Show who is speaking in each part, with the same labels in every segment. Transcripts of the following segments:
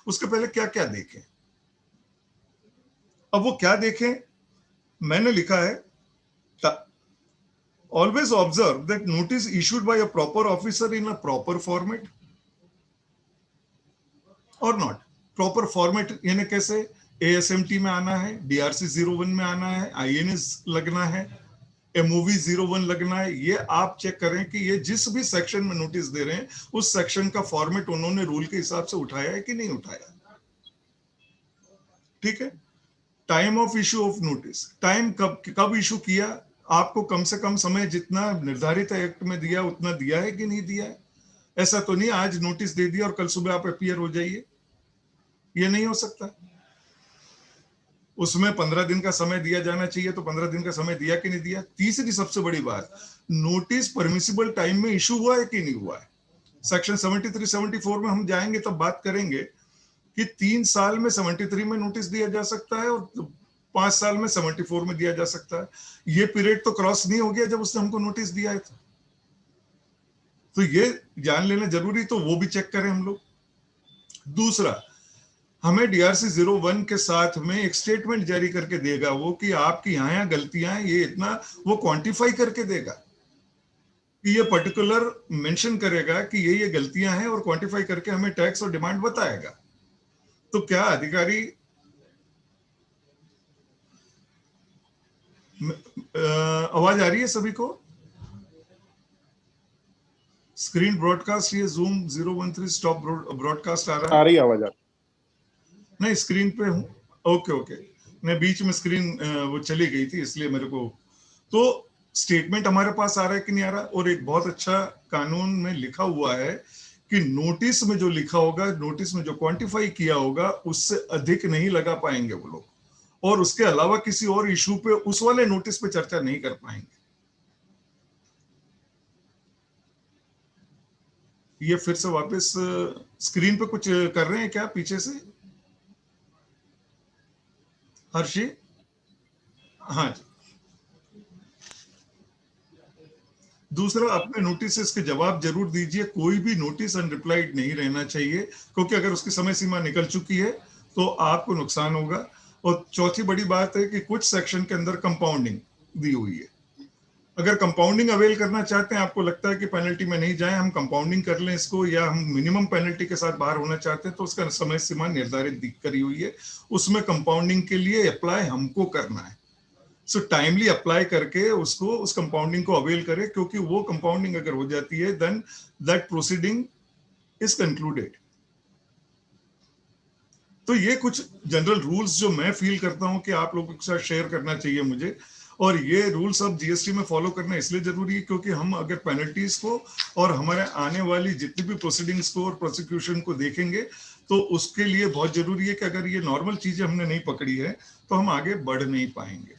Speaker 1: उसके पहले क्या क्या देखें। अब वो क्या देखें, मैंने लिखा है, always observe that notice issued by a proper officer in a proper format or not. Proper format यानी कैसे, ASMT में आना है, DRC 01 में आना है, INS लगना है, MOV 01 लगना है। ये आप चेक करें कि ये जिस भी सेक्शन में नोटिस दे रहे हैं उस सेक्शन का फॉर्मेट उन्होंने रूल के हिसाब से उठाया है कि नहीं उठाया। ठीक है। Time of issue of notice, time कब इशू किया, आपको कम से कम समय जितना निर्धारित एक्ट में दिया उतना दिया है कि नहीं दिया है। ऐसा तो नहीं आज नोटिस दे दिया और कल सुबह आप अपीयर हो जाइए, ये नहीं हो सकता। उसमें 15 दिन का समय दिया जाना चाहिए, तो 15 दिन का समय दिया कि नहीं दिया। तीसरी सबसे बड़ी बात, नोटिस परमिसिबल टाइम में इशू हुआ है कि नहीं हुआ है। सेक्शन 73 74 में हम जाएंगे तब बात करेंगे कि 3 साल में 73 में नोटिस दिया जा सकता है और 5 साल में 74 में दिया जा सकता है। ये पीरियड तो क्रॉस नहीं हो गया जब उसने हमको नोटिस दिया है। तो ये जान लेना जरूरी, तो वो भी चेक करें हम लोग। दूसरा, हमें DRC 01 के साथ में एक स्टेटमेंट जारी करके देगा वो कि आपकी यहाँ गलतियां हैं, ये इतना, वो क्वांटिफाई करके देगा कि ये पर्टिकुलर मेंशन करेगा कि ये गलतियां हैं और क्वांटिफाई करके हमें टैक्स और डिमांड बताएगा। तो क्या अधिकारी, आवाज आ रही है सभी को? स्क्रीन ब्रॉडकास्ट, ये जूम 013 स्टॉप ब्रॉडकास्ट आ रहा है?
Speaker 2: आ रही आवाज?
Speaker 1: नहीं, स्क्रीन पे हूँ। ओके ओके, मैं बीच में स्क्रीन वो चली गई थी इसलिए मेरे को। तो स्टेटमेंट हमारे पास आ रहा है कि नहीं आ रहा। और एक बहुत अच्छा कानून में लिखा हुआ है कि नोटिस में जो लिखा होगा, नोटिस में जो क्वांटिफाई किया होगा उससे अधिक नहीं लगा पाएंगे वो लोग, और उसके अलावा किसी और इशू पे उस वाले नोटिस पे चर्चा नहीं कर पाएंगे। ये फिर से वापस स्क्रीन पे कुछ कर रहे हैं क्या पीछे से हर्षी? हाँ जी। दूसरा, अपने नोटिस के जवाब जरूर दीजिए। कोई भी नोटिस अनरिप्लाइड नहीं रहना चाहिए, क्योंकि अगर उसकी समय सीमा निकल चुकी है तो आपको नुकसान होगा। और चौथी बड़ी बात है कि कुछ सेक्शन के अंदर कंपाउंडिंग दी हुई है। अगर कंपाउंडिंग अवेल करना चाहते हैं, आपको लगता है कि पेनल्टी में नहीं जाए, हम कंपाउंडिंग कर लें इसको, या हम मिनिमम पेनल्टी के साथ बाहर होना चाहते हैं, तो उसका समय सीमा निर्धारित करी हुई है। उसमें कंपाउंडिंग के लिए अप्लाई हमको करना है। सो टाइमली अप्लाई करके उसको, उस कंपाउंडिंग को अवेल करें, क्योंकि वो कंपाउंडिंग अगर हो जाती है then that proceeding is concluded. तो ये कुछ जनरल रूल्स जो मैं फील करता हूं कि आप लोगों के साथ शेयर करना चाहिए मुझे। और ये रूल्स अब जीएसटी में फॉलो करना इसलिए जरूरी है क्योंकि हम अगर पेनल्टीज को और हमारे आने वाली जितनी भी प्रोसीडिंग्स को और प्रोसिक्यूशन को देखेंगे, तो उसके लिए बहुत जरूरी है कि अगर ये नॉर्मल चीजें हमने नहीं पकड़ी है तो हम आगे बढ़ नहीं पाएंगे।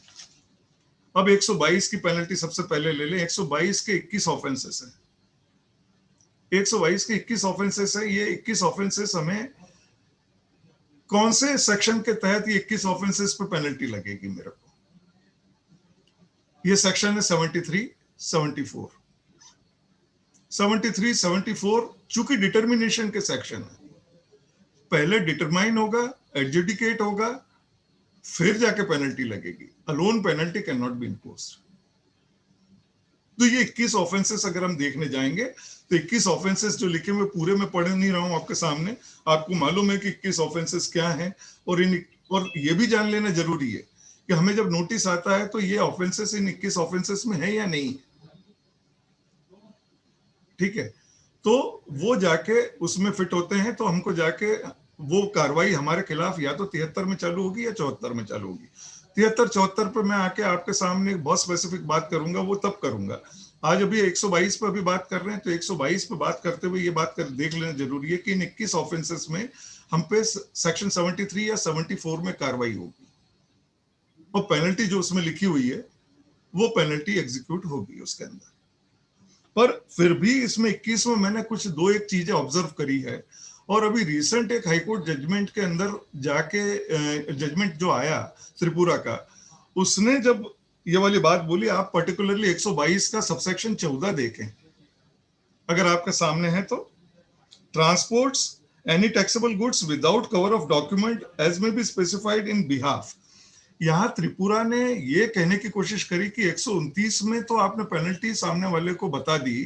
Speaker 1: अब 122 की पेनल्टी सबसे पहले ले लें। 122 के 21 ऑफेंसेस है। 122 के 21 ऑफेंसेस है। ये 21 ऑफेंसेस हमें कौन से सेक्शन के तहत ये 21 ऑफेंसेस पे पेनल्टी लगेगी मेरे को? ये सेक्शन है 73 74। 73 74 चूंकि डिटर्मिनेशन के सेक्शन है, पहले डिटरमाइन होगा, एडजुडिकेट होगा, फिर जाके पेनल्टी लगेगी। Alone penalty can not B imposed. तो ये 21 ऑफेंसेस अगर हम देखने जाएंगे तो 21 ऑफेंसेस जो लिखे हुए, पूरे में पढ़ नहीं रहा हूं आपके सामने, आपको मालूम है कि 21 ऑफेंसेस क्या हैं। और ये भी जान लेना जरूरी है कि हमें जब नोटिस आता है तो ये ऑफेंसेस इन 21 ऑफेंसेस में है या नहीं। ठीक है, तो वो जाके उसमें फिट होते हैं, तो हमको जाके वो कार्रवाई हमारे खिलाफ या तो 73 में चालू होगी या 74 में चालू होगी। 73 74 पे मैं आके आपके सामने बहुत स्पेसिफिक बात करूंगा, वो तब करूंगा। आज अभी 122 पे अभी बात कर रहे हैं, तो 122 पे बात करते हुए ये बात कर देख लेना जरूरी है कि इन 21 ऑफेंसेस में हम पे सेक्शन 73 या 74 में कार्रवाई होगी, और पेनल्टी जो उसमें लिखी हुई है वो पेनल्टी एग्जीक्यूट होगी उसके अंदर। पर फिर भी इसमें 21 में मैंने कुछ दो एक चीजें ऑब्जर्व करी है। और अभी रिसेंट एक हाईकोर्ट जजमेंट के अंदर जाके जजमेंट जो आया त्रिपुरा का, उसने जब ये वाली बात बोली, आप पर्टिकुलरली 122 का सबसेक्शन 14 देखें अगर आपके सामने है तो, transports any taxable goods without cover of document as may be specified in behalf. यहाँ त्रिपुरा ने ये कहने की कोशिश करी कि 129 में तो आपने पेनल्टी सामने वाले को बता दी,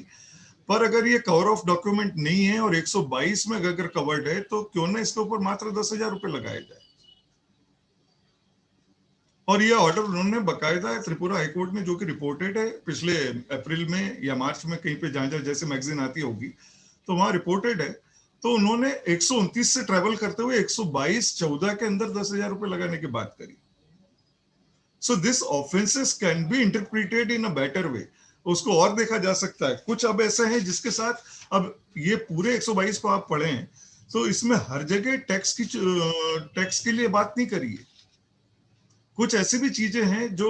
Speaker 1: पर अगर ये कवर ऑफ डॉक्यूमेंट नहीं है और 122 में अगर कवर्ड है तो क्यों ना इसके ऊपर मात्र 10,000 रुपए लगाए जाए। और ये ऑर्डर उन्होंने बकायदा त्रिपुरा हाईकोर्ट में, जो कि रिपोर्टेड है पिछले अप्रैल में या मार्च में, कहीं पे जहां जहां जैसे मैगजीन आती होगी तो वहां रिपोर्टेड है। तो उन्होंने 129 से ट्रेवल करते हुए 122/14 के अंदर 10,000 रुपए लगाने की बात करी। So this offences can be interpreted in a better way. उसको और देखा जा सकता है। कुछ अब ऐसे हैं जिसके साथ, अब ये पूरे 122 को आप पढ़ें तो इसमें हर जगह टैक्स के लिए बात नहीं करी है। कुछ ऐसी भी चीजें हैं जो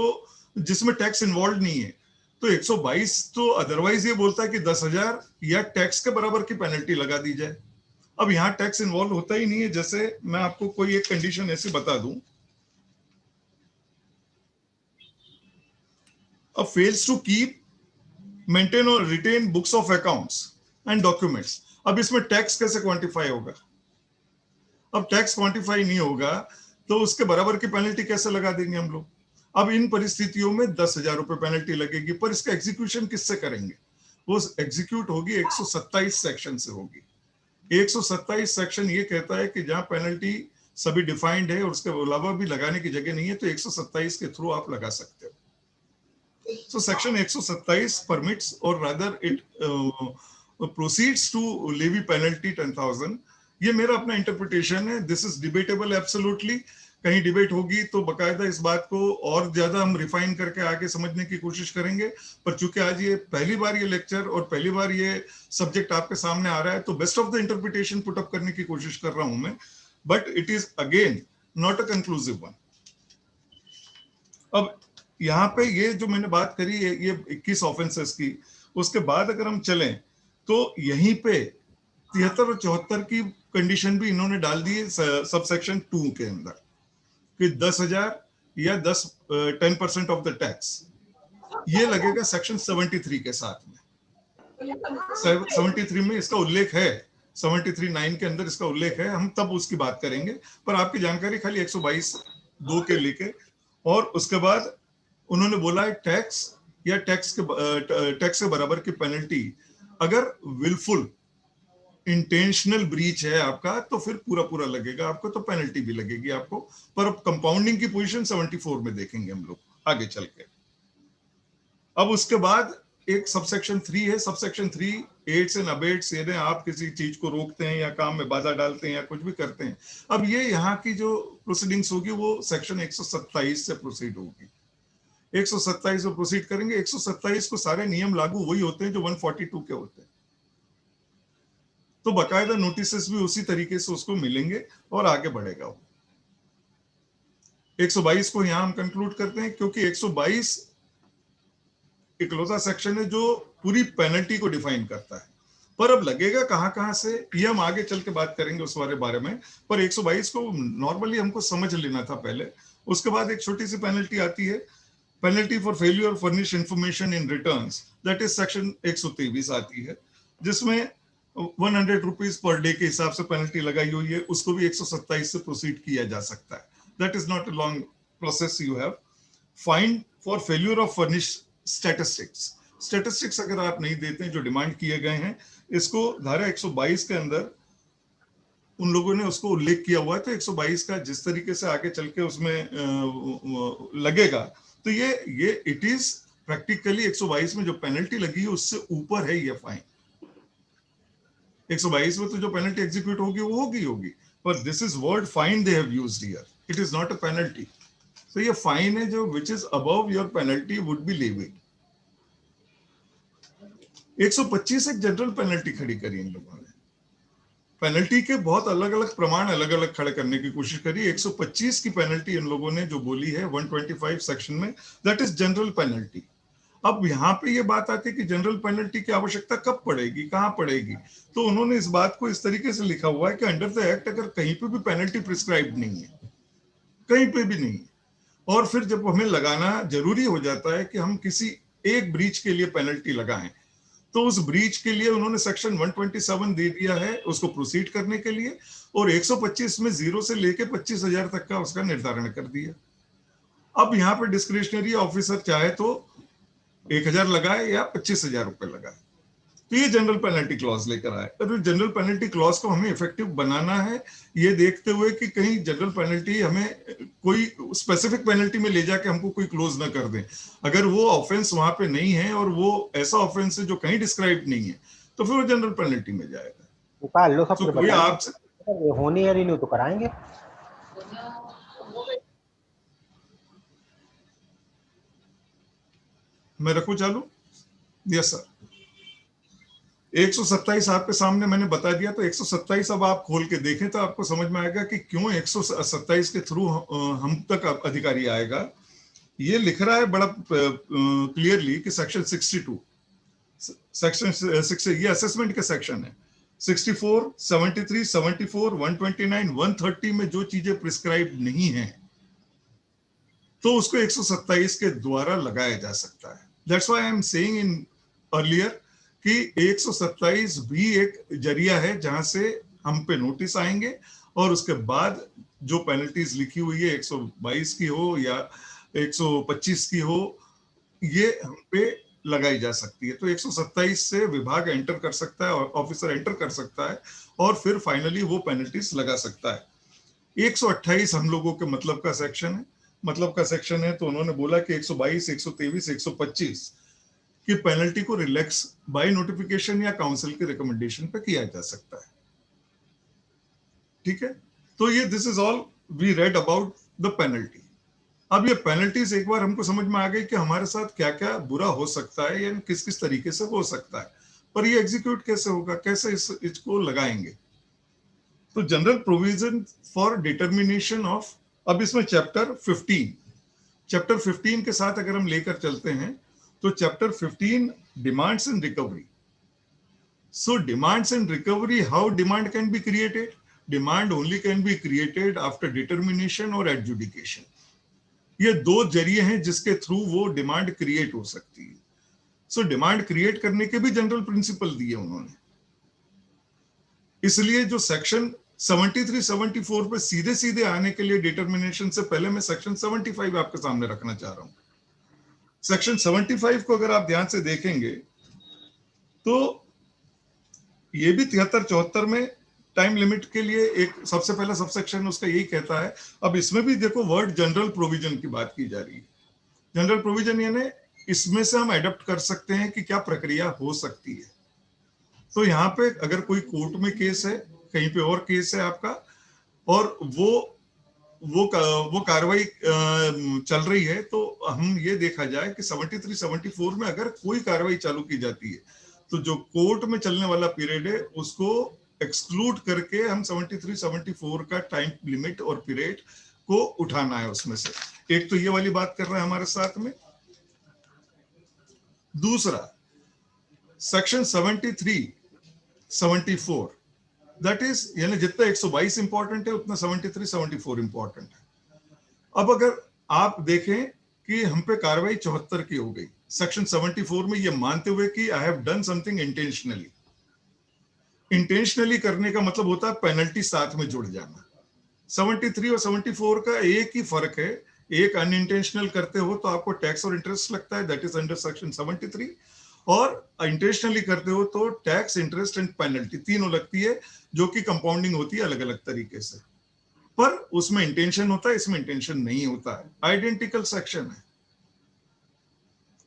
Speaker 1: जिसमें टैक्स इन्वॉल्व नहीं है। तो 122 तो अदरवाइज ये बोलता है कि 10,000 या टैक्स के बराबर की पेनल्टी लगा दी जाए। अब यहाँ टैक्स इन्वॉल्व होता ही नहीं है। जैसे मैं आपको कोई एक कंडीशन ऐसी बता दूं, अब फेल्स टू कीप, मेंटेन और retain books of accounts and documents. अब इसमें टैक्स कैसे क्वांटिफाई होगा? अब टैक्स क्वांटिफाई नहीं होगा तो उसके बराबर की पेनल्टी कैसे लगा देंगे हम लोग? अब इन परिस्थितियों में 10,000 रुपए पेनल्टी लगेगी, पर इसका एग्जीक्यूशन किससे करेंगे? वो एग्जीक्यूट होगी 127 सेक्शन से होगी। 127 सेक्शन ये कहता है कि जहां पेनल्टी सभी डिफाइंड है और उसके अलावा भी लगाने की जगह नहीं है तो 127 के थ्रू आप लगा सकते हो। So section 127 permits or rather it proceeds to levy penalty 10,000। ये मेरा अपना इंटरप्रिटेशन है। This is debatable absolutely. कहीं डिबेट होगी तो बकायदा इस बात को और ज्यादा हम रिफाइन करके आगे समझने की कोशिश करेंगे। पर चूंकि आज ये पहली बार ये लेक्चर और पहली बार ये सब्जेक्ट आपके सामने आ रहा है तो best of the interpretation put up करने की कोशिश कर रहा हूं मैं, but it is again not a conclusive one. अब यहाँ पे ये जो मैंने बात करी है ये 21 ऑफेंसेस की, उसके बाद अगर हम चलें तो यहीं पे 73 और 74 की कंडीशन भी इन्होंने डाल दी है सबसेक्शन 2 के अंदर कि 10,000 या 10% ऑफ द टैक्स ये लगेगा सेक्शन 73 के साथ में। 73 में इसका उल्लेख है, 73(9) के अंदर इसका उल्लेख है। हम तब उसकी बात करेंगे, पर आपकी जानकारी खाली 122(2) के लेके। और उसके बाद उन्होंने बोला है टैक्स या टैक्स के बराबर की पेनल्टी अगर विलफुल इंटेंशनल ब्रीच है आपका तो फिर पूरा पूरा लगेगा आपको, तो पेनल्टी भी लगेगी आपको। पर अब कंपाउंडिंग की पोजीशन 74 में देखेंगे हम लोग आगे चल के। अब उसके बाद एक सबसेक्शन 3 है। सबसेक्शन 3 एड्स एंड अबेट्स, यानी आप किसी चीज को रोकते हैं या काम में बाधा डालते हैं या कुछ भी करते हैं। अब ये यहाँ की जो प्रोसीडिंग्स होगी वो सेक्शन 127 से प्रोसीड होगी। 127 में प्रोसीड करेंगे। 127 को सारे नियम लागू वही होते हैं जो 142 के होते हैं। तो बकायदा नोटिस भी उसी तरीके से उसको मिलेंगे और आगे बढ़ेगा वो। 122 को यहां हम कंक्लूड करते हैं क्योंकि 122 इकलौता सेक्शन है जो पूरी पेनल्टी को डिफाइन करता है। पर अब लगेगा कहां से ये हम आगे चल के बात करेंगे उस बारे में। पर 122 को नॉर्मली हमको समझ लेना था पहले। उसके बाद एक छोटी सी पेनल्टी आती है, penalty for failure furnish information in returns, that is section 123 आती है, जिसमें 100 रुपीज पर डे के हिसाब से पेनल्टी लगाई हुई है। उसको भी 127 से प्रोसीड किया जा सकता है। That is not a long process. You have fine for failure of furnish statistics अगर आप नहीं देते हैं जो डिमांड किए गए हैं, इसको धारा 122 के अंदर उन लोगों ने उसको उल्लेख किया हुआ है। तो 122 का जिस तरीके से आगे चल के उसमें लगेगा तो ये इट इज प्रैक्टिकली 122 में जो पेनल्टी लगी है उससे ऊपर है ये फाइन। 122 में तो जो पेनल्टी एग्जीक्यूट होगी वो होगी, पर this is word fine they have used here, it is not a penalty. तो ये फाइन है जो which is above your penalty would be levied. 125 एक जनरल पेनल्टी खड़ी करी इन लोगों ने। पेनल्टी के बहुत अलग अलग प्रमाण अलग अलग खड़े करने की कोशिश करी। 125 की पेनल्टी इन लोगों ने जो बोली है 125 सेक्शन में, दैट इज जनरल पेनल्टी। अब यहाँ पे ये बात आती है कि जनरल पेनल्टी की आवश्यकता कब पड़ेगी, कहाँ पड़ेगी? तो उन्होंने इस बात को इस तरीके से लिखा हुआ है कि अंडर द एक्ट अगर कहीं पे भी पेनल्टी प्रिस्क्राइब नहीं है, कहीं पे भी नहीं, और फिर जब हमें लगाना जरूरी हो जाता है कि हम किसी एक ब्रीच के लिए पेनल्टी लगाएं, तो उस ब्रीच के लिए उन्होंने सेक्शन 127 दे दिया है उसको प्रोसीड करने के लिए, और 125 में 0 से लेके 25,000 तक का उसका निर्धारण कर दिया। अब यहाँ पे डिस्क्रिशनरी ऑफिसर चाहे तो 1,000 लगाए या 25,000 रुपए लगाए। तो ये जनरल पेनल्टी क्लॉज लेकर आए। तो जनरल पेनल्टी क्लॉज को हमें इफेक्टिव बनाना है, ये देखते हुए कि कहीं जनरल पेनल्टी हमें कोई स्पेसिफिक पेनल्टी में ले जाके हमको कोई क्लोज ना कर दें। अगर वो ऑफेंस वहां पे नहीं है और वो ऐसा ऑफेंस है जो कहीं डिस्क्राइब नहीं है, तो फिर वो जनरल पेनल्टी में जाएगा।
Speaker 2: निकाल लो सब
Speaker 1: तो
Speaker 2: कुछ
Speaker 1: कोई
Speaker 2: बताइए,
Speaker 1: आपसे
Speaker 2: होनी है रिन्यू तो कराएंगे।
Speaker 1: मैं रखूं चालू? Yes sir. 127 आपके सामने मैंने बता दिया, तो 127 अब आप खोल के देखें तो आपको समझ में आएगा कि क्यों 127 के थ्रू हम तक अधिकारी आएगा। ये लिख रहा है बड़ा क्लियरली कि सेक्शन 62, सेक्शन 6 ये असेसमेंट के सेक्शन है। 64, 73, 74, 129, 130 में जो चीजें प्रिस्क्राइब नहीं है तो उसको 127 के द्वारा लगाया जा सकता है। That's why I am saying in earlier कि 127 भी एक जरिया है जहां से हम पे नोटिस आएंगे, और उसके बाद जो पेनल्टीज लिखी हुई है 122 की हो या 125 की हो, ये हम पे लगाई जा सकती है। तो 127 से विभाग एंटर कर सकता है और ऑफिसर एंटर कर सकता है और फिर फाइनली वो पेनल्टीज लगा सकता है। 128 हम लोगों के मतलब का सेक्शन है। मतलब का सेक्शन है तो उन्होंने बोला कि 122, 123, 125 की पेनल्टी को रिलैक्स बाय नोटिफिकेशन या काउंसिल के रिकमेंडेशन पे किया जा सकता है। ठीक है, तो ये this is all we read about the penalty. अब ये पेनल्टीज एक बार हमको समझ में आ गई कि हमारे साथ क्या क्या बुरा हो सकता है या किस किस तरीके से हो सकता है, पर ये एग्जीक्यूट कैसे होगा, कैसे इसको लगाएंगे। तो general provision for determination of, अब इसमें चैप्टर 15 के साथ अगर हम लेकर चलते हैं तो chapter 15 demands and recovery. So demands and recovery, how demand can be created? Demand only can be created after determination और एडजुडिकेशन। ये दो जरिए हैं जिसके थ्रू वो डिमांड क्रिएट हो सकती है। सो डिमांड क्रिएट करने के भी जनरल प्रिंसिपल दिए उन्होंने। इसलिए जो सेक्शन 73, 74 पे सीधे सीधे आने के लिए डिटर्मिनेशन से पहले मैं सेक्शन 75 आपके सामने रखना चाह रहा हूं। सेक्शन 75 को अगर आप ध्यान से देखेंगे तो ये भी 73-74 में टाइम लिमिट के लिए एक सबसे पहला सबसेक्शन उसका यही कहता है। अब इसमें भी देखो वर्ड जनरल प्रोविजन की बात की जा रही है। जनरल प्रोविजन यानी इसमें से हम एडप्ट कर सकते हैं कि क्या प्रक्रिया हो सकती है। तो यहाँ पे अगर कोई कोर्ट में केस है, कहीं पे और केस है आपका, और वो कार्रवाई चल रही है, तो हम ये देखा जाए कि 73, 74 में अगर कोई कार्रवाई चालू की जाती है तो जो कोर्ट में चलने वाला पीरियड है उसको एक्सक्लूड करके हम 73, 74 का टाइम लिमिट और पीरियड को उठाना है उसमें से। एक तो ये वाली बात कर रहे हैं हमारे साथ में। दूसरा सेक्शन 73, 74 दैट इज यानी जितना 122 इंपॉर्टेंट है उतना 73, 74 इंपॉर्टेंट है। अब अगर आप देखें कि हम पे कार्रवाई 74 की हो गई सेक्शन 74 में, ये मानते हुए कि I have done something intentionally. Intentionally करने का मतलब होता है पेनल्टी साथ में जुड़ जाना। 73 और 74 का एक ही फर्क है, एक अनइंटेंशनल करते हो तो आपको टैक्स और इंटरेस्ट लगता है, दैट इज अंडर सेक्शन 73, और इंटेंशनली करते हो तो टैक्स, इंटरेस्ट एंड पेनल्टी तीनों लगती है, जो कि कंपाउंडिंग होती है अलग अलग तरीके से। पर उसमें इंटेंशन होता है, इसमें इंटेंशन नहीं होता है, आइडेंटिकल सेक्शन है।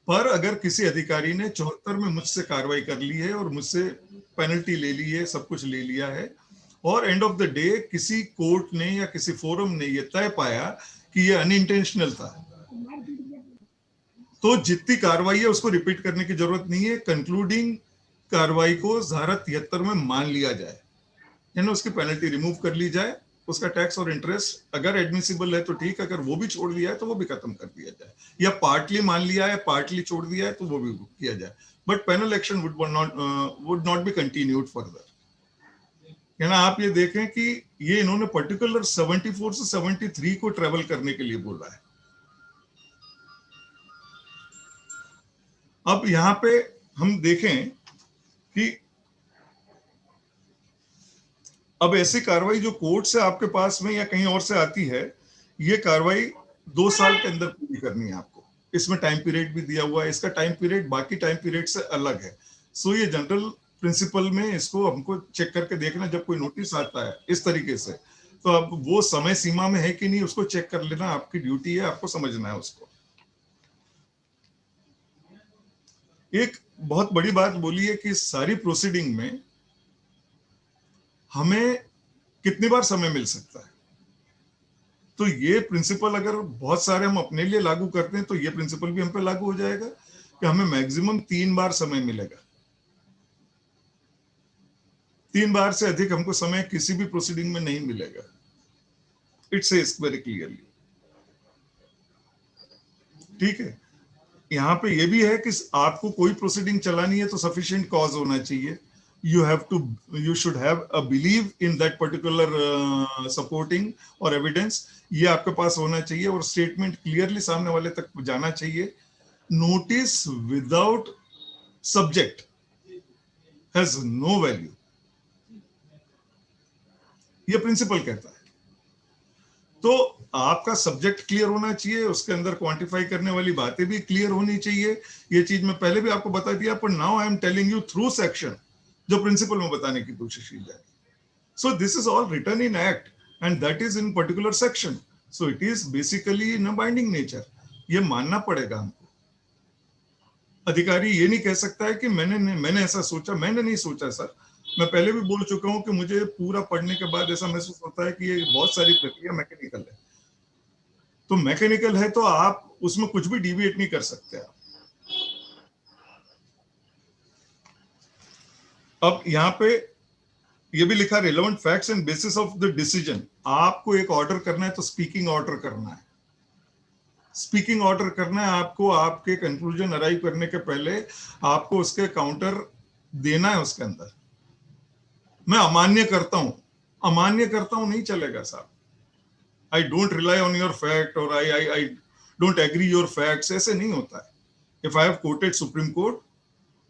Speaker 1: पर अगर किसी अधिकारी ने 74 में मुझसे कार्रवाई कर ली है और मुझसे पेनल्टी ले ली है, सब कुछ ले लिया है, और एंड ऑफ द डे किसी कोर्ट ने या किसी फोरम ने यह तय पाया कि यह अनइंटेंशनल था, तो जितनी कार्रवाई है उसको रिपीट करने की जरूरत नहीं है। कंक्लूडिंग कार्रवाई को धारा 73 में मान लिया जाए, यानी उसकी पेनल्टी रिमूव कर ली जाए, उसका टैक्स और इंटरेस्ट अगर एडमिसिबल है तो ठीक, अगर वो भी छोड़ दिया है तो वो भी खत्म कर दिया जाए, या पार्टली मान लिया है, पार्टली छोड़ दिया है तो वो भी किया जाए, but penal action would not be continued further. यानी आप ये देखें कि ये इन्होंने पर्टिकुलर 74 से 73 को ट्रेवल करने के लिए बोला है। अब यहाँ पे हम देखें कि अब ऐसी कार्रवाई जो कोर्ट से आपके पास में या कहीं और से आती है, ये कार्रवाई 2 साल के अंदर पूरी करनी है आपको। इसमें टाइम पीरियड भी दिया हुआ है, इसका टाइम पीरियड बाकी टाइम पीरियड से अलग है। सो ये जनरल प्रिंसिपल में इसको हमको चेक करके देखना, जब कोई नोटिस आता है इस तरीके से, तो अब वो समय सीमा में है कि नहीं उसको चेक कर लेना आपकी ड्यूटी है, आपको समझना है उसको। एक बहुत बड़ी बात बोली है कि सारी प्रोसीडिंग में हमें कितनी बार समय मिल सकता है। तो ये प्रिंसिपल अगर बहुत सारे हम अपने लिए लागू करते हैं तो ये प्रिंसिपल भी हम पे लागू हो जाएगा कि हमें मैक्सिमम 3 बार समय मिलेगा। 3 बार से अधिक हमको समय किसी भी प्रोसीडिंग में नहीं मिलेगा। It says very clearly. ठीक है, यहाँ पे ये भी है कि आपको कोई प्रोसीडिंग चलानी है तो सफिशिएंट कॉज होना चाहिए। you should have a belief in that particular supporting or evidence, ये आपके पास होना चाहिए और स्टेटमेंट क्लियरली सामने वाले तक जाना चाहिए। Notice without subject has no value, ये प्रिंसिपल कहता है। तो आपका सब्जेक्ट क्लियर होना चाहिए, उसके अंदर क्वांटिफाई करने वाली बातें भी क्लियर होनी चाहिए। ये चीज मैं पहले भी आपको बता दिया, पर now I am telling you through section, जो प्रिंसिपल में बताने की कोशिश की जाए। So this is all written in act and that is in particular section. So it is basically in a binding nature. ये मानना पड़ेगा हमको। अधिकारी ये नहीं कह सकता है कि मैंने ऐसा सोचा, मैंने नहीं सोचा सर। मैं पहले भी बोल चुका हूं कि मुझे पूरा पढ़ने के बाद ऐसा महसूस होता है कि ये बहुत सारी प्रक्रिया मैकेनिकल है। तो मैकेनिकल है तो आप उसमें कुछ भी डिविएट नहीं कर सकते आप। अब यहाँ पे ये भी लिखा, relevant facts and bases of the decision. आपको एक ऑर्डर करना है तो स्पीकिंग ऑर्डर करना है। स्पीकिंग ऑर्डर करना है आपको, आपके कंक्लूजन अराइव करने के पहले आपको उसके काउंटर देना है उसके अंदर। मैं अमान्य करता हूं नहीं चलेगा साहब। I don't rely on your fact और I don't agree your facts, ऐसे नहीं होता है। If I have quoted supreme court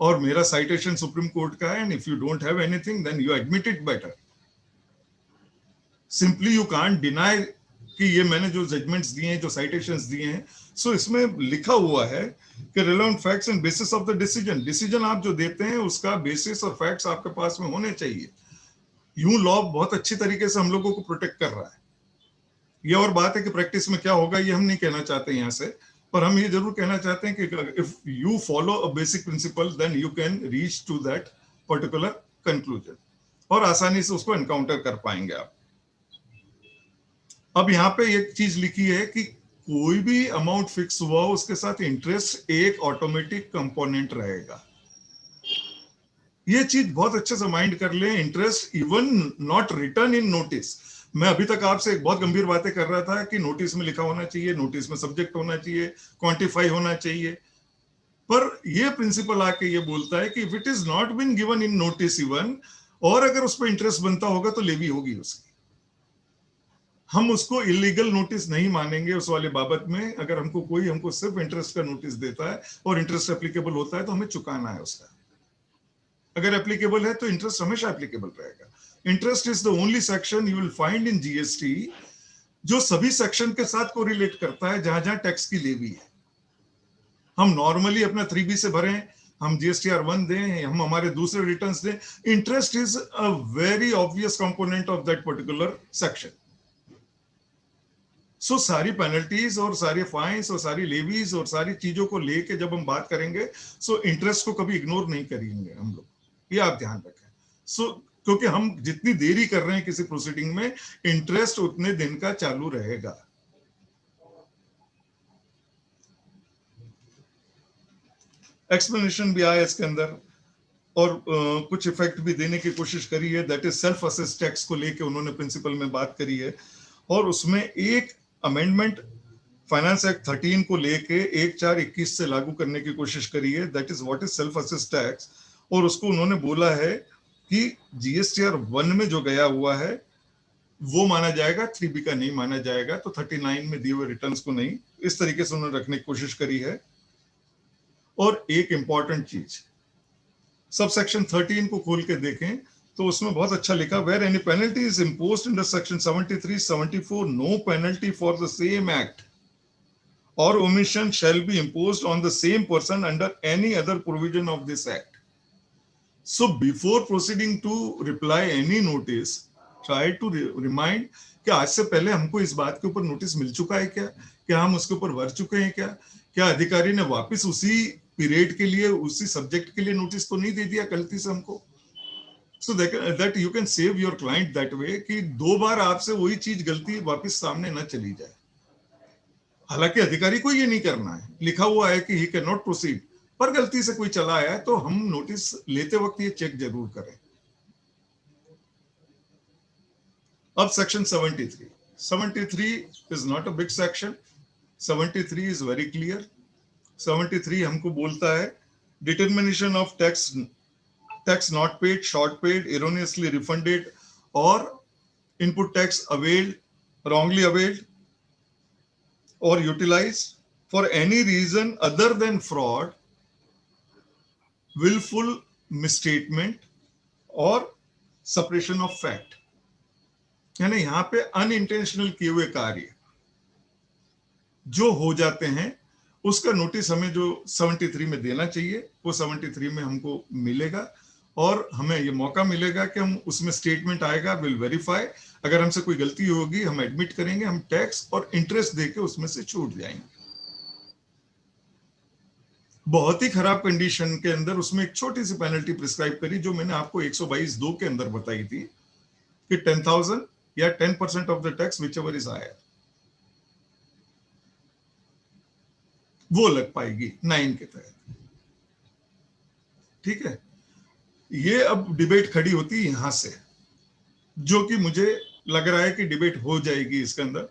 Speaker 1: और मेरा साइटेशन सुप्रीम कोर्ट का है, and if you don't have anything then you admit it better. Simply you can't deny कि ये मैंने जो जजमेंट्स दिए हैं, जो साइटेशंस दिए हैं, सो इसमें लिखा हुआ है कि relevant facts and bases of the decision. Decision आप जो देते हैं उसका बेसिस और फैक्ट्स आपके पास में होने चाहिए। यूं लॉ बहुत अच्छी तरीके से हम लोगों को प्रोटेक्ट कर रहा है। ये और बात है कि प्रैक्टिस में क्या होगा ये हम नहीं कहना चाहते यहाँ से, पर हम ये जरूर कहना चाहते हैं कि if you follow a basic principle then you can reach to that particular conclusion और आसानी से उसको एनकाउंटर कर पाएंगे आप। अब यहाँ पे एक चीज लिखी है कि कोई भी अमाउंट फिक्स हुआ हो उसके साथ इंटरेस्ट एक ऑटोमेटिक कंपोनेंट रहेगा। ये चीज बहुत अच्छे से माइंड कर ले। Interest even not return in notice. मैं अभी तक आपसे एक बहुत गंभीर बातें कर रहा था कि नोटिस में लिखा होना चाहिए, नोटिस में सब्जेक्ट होना चाहिए, क्वांटिफाई होना चाहिए, पर ये प्रिंसिपल आके ये बोलता है कि if it is not been given in notice even, और अगर उस पर इंटरेस्ट बनता होगा तो लेवी होगी उसकी। हम उसको इलीगल नोटिस नहीं मानेंगे उस वाले बाबत में। अगर हमको सिर्फ इंटरेस्ट का नोटिस देता है और इंटरेस्ट एप्लीकेबल होता है तो हमें चुकाना है उसका। अगर एप्लीकेबल है तो इंटरेस्ट हमेशा एप्लीकेबल रहेगा। Interest is the only section you will find in GST जो सभी सेक्शन के साथ कोरिलेट करता है जहां जहां टैक्स की लेवी है। हम नॉर्मली अपना 3B से भरें, हम जीएसटीआर 1 दें, हम हमारे दूसरे रिटर्न्स दें, interest is a very obvious component of that particular section. So सारी पेनल्टीज और सारे फाइन्स और सारी लेवीज और सारी चीजों को लेके जब हम बात करेंगे, सो इंटरेस्ट को कभी इग्नोर नहीं करेंगे हम लोग, ये आप ध्यान रखें। सो क्योंकि हम जितनी देरी कर रहे हैं किसी प्रोसीडिंग में, इंटरेस्ट उतने दिन का चालू रहेगा। एक्सप्लेनेशन भी आया इसके अंदर और कुछ इफेक्ट भी देने की कोशिश करी है। That is self assess tax को लेके उन्होंने प्रिंसिपल में बात करी है और उसमें एक अमेंडमेंट फाइनेंस एक्ट 13 को लेके 1/4/21 से लागू करने की कोशिश करी है। That is what is self assess tax, और उसको उन्होंने बोला है कि जीएसटीआर 1 में जो गया हुआ है वो माना जाएगा, 3B का नहीं माना जाएगा। तो 39 में दिए हुए रिटर्न्स को नहीं, इस तरीके से उन्होंने रखने की कोशिश करी है। और एक इंपॉर्टेंट चीज, सब सेक्शन 13 को खोल के देखें तो उसमें बहुत अच्छा लिखा, where any penalty is imposed under section 73, 74, no penalty for the same act or omission shall be imposed on the same person under any other provision of this act. So before proceeding to reply any notice, try to remind कि आज से पहले हमको इस बात के ऊपर notice मिल चुका है क्या हम उसके ऊपर भर चुके हैं क्या अधिकारी ने वापस उसी पीरियड के लिए उसी सब्जेक्ट के लिए नोटिस तो नहीं दे दिया गलती से हमको. So that you can save your client that way कि 2 बार आपसे वही चीज गलती वापस सामने न चली जाए. हालांकि अधिकारी को ये नहीं करना है, लिखा हुआ है कि ही कैन नॉट प्रोसीड, पर गलती से कोई चला आया तो हम नोटिस लेते वक्त ये चेक जरूर करें. अब section 73 is not a big section. 73 is very clear. 73 हमको बोलता है determination of tax not paid, short paid, erroneously refunded और input tax availed, wrongly availed or utilized for any reason other than fraud, willful misstatement or suppression of fact. यानी यहां पे unintentional किए हुए कार्य जो हो जाते हैं उसका नोटिस हमें जो 73 में देना चाहिए वो 73 में हमको मिलेगा और हमें ये मौका मिलेगा कि हम उसमें स्टेटमेंट आएगा, विल वेरीफाई, अगर हमसे कोई गलती होगी हम एडमिट करेंगे, हम टैक्स और इंटरेस्ट देके उसमें से छूट जाएंगे. बहुत ही खराब कंडीशन के अंदर उसमें एक छोटी सी पेनल्टी प्रिस्क्राइब करी जो मैंने आपको 122(2) के अंदर बताई थी कि 10,000 या 10% of the tax whichever is higher वो लग पाएगी 9 के तहत. ठीक है, ये अब डिबेट खड़ी होती है यहां से, जो कि मुझे लग रहा है कि डिबेट हो जाएगी इसके अंदर.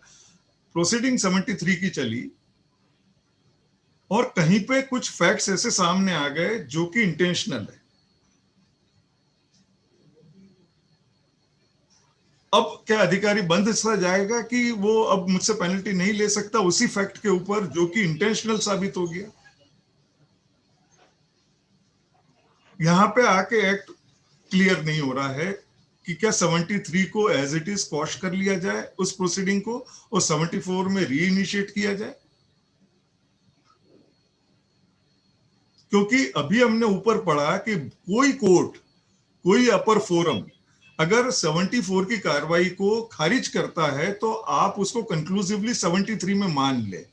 Speaker 1: प्रोसीडिंग 73 की चली और कहीं पे कुछ फैक्ट्स ऐसे सामने आ गए जो कि इंटेंशनल है. अब क्या अधिकारी बंद सा जाएगा कि वो अब मुझसे पेनल्टी नहीं ले सकता उसी फैक्ट के ऊपर जो कि इंटेंशनल साबित हो गया? यहां पे आके एक्ट क्लियर नहीं हो रहा है कि क्या 73 को एज इट इज क्वॉश कर लिया जाए उस प्रोसीडिंग को और 74 में रीइनिशिएट किया जाए. क्योंकि अभी हमने ऊपर पढ़ा कि कोई कोर्ट, कोई अपर फोरम अगर 74 की कार्रवाई को खारिज करता है तो आप उसको कंक्लूसिवली 73 में मान ले.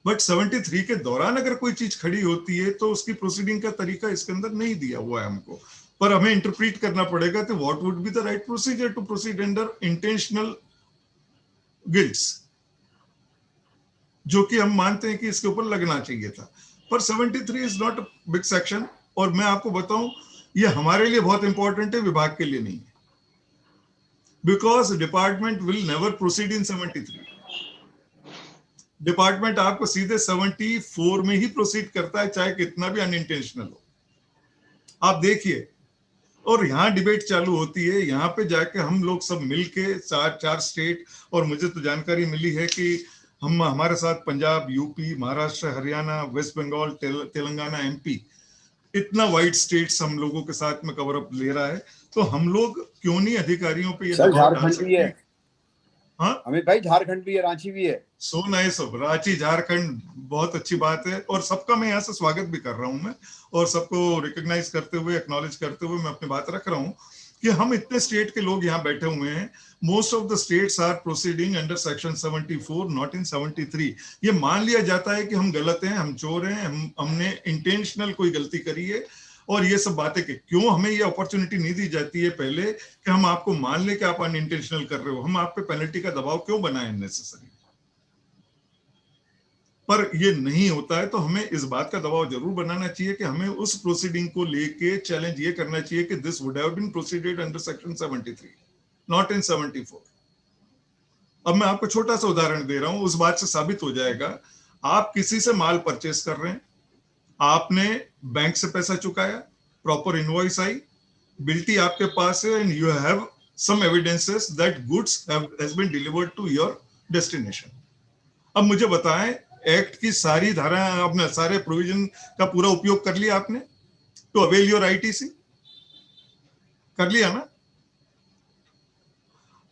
Speaker 1: बट 73 के दौरान अगर कोई चीज खड़ी होती है तो उसकी प्रोसीडिंग का तरीका इसके अंदर नहीं दिया हुआ है हमको, पर हमें इंटरप्रीट करना पड़ेगा कि what would be the right procedure to proceed under intentional guilts, जो कि हम मानते हैं कि इसके ऊपर लगना चाहिए था. पर 73 is not a big section और मैं आपको बताऊं ये हमारे लिए बहुत इंपॉर्टेंट है, विभाग के लिए नहीं है. Because department will never proceed in 73. Department आपको सीधे 74 में ही प्रोसीड करता है, चाहे कितना भी अनइंटेंशनल हो. आप देखिए, और यहाँ डिबेट चालू होती है, यहाँ पे जाके हम लोग सब मिलके चार स्टेट, और मुझे तो जानकारी मिली है कि हमारे साथ Punjab, UP, Maharashtra, Haryana, west Bengal, Telangana, MP, इतना वाइड स्टेट्स हम लोगों के साथ में कवर अप ले रहा है. तो हम लोग क्यों नहीं अधिकारियों पे ये दबाव डाल सकते हैं? हाँ,
Speaker 3: अमित भाई, झारखंड भी है, रांची भी है.
Speaker 1: So nice. रांची, झारखंड, बहुत अच्छी बात है और सबका मैं यहाँ से स्वागत भी कर रहा हूँ मैं, और सबको रिकॉग्नाइज करते हुए, एक्नॉलेज करते हुए मैं अपनी बात रख रहा हूँ कि हम इतने स्टेट के लोग यहाँ बैठे हुए हैं. Most of the states are proceeding under section 74, not in 73. ये मान लिया जाता है कि हम गलत हैं, हम चोर हैं, हमने इंटेंशनल कोई गलती करी है, और ये सब बातें कि क्यों हमें ये अपॉर्चुनिटी नहीं दी जाती है पहले कि हम आपको मान ले कि आप अनइंटेंशनल कर रहे हो, हम आप पे पेनल्टी का दबाव क्यों बनाए नेसेसरी. पर ये नहीं होता है तो हमें इस बात का दबाव जरूर बनाना चाहिए कि हमें उस प्रोसीडिंग को लेके चैलेंज ये करना चाहिए कि this would have been proceeded under section 73, not in 74. अब मैं आपको छोटा सा उदाहरण दे रहा हूं, उस बात से साबित हो जाएगा. आप किसी से माल परचेस कर रहे हैं, आपने बैंक से पैसा चुकाया, प्रॉपर इनवॉइस आई, बिल्टी आपके पास है, and you have some evidences that goods has been delivered to your destination. अब मुझे बताएं, एक्ट की सारी धारा, आपने सारे प्रोविजन का पूरा उपयोग कर लिया आपने? To avail your ITC. कर लिया ना।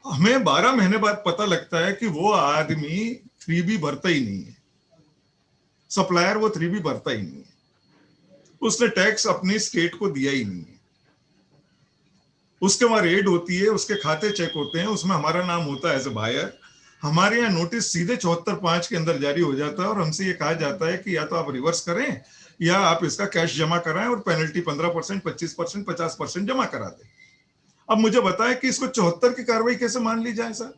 Speaker 1: हमें 12 महीने बाद पता लगता है कि वो आदमी 3B भरता ही नहीं है, सप्लायर वो 3B भरता ही नहीं है, उसने टैक्स अपनी स्टेट को दिया ही नहीं है। उसके वहां रेड होती है, उसके खाते चेक होते हैं, उसमें हमारा नाम होता है एज ए बायर। हमारे यहाँ नोटिस सीधे 74(5) के अंदर जारी हो जाता है और हमसे ये कहा जाता है कि या तो आप रिवर्स करें या आप इसका कैश जमा कराएं और पेनल्टी 15%, 25%, 50% जमा करा दें। अब मुझे बताएं कि इसको 74 की कार्रवाई कैसे मान ली जाए सर?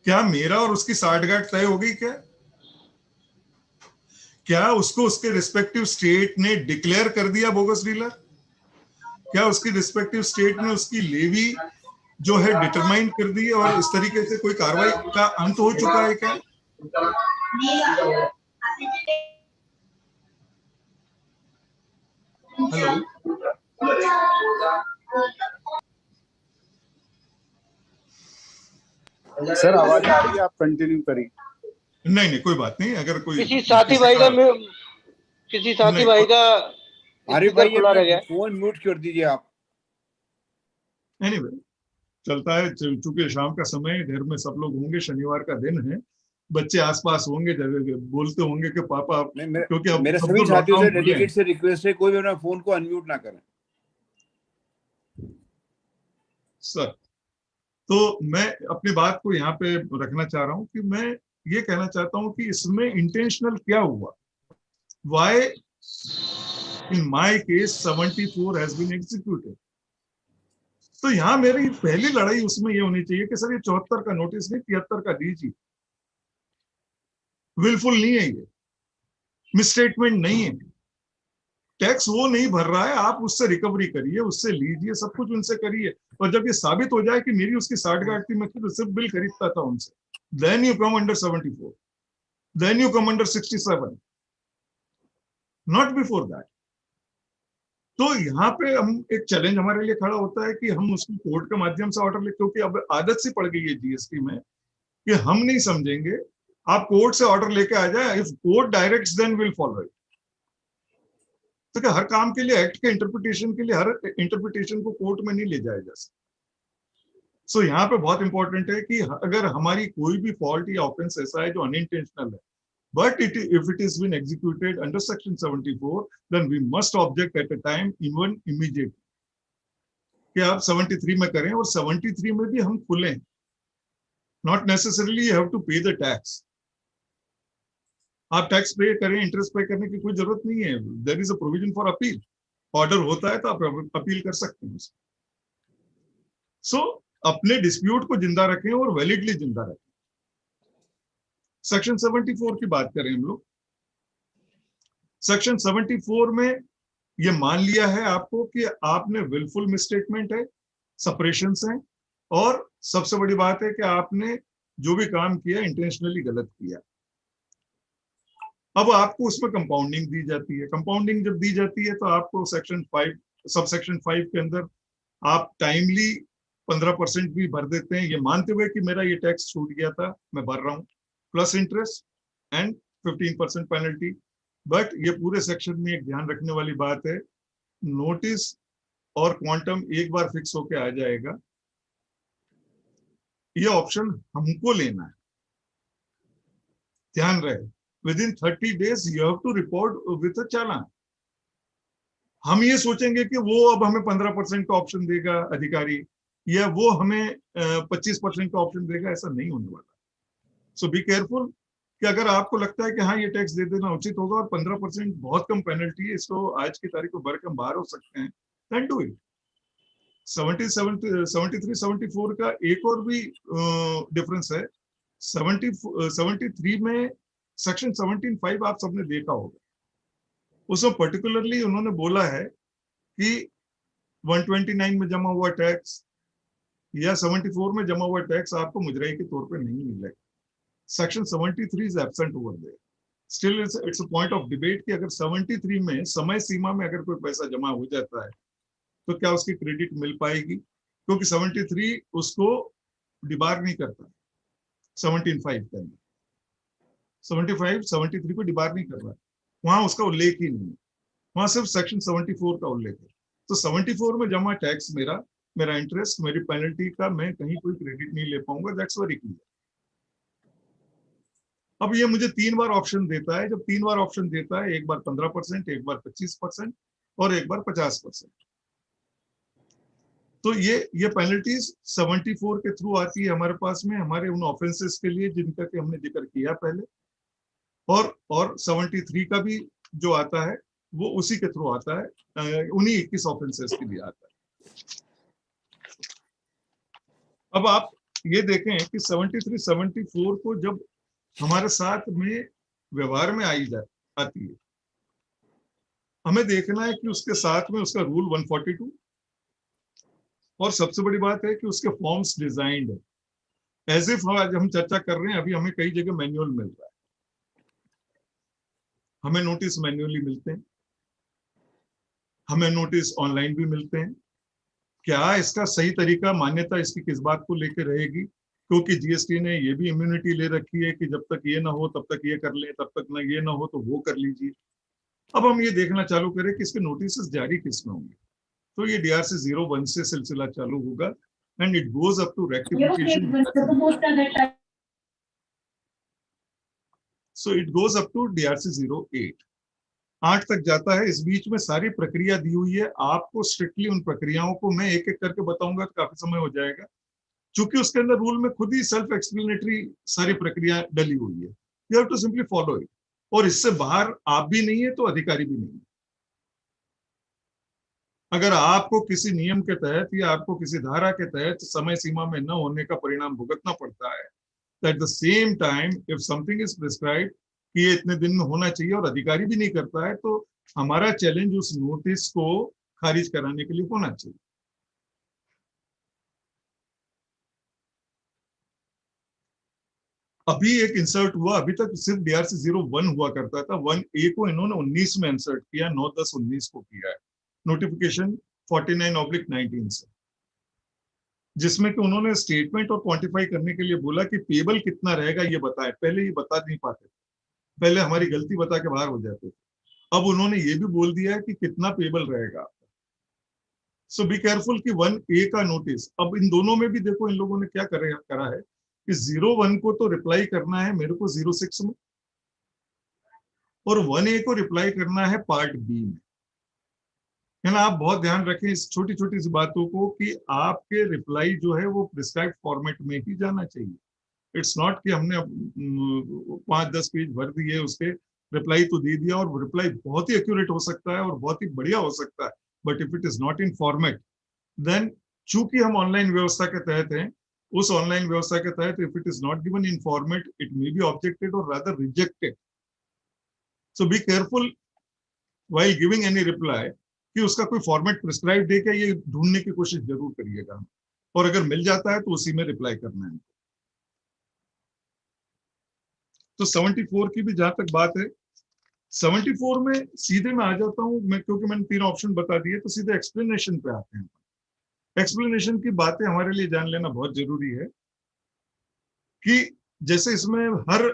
Speaker 1: क्या मेरा और उसकी साठगांठ तय हो गई? क्या उसको उसके रिस्पेक्टिव स्टेट ने डिक्लेयर कर दिया बोगस डीलर? क्या उसकी रिस्पेक्टिव स्टेट ने उसकी लेवी जो है डिटरमाइन कर दी है और इस तरीके से कोई कार्रवाई का अंत हो चुका है क्या? हेलो,
Speaker 3: सर आवाज आ रही है, आप कंटिन्यू करिए।
Speaker 1: नहीं कोई बात नहीं। अगर कोई
Speaker 4: किसी साथी भाई का
Speaker 3: आरिफ भाई
Speaker 4: खुला रह गया,
Speaker 3: फोन म्यूट कर दीजिए आप।
Speaker 1: एनीवे चलता है, चूंकि शाम का समय, घर में सब लोग होंगे, शनिवार का दिन है, बच्चे आसपास होंगे, बोलते होंगे कि पापा, क्योंकि अब
Speaker 3: मेरे
Speaker 1: सब
Speaker 3: सभी
Speaker 1: लोग
Speaker 3: साथियों से
Speaker 1: लॉकडाउन खुले
Speaker 3: डेडिकेट से रिक्वेस्ट है, कोई भी अपना फोन को अनम्यूट ना करें
Speaker 1: सर। तो मैं अपनी बात को यहाँ पे रखना चाह रहा हूँ कि मैं ये कहना चाहता हूँ कि इसमें इंटेंशनल क्या हुआ, why in my case 74 has been executed. तो यहाँ मेरी पहली लड़ाई उसमें ये होनी चाहिए कि सर ये 74 का नोटिस नहीं, 73 का दीजिए। विलफुल नहीं है, ये मिसस्टेटमेंट नहीं है, टैक्स वो नहीं भर रहा है, आप उससे रिकवरी करिए, उससे लीजिए, सब कुछ उनसे करिए। और जब ये साबित हो जाए कि मेरी उसकी साठगांठ थी, मैं खुद सिर्फ बिल खरीदता था उनसे, then you come under 74, then you come under 67, not before that. तो यहाँ पे हम एक चैलेंज हमारे लिए खड़ा होता है कि हम उसको कोर्ट के माध्यम से ऑर्डर ले, क्योंकि अब आदत सी पड़ गई है जीएसटी में कि हम नहीं समझेंगे, आप कोर्ट से ऑर्डर लेके आ जाए, if court directs then will follow it. तो क्या हर काम के लिए, एक्ट के इंटरप्रिटेशन के लिए हर इंटरप्रिटेशन को कोर्ट में नहीं ले जाया जा सकता। सो यहाँ पे बहुत इंपॉर्टेंट है कि अगर हमारी कोई भी फॉल्ट या ऑफेंस ऐसा है जो अनइंटेंशनल है, but if it has been executed under section 74, then we must object at a time, even immediately, कि आप 73 में करें और 73 में भी हम खुलें, not necessarily you have to pay the tax। आप टैक्स पे करें, इंटरेस्ट पे करने की कोई जरूरत नहीं है, there is a provision for appeal. Order होता है तो आप अपील कर सकते हैं। सो अपने डिस्प्यूट को जिंदा रखें और वैलिडली जिंदा रखें। सेक्शन 74 की बात करें हम लोग। सेक्शन 74 में ये मान लिया है आपको कि आपने विलफुल मिसस्टेटमेंट है, सपरेशंस हैं, और सबसे बड़ी बात है कि आपने जो भी काम किया इंटेंशनली गलत किया। अब आपको उसमें कंपाउंडिंग दी जाती है। कंपाउंडिंग जब दी जाती है तो आपको सेक्शन 5, सब सेक्शन 5 के अंदर आप टाइमली 15% भी भर देते हैं, ये मानते हुए कि मेरा ये टैक्स छूट गया था, मैं भर रहा हूँ, plus interest and 15% penalty. But ये पूरे सेक्शन में एक ध्यान रखने वाली बात है, नोटिस और क्वांटम एक बार फिक्स होके आ जाएगा, ये ऑप्शन हमको लेना है। ध्यान रहे, within 30 days you have to report with a चालान। हम ये सोचेंगे कि वो अब हमें 15% का ऑप्शन देगा अधिकारी, या वो हमें 25% का ऑप्शन देगा, ऐसा नहीं होने वाला। सो बी केयरफुल कि अगर आपको लगता है कि हाँ ये टैक्स दे देना उचित होगा और 15% बहुत कम पेनल्टी है, इसको आज की तारीख को भर के हम बाहर हो सकते हैं, देन डू इट। 73-74 का एक और भी डिफरेंस है। 73 में सेक्शन 17(5) आप सबने देखा होगा, उसमें पर्टिकुलरली उन्होंने बोला है कि 129 में जमा हुआ टैक्स या 74 में जमा हुआ टैक्स आपको मुजराई के तौर पे नहीं मिलेगा। Section 73 is absent over there. Still it's a point of debate कि अगर 73 में समय सीमा में अगर कोई पैसा जमा हो जाता है तो क्या उसकी क्रेडिट मिल पाएगी, क्योंकि 73 उसको डिबार नहीं करता। 17(5) के अंदर 73 को डिबार नहीं कर रहा है, वहां उसका उल्लेख ही नहीं है। वहां सिर्फ सेक्शन 74 का उल्लेख है। तो 74 में जमा टैक्स मेरा इंटरेस्ट, मेरी पेनल्टी का मैं कहीं कोई क्रेडिट नहीं ले पाऊंगा। That's very clear. अब ये मुझे 3 बार ऑप्शन देता है। जब 3 बार ऑप्शन देता है, एक बार 15%, एक बार 25% और एक बार 50%, तो ये पेनल्टीज 74 के थ्रू आती है हमारे पास में, हमारे उन ऑफेंसेस के लिए जिनका कि हमने जिक्र किया पहले। और 73 का भी जो आता है वो उसी के थ्रू आता है, उन्हीं 21 ऑफेंसेस के लिए आता है। अब आप ये देखें कि 73, 74 को जब हमारे साथ में व्यवहार में आती है, हमें देखना है कि उसके साथ में उसका रूल 142, और सबसे बड़ी बात है कि उसके फॉर्म्स डिजाइंड है एज इफ आज हम चर्चा कर रहे हैं। अभी हमें कई जगह मैनुअल मिल रहा है, हमें नोटिस मैन्युअली मिलते हैं, हमें नोटिस ऑनलाइन भी मिलते हैं। क्या इसका सही तरीका, मान्यता इसकी किस बात को लेकर रहेगी? क्योंकि जीएसटी ने ये भी इम्यूनिटी ले रखी है कि जब तक ये ना हो तब तक ये कर लें, तब तक ना ये ना हो तो वो कर लीजिए। अब हम ये देखना चालू करें कि इसके नोटिस जारी किस में होंगे। तो ये DRC 01 से सिलसिला चालू होगा and it goes up to rectification. So it goes up to DRC 08, 8 तक जाता है। इस बीच में सारी प्रक्रिया दी हुई है आपको। स्ट्रिक्टली उन प्रक्रियाओं को मैं एक एक करके बताऊंगा तो काफी समय हो जाएगा, क्योंकि उसके अंदर रूल में खुद ही सेल्फ एक्सप्लेनेटरी सारी प्रक्रिया डली हुई है। You have to simply follow it, और इससे बाहर आप भी नहीं है तो अधिकारी भी नहीं है। अगर आपको किसी नियम के तहत या आपको किसी धारा के तहत समय सीमा में न होने का परिणाम भुगतना पड़ता है, at the same time if something is prescribed कि ये इतने दिन में होना चाहिए और अधिकारी भी नहीं करता है, तो हमारा चैलेंज उस नोटिस को खारिज कराने के लिए होना चाहिए। अभी एक इंसर्ट हुआ, अभी तक सिर्फ DRC 01 हुआ करता था। 1A को इन्होंने 19 में इंसर्ट किया, 9/10/19 को किया है, नोटिफिकेशन 49/19 से, जिसमें कि उन्होंने स्टेटमेंट और क्वांटिफाई करने के लिए बोला कि पेबल कितना रहेगा ये बताएं। पहले ये बता नहीं पाते, पहले हमारी गलती बता के बाहर हो जाते थे। अब उन्होंने ये भी बोल दिया है कि कितना पेबल रहेगा। सो बी केयरफुल कि 1A का नोटिस, अब इन दोनों में भी देखो इन लोगों ने क्या करा है कि 01 को तो रिप्लाई करना है मेरे को 06 में, और 1A को रिप्लाई करना है पार्ट बी में। है ना? आप बहुत ध्यान रखें इस छोटी छोटी सी बातों को कि आपके रिप्लाई जो है वो प्रिस्क्राइब फॉर्मेट में ही जाना चाहिए। इट्स नॉट कि हमने 5-10 पेज भर दिए, उसके रिप्लाई तो दे दिया, और रिप्लाई बहुत ही एक्यूरेट हो सकता है और बहुत ही बढ़िया हो सकता है, but if it is not in format then, चूंकि हम ऑनलाइन व्यवस्था के तहत हैं, उस ऑनलाइन व्यवस्था के तहत if it is not given in format it may be objected और rather rejected. So be careful while giving any reply कि उसका कोई फॉर्मेट प्रिस्क्राइब दे के ये ढूंढने की कोशिश जरूर करिएगा, और अगर मिल जाता है तो उसी में रिप्लाई करना है। तो 74 की भी जहां तक बात है, 74 में सीधे मैं आ जाता हूं मैं, क्योंकि मैंने 3 ऑप्शन बता दिए, तो सीधे एक्सप्लेनेशन पे आते हैं। एक्सप्लेनेशन की बातें हमारे लिए जान लेना बहुत जरूरी है कि जैसे इसमें हर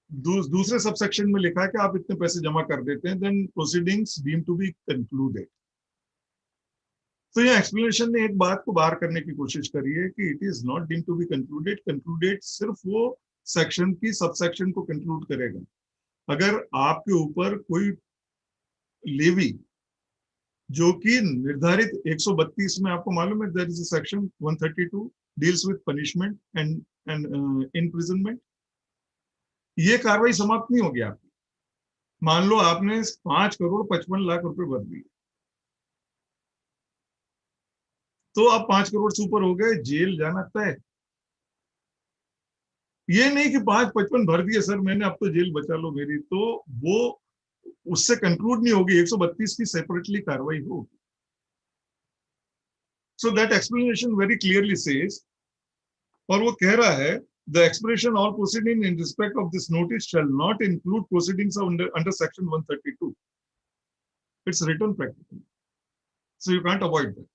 Speaker 1: दूसरे सबसेक्शन में लिखा है कि आप इतने पैसे जमा कर देते हैं, देन proceedings deem to be concluded. तो ये एक्सप्लेनेशन ने एक बात को बाहर करने की कोशिश करी है कि it is not deem to be concluded. Concluded सिर्फ वो सेक्शन की सबसेक्शन को कंक्लूड करेगा। अगर आपके ऊपर कोई लेवी जो कि निर्धारित 132 में, आपको मालूम है there is a section 132 deals with punishment and imprisonment, ये कार्रवाई समाप्त नहीं होगी आपकी। मान लो आपने 5,55,00,000 रुपए भर दिए, तो आप 5 करोड़ से ऊपर हो गए, जेल जाना तय। ये नहीं कि 5,55 भर दिए सर मैंने, अब तो जेल बचा लो मेरी, तो वो उससे कंक्लूड नहीं होगी, 132 की सेपरेटली कार्रवाई होगी। So that explanation very clearly says, और वो कह रहा है the expression all proceeding in respect of this notice shall not include proceedings under section 132। It's written practically, so you can't avoid that.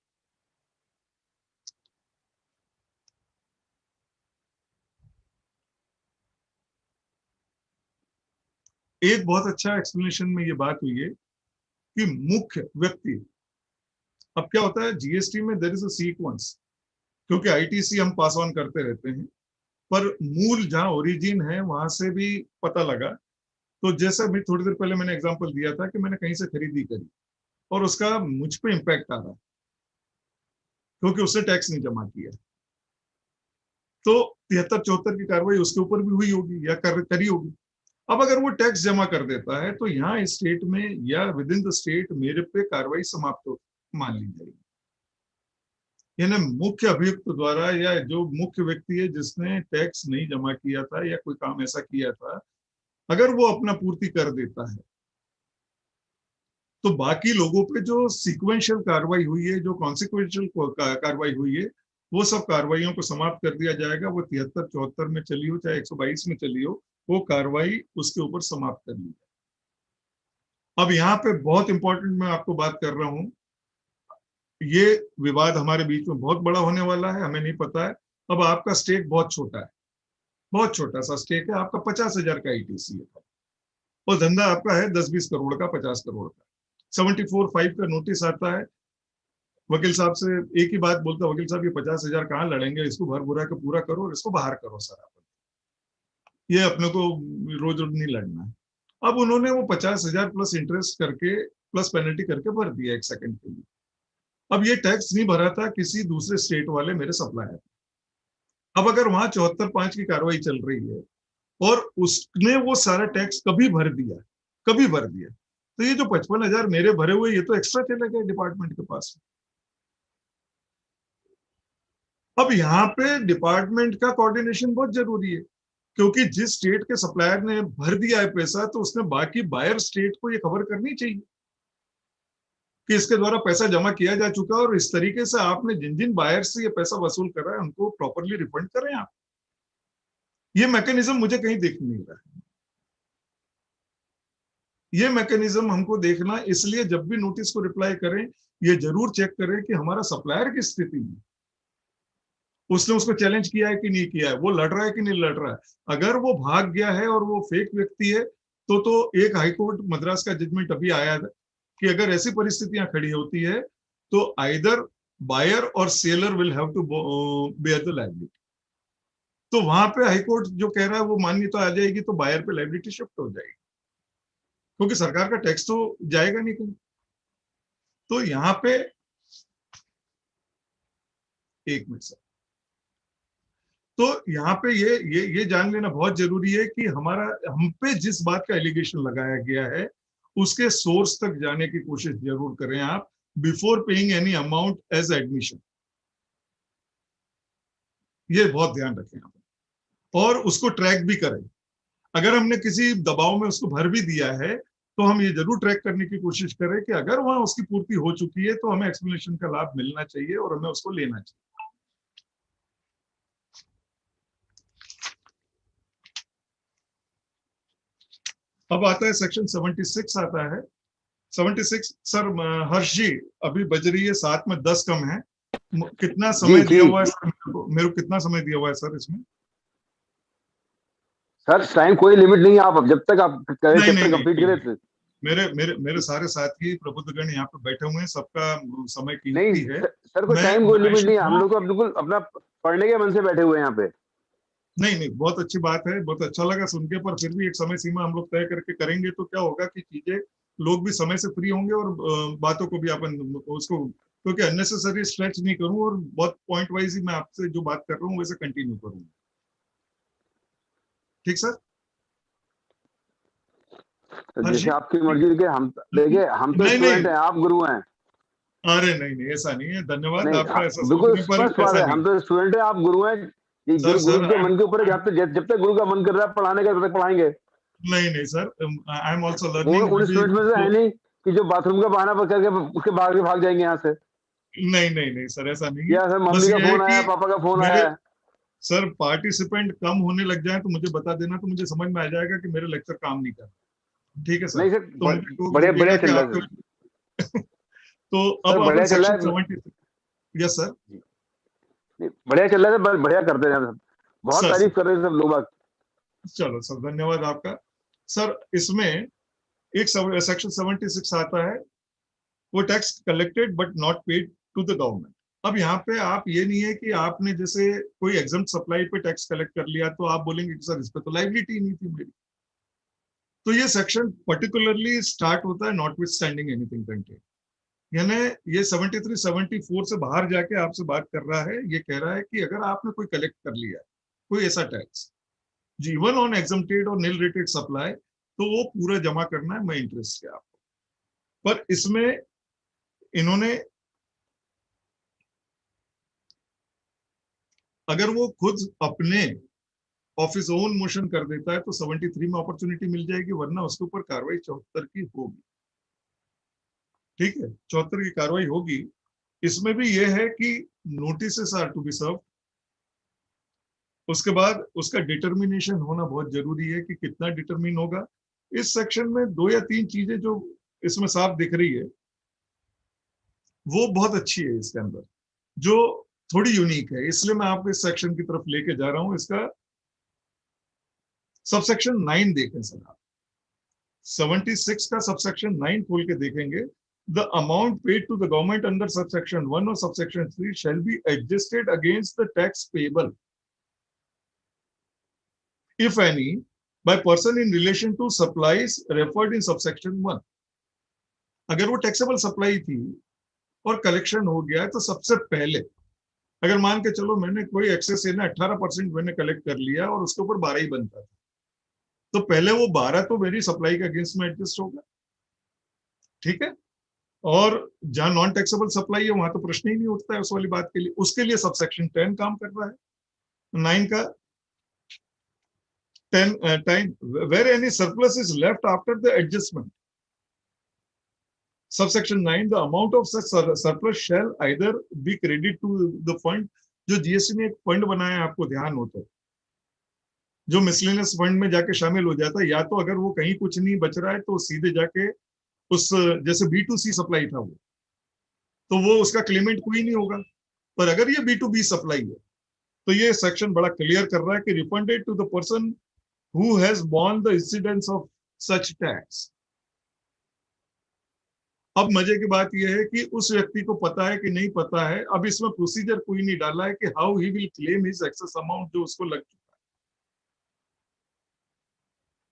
Speaker 1: एक बहुत अच्छा एक्सप्लेनेशन में ये बात हुई है कि मुख्य व्यक्ति, अब क्या होता है जीएसटी में देयर इज अ सीक्वेंस, क्योंकि आईटीसी हम पास ऑन करते रहते हैं, पर मूल जहां ओरिजिन है वहां से भी पता लगा। तो जैसा भी थोड़ी देर पहले मैंने एग्जांपल दिया था कि मैंने कहीं से खरीदी करी और उसका मुझ पे इम्पैक्ट आ रहा है क्योंकि उसने टैक्स नहीं जमा किया, तो 73-74 की कार्रवाई उसके ऊपर भी हुई होगी या करी होगी। अब अगर वो टैक्स जमा कर देता है तो यहाँ स्टेट में या विद इन द स्टेट मेरे पे कार्रवाई समाप्त हो मान ली जाएगी। यानी मुख्य अभियुक्त द्वारा या जो मुख्य व्यक्ति है जिसने टैक्स नहीं जमा किया था या कोई काम ऐसा किया था, अगर वो अपना पूर्ति कर देता है तो बाकी लोगों पे जो सीक्वेंशियल कार्रवाई हुई है, जो कॉन्सिक्वेंशियल कार्रवाई हुई है, वो सब कार्रवाइयों को समाप्त कर दिया जाएगा। वो 73-74 में चली हो चाहे 122 में चली हो, वो कार्रवाई उसके ऊपर समाप्त कर ली जाए। अब यहाँ पे बहुत इंपॉर्टेंट मैं आपको बात कर रहा हूँ, ये विवाद हमारे बीच में बहुत बड़ा होने वाला है, हमें नहीं पता है। अब आपका स्टेक बहुत छोटा है, बहुत छोटा सा स्टेक है, आपका 50,000 का आईटीसी है और धंधा आपका है 10-20 करोड़ का, 50 करोड़ का। 74(5) का नोटिस आता है, वकील साहब से एक ही बात बोलता है, वकील साहब ये 50,000 कहाँ लड़ेंगे, इसको भर भुरा के पूरा करो और इसको बाहर करो सर, ये अपने को रोज रोज नहीं लड़ना है। अब उन्होंने वो 50,000 प्लस इंटरेस्ट करके प्लस पेनल्टी करके भर दिया 1 सेकंड के लिए। अब ये टैक्स नहीं भरा था किसी दूसरे स्टेट वाले मेरे सप्लायर। अब अगर वहां 74(5) की कार्रवाई चल रही है और उसने वो सारा टैक्स कभी भर दिया, तो ये जो 55,000 मेरे भरे हुए ये तो एक्स्ट्रा चले गए डिपार्टमेंट के पास। अब यहाँ पे डिपार्टमेंट का कोऑर्डिनेशन बहुत जरूरी है, क्योंकि जिस स्टेट के सप्लायर ने भर दिया है पैसा, तो उसने बाकी बायर स्टेट को ये खबर करनी चाहिए कि इसके द्वारा पैसा जमा किया जा चुका है और इस तरीके से आपने जिन जिन बायर से ये पैसा वसूल करा है उनको प्रॉपरली रिफंड करें आप। ये मैकेनिज्म मुझे कहीं दिख नहीं रहा है। ये मैकेनिज्म हमको देखना, इसलिए जब भी नोटिस को रिप्लाई करें ये जरूर चेक करें कि हमारा सप्लायर की स्थिति में उसने उसको चैलेंज किया है कि नहीं किया है, वो लड़ रहा है कि नहीं लड़ रहा है। अगर वो भाग गया है और वो फेक व्यक्ति है तो एक हाईकोर्ट मद्रास का जजमेंट अभी आया है कि अगर ऐसी परिस्थितियां खड़ी होती है तो आइदर बायर और seller will have to bear the liability. तो वहां पे हाईकोर्ट जो कह रहा है वो मान्यता आ जाएगी, तो बायर पे लायबिलिटी शिफ्ट हो जाएगी, क्योंकि सरकार का टैक्स तो जाएगा नहीं कहीं। तो यहाँ पे एक मिनट सर, तो यहाँ पे ये जान लेना बहुत जरूरी है कि हम पे जिस बात का एलिगेशन लगाया गया है उसके सोर्स तक जाने की कोशिश जरूर करें आप, before paying any amount as admission. ये बहुत ध्यान रखें आप, और उसको ट्रैक भी करें। अगर हमने किसी दबाव में उसको भर भी दिया है तो हम ये जरूर ट्रैक करने की कोशिश करें कि अगर वहां उसकी पूर्ति हो चुकी है तो हमें एक्सप्लेनेशन का लाभ मिलना चाहिए और हमें उसको लेना चाहिए। अब आता है सेक्शन 76 आता है। 76 सर, हर्ष जी अभी बज रही है 7 में 10 कम है, कितना समय दिया हुआ है सर मेरे को कितना समय दिया हुआ है सर इसमें?
Speaker 4: सर टाइम कोई लिमिट नहीं है, आप जब तक आप करें चैप्टर कंप्लीट करें।
Speaker 1: मेरे सारे साथी प्रबुद्धगण यहाँ पे बैठे हुए हैं, सबका समय कीमती है।
Speaker 4: सर कोई टाइम कोई लिमिट नहीं है, हम लोग तो बिल्कुल अपना पढ़ने के मन से बैठे हुए हैं यहाँ पे।
Speaker 1: नहीं, बहुत अच्छी बात है, बहुत अच्छा लगा सुन के, पर फिर भी एक समय सीमा हम लोग तय करके करेंगे तो क्या होगा कि चीजें लोग भी समय से फ्री होंगे और बातों को भी अपन उसको, क्योंकि अननेसेसरी स्ट्रेच नहीं करूं और बहुत पॉइंट वाइज ही मैं आपसे जो बात कर रहा हूँ वैसे कंटिन्यू करूंगा। ठीक सर?
Speaker 4: जैसे आपकी मर्जी के, हम देखिए हम तो स्टूडेंट हैं, आप गुरु हैं।
Speaker 1: अरे नहीं ऐसा नहीं है, धन्यवाद आपका ऐसा
Speaker 4: बिल्कुल स्पष्ट बात है, हम तो स्टूडेंट हैं, आप गुरु हैं। गुरु के मन के ऊपर जब तक गुरु का मन कर रहा है पढ़ाने का तब तक पढ़ाएंगे।
Speaker 1: नहीं sir, I am also learning.
Speaker 4: उन स्टूडेंट में से है नहीं कि जो बाथरूम का बहाना करके उसके भाग जाएंगे यहाँ से।
Speaker 1: नहीं सर, ऐसा नहीं है।
Speaker 4: सर मम्मी का फोन आया, पापा का फोन आया।
Speaker 1: सर पार्टिसिपेंट कम होने लग जाए तो मुझे बता देना, तो मुझे समझ में आ जाएगा कि मेरे लेक्चर काम नहीं कर रहा। ठीक है सर?
Speaker 4: नहीं सर,
Speaker 1: तो
Speaker 4: बढ़िया चल रहा है।
Speaker 1: तो अब बढ़िया चल रहा है। यस सर,
Speaker 4: बढ़िया चल रहा है, बढ़िया करते हैं सब, बहुत तारीफ कर रहे हैं सब लोग।
Speaker 1: चलो सर, धन्यवाद आपका। सर इसमें एक सेक्शन 76 आता है वो tax collected but not paid to the government. अब यहाँ पे आप ये नहीं है कि आपने जैसे कोई एग्जाम सप्लाई पे टैक्स कलेक्ट कर लिया तो आप बोलेंगे कि सर इस पे तो लाइबिलिटी नहीं थी मेरी। तो ये सेक्शन पर्टिकुलरली स्टार्ट होता है not with standing anything contain, यानी ये 73-74 से बाहर जाके आपसे बात कर रहा है। ये कह रहा है कि अगर आपने कोई कलेक्ट कर लिया है कोई ऐसा टैक्स इवन ऑन एग्जम्प्टेड और निल रेटेड सप्लाई, तो वो पूरा जमा करना है, मैं इंटरेस्ट है आपको। पर इसमें इन्होंने अगर वो खुद अपने ऑफिस ओन मोशन कर देता है तो 73 में अपॉर्चुनिटी मिल जाएगी, वरना उसके ऊपर कार्रवाई 74 की होगी। ठीक है, 74 की कार्रवाई होगी। इसमें भी यह है कि notice are to be serve. उसके बाद उसका डिटर्मिनेशन होना बहुत जरूरी है कि कितना डिटर्मिन होगा। इस सेक्शन में 2 या 3 चीजें जो इसमें साफ दिख रही है वो बहुत अच्छी है इसके अंदर, जो थोड़ी यूनिक है, इसलिए मैं आपको इस सेक्शन की तरफ लेके जा रहा हूं। इसका सबसेक्शन 9 देखें सर आप, 76 का सबसेक्शन 9 खोल के देखेंगे। The amount paid to the government under subsection 1 or subsection 3 shall be adjusted against the tax payable, if any, by person in relation to supplies referred in subsection 1. अगर वो taxable supply थी और collection हो गया है तो सबसे पहले अगर मान के चलो मैंने कोई एक्सेस है ना 18% मैंने कलेक्ट कर लिया और उसके ऊपर 12 ही बनता था, तो पहले वो 12 तो मेरी सप्लाई के अगेंस्ट में एडजस्ट होगा। ठीक है, और जहां नॉन टैक्सेबल सप्लाई है वहां तो प्रश्न ही नहीं उठता है उस वाली बात के लिए। उसके लिए सबसेक्शन 10 काम कर रहा है। 9 का 10 time where any surplus is left after the adjustment, subsection 9 the amount of such surplus shall either be credit to the fund. जो जीएसटी ने एक फंड बनाया है, आपको ध्यान हो तो, जो मिसलेनियस फंड में जाके शामिल हो जाता है, या तो अगर वो कहीं कुछ नहीं बच रहा है तो सीधे जाके उस जैसे B2C सप्लाई था वो, तो वो उसका क्लेमेंट कोई नहीं होगा। पर अगर ये B2B सप्लाई है तो ये सेक्शन बड़ा क्लियर कर रहा है कि refunded to the person who has borne the incidence of such tax. अब मजे की बात यह है कि उस व्यक्ति को पता है कि नहीं पता है, अब इसमें प्रोसीजर कोई नहीं डाला है कि how he will claim his excess amount जो उसको लग चुका है,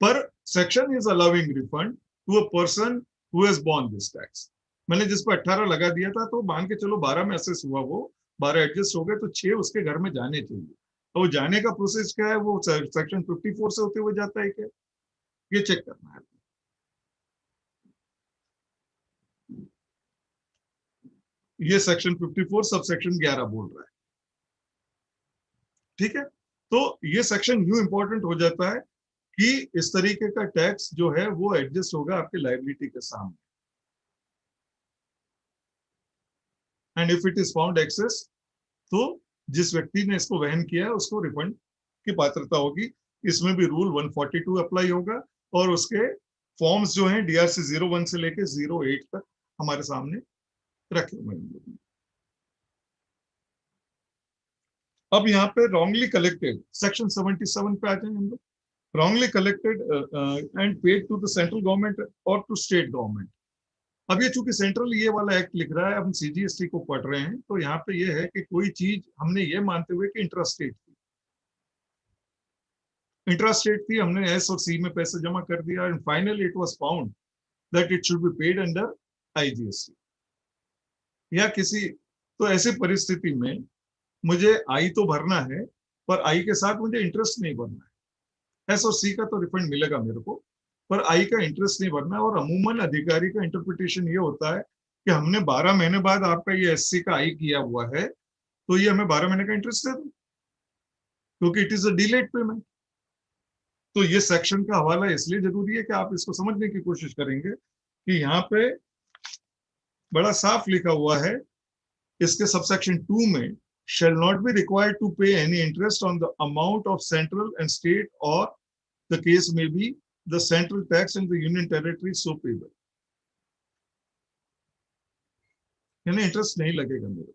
Speaker 1: पर section is allowing refund to a person who has borne this tax। मैंने जिस पर 18 लगा दिया था तो मान के चलो 12 में असेस हुआ, वो 12 एडजस्ट हो गए तो 6 उसके घर में जाने चाहिए। तो वो जाने का प्रोसेस क्या है, वो सेक्शन 54 से होते हुए जाता है क्या, ये चेक करना है। ये सेक्शन 54 सब सेक्शन 11 बोल रहा है। ठीक है, तो ये सेक्शन यूं इंपॉर्टेंट हो जाता है कि इस तरीके का टैक्स जो है वो एडजस्ट होगा आपकी लायबिलिटी के सामने, and if it is found excess तो जिस व्यक्ति ने इसको वहन किया है उसको रिफंड की पात्रता होगी। इसमें भी रूल 142 अप्लाई होगा और उसके फॉर्म्स जो हैं DRC 01 से लेके 08 तक हमारे सामने रखे हुए हैं। अब यहाँ पे रॉन्गली कलेक्टेड सेक्शन 77 पे आ जाए हम लोग। wrongly collected and paid to the central government or to state government। अब ये चूंकि सेंट्रल ये वाला एक्ट लिख रहा है, हम CGST को पढ़ रहे हैं, तो यहाँ पे ये है कि कोई चीज हमने ये मानते हुए कि इंट्रास्टेट थी, हमने S और C में पैसे जमा कर दिया and finally it was found that it should be paid under IGST या किसी, तो ऐसी परिस्थिति में मुझे I तो भरना है पर I के साथ मुझे इंटरेस्ट नहीं भरना है। S और C का तो रिफंड मिलेगा मेरे को, पर I का इंटरेस्ट नहीं भरना। और अमूमन अधिकारी का इंटरप्रिटेशन ये होता है कि हमने 12 महीने बाद आपका ये SC का I किया हुआ है तो ये हमें 12 महीने का इंटरेस्ट दे दो, क्योंकि it is a delayed payment. तो ये सेक्शन का हवाला इसलिए जरूरी है कि आप इसको समझने की कोशिश करेंगे कि यहाँ पे बड़ा साफ लिखा हुआ है, इसके सबसेक्शन 2 में shall not be required to pay any interest on the amount of central and state or the case may be the central tax and the union territory so payable। यानी इंटरेस्ट नहीं लगेगा मेरे,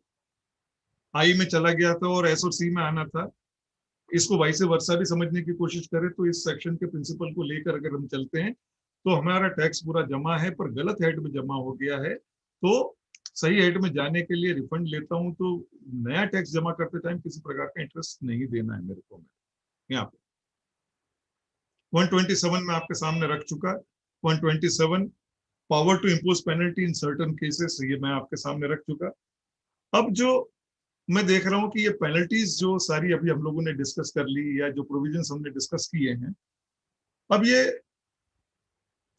Speaker 1: I में चला गया था और S और C में आना था। इसको वाइस वर्सा भी समझने की कोशिश करें तो इस सेक्शन के प्रिंसिपल को लेकर अगर हम चलते हैं तो हमारा टैक्स पूरा जमा है पर गलत हेड में जमा हो गया है, तो सही हेड में जाने के लिए रिफंड लेता हूं तो नया टैक्स जमा करते टाइम किसी प्रकार का इंटरेस्ट नहीं देना है मेरे को। यहाँ पे 127 में आपके सामने रख चुका। 127 power to impose penalty in certain cases, ये मैं आपके सामने रख चुका। अब जो मैं देख रहा हूं कि ये पेनल्टीज जो सारी अभी हम लोगों ने डिस्कस कर ली या जो प्रोविजंस हमने डिस्कस किए हैं, अब ये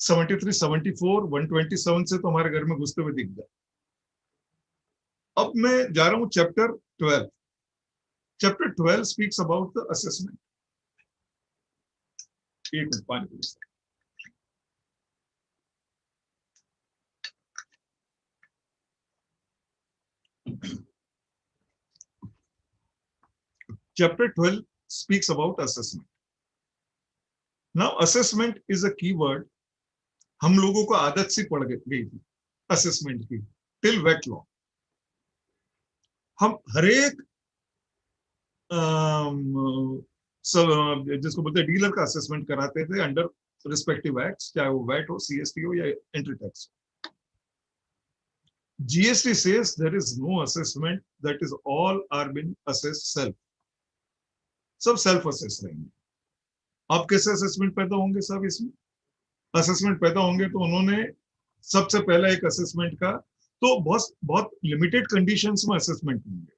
Speaker 1: 73, 74, 127 से तो हमारे घर में घुसते हुए दिख गया। अब मैं जा रहा हूं chapter 12। Chapter 12 speaks about the assessment. एक मिनट, पानी P. Chapter 12 speaks about assessment. Now, assessment is a key word. हम लोगों को आदत सी पड़ गई थी असेसमेंट की, टिल वेट लॉ। हम हरेक जिसको बोलते हैं डीलर का असेसमेंट कराते थे अंडर रिस्पेक्टिव एक्ट्स, चाहे वो वैट हो, सीएसटी हो या entry tax. GST says there is no assessment, that is all are been assessed self. सब सेल्फ असेस रहेंगे। अब कैसे असेसमेंट पैदा होंगे? सब इसमें असेसमेंट पैदा होंगे तो उन्होंने सबसे पहला एक असेसमेंट का, तो बहुत लिमिटेड कंडीशंस में असेसमेंट होंगे,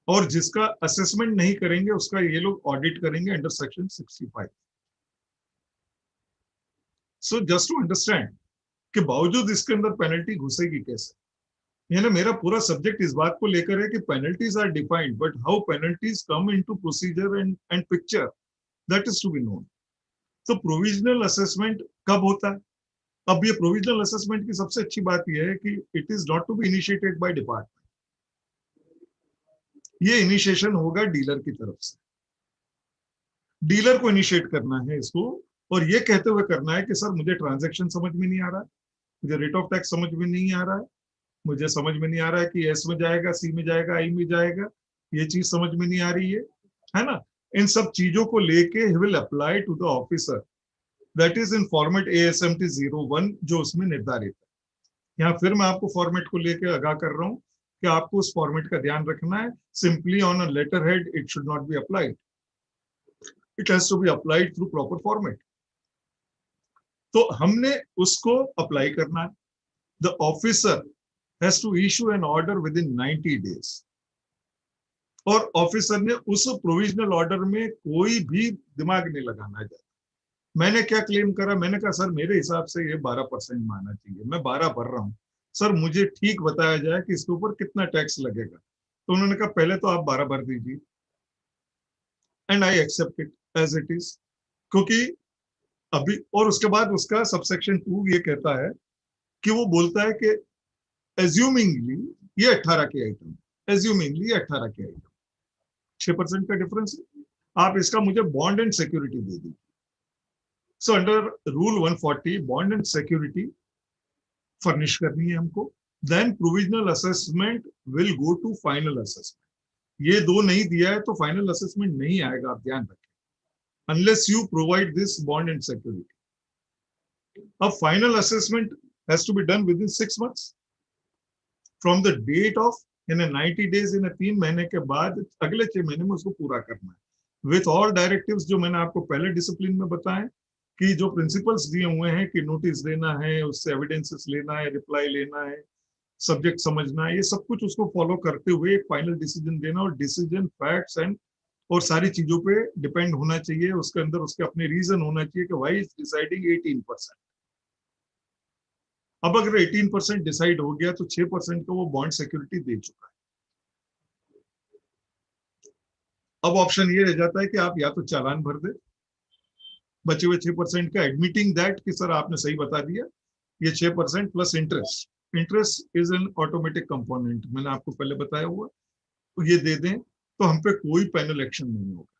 Speaker 1: और जिसका असेसमेंट नहीं करेंगे उसका ये लोग ऑडिट करेंगे under section 65। So just to understand कि बावजूद इसके अंदर पेनल्टी घुसेगी कैसे, यानी मेरा पूरा सब्जेक्ट इस बात को लेकर है कि penalties are defined, but how penalties come into procedure and picture, that is to be known. तो प्रोविजनल असेसमेंट कब होता है? अब ये प्रोविजनल असेसमेंट की सबसे अच्छी बात यह है कि it is not to be initiated by department, ये इनिशिएशन होगा डीलर की तरफ से। डीलर को इनिशिएट करना है इसको, और ये कहते हुए करना है कि सर मुझे ट्रांजैक्शन समझ में नहीं आ रहा है, मुझे रेट ऑफ टैक्स समझ में नहीं आ रहा है, मुझे समझ में नहीं आ रहा है कि एस में जाएगा, सी में जाएगा, आई में जाएगा, ये चीज समझ में नहीं आ रही है ना। इन सब चीजों को लेके he will apply to the officer, that is in format ASMT 01 जो उसमें निर्धारित है। यहाँ फिर मैं आपको फॉर्मेट को लेके आगाह कर रहा हूँ कि आपको उस फॉर्मेट का ध्यान रखना है। Simply on a letter head it should not be applied, it has to be applied through proper format. तो हमने उसको अप्लाई करना है। The officer has to issue an order within 90 days, और ऑफिसर ने उस प्रोविजनल ऑर्डर में कोई भी दिमाग नहीं लगाना है। मैंने क्या क्लेम करा? मैंने कहा सर मेरे हिसाब से ये 12% माना चाहिए, मैं 12 भर रहा हूँ, सर मुझे ठीक बताया जाए कि इसके ऊपर कितना टैक्स लगेगा। तो उन्होंने कहा पहले तो आप 12 भर दीजिए, and I accept it as it is, क्योंकि अभी, और उसके बाद उसका सबसेक्शन 2 ये कहता है कि वो बोलता है कि एज्यूमिंगली ये 18 के आइटम, एज्यूमिंगली 18 के आइटम, 6% का डिफरेंस है, आप इसका मुझे बॉन्ड एंड सिक्योरिटी दे दीजिए। So under rule 140 bond and security furnish करनी है हमको, then provisional assessment will go to final assessment. ये दो नहीं दिया है तो फाइनल असेसमेंट नहीं आएगा, आप ध्यान रखें, unless you provide this bond and security. अब final assessment has to be done within 6 months from the date of, यानी 90 days, यानी 3 महीने के बाद अगले 6 महीने में उसको पूरा करना है विथ ऑल डायरेक्टिव्स जो मैंने आपको पहले डिसिप्लिन में बताए, कि जो प्रिंसिपल्स दिए हुए हैं कि नोटिस देना है, उससे एविडेंसेस लेना है, रिप्लाई लेना है, सब्जेक्ट समझना है, ये सब कुछ उसको फॉलो करते हुए एक फाइनल डिसीजन देना, और डिसीजन फैक्ट्स एंड और सारी चीजों पे डिपेंड होना चाहिए, उसके अंदर उसके अपने रीजन होना चाहिए कि व्हाई इज डिसाइडिंग 18%। अब अगर 18% डिसाइड हो गया तो 6% का वो बॉन्ड सिक्योरिटी दे चुका है। अब ऑप्शन ये रह जाता है कि आप या तो चालान भर दे बचे हुए 6% का, एडमिटिंग दैट कि सर आपने सही बता दिया, ये 6% plus interest, interest is an automatic component, मैंने आपको पहले बताया हुआ, तो ये दे दें तो हम पे कोई पैनल एक्शन नहीं होगा,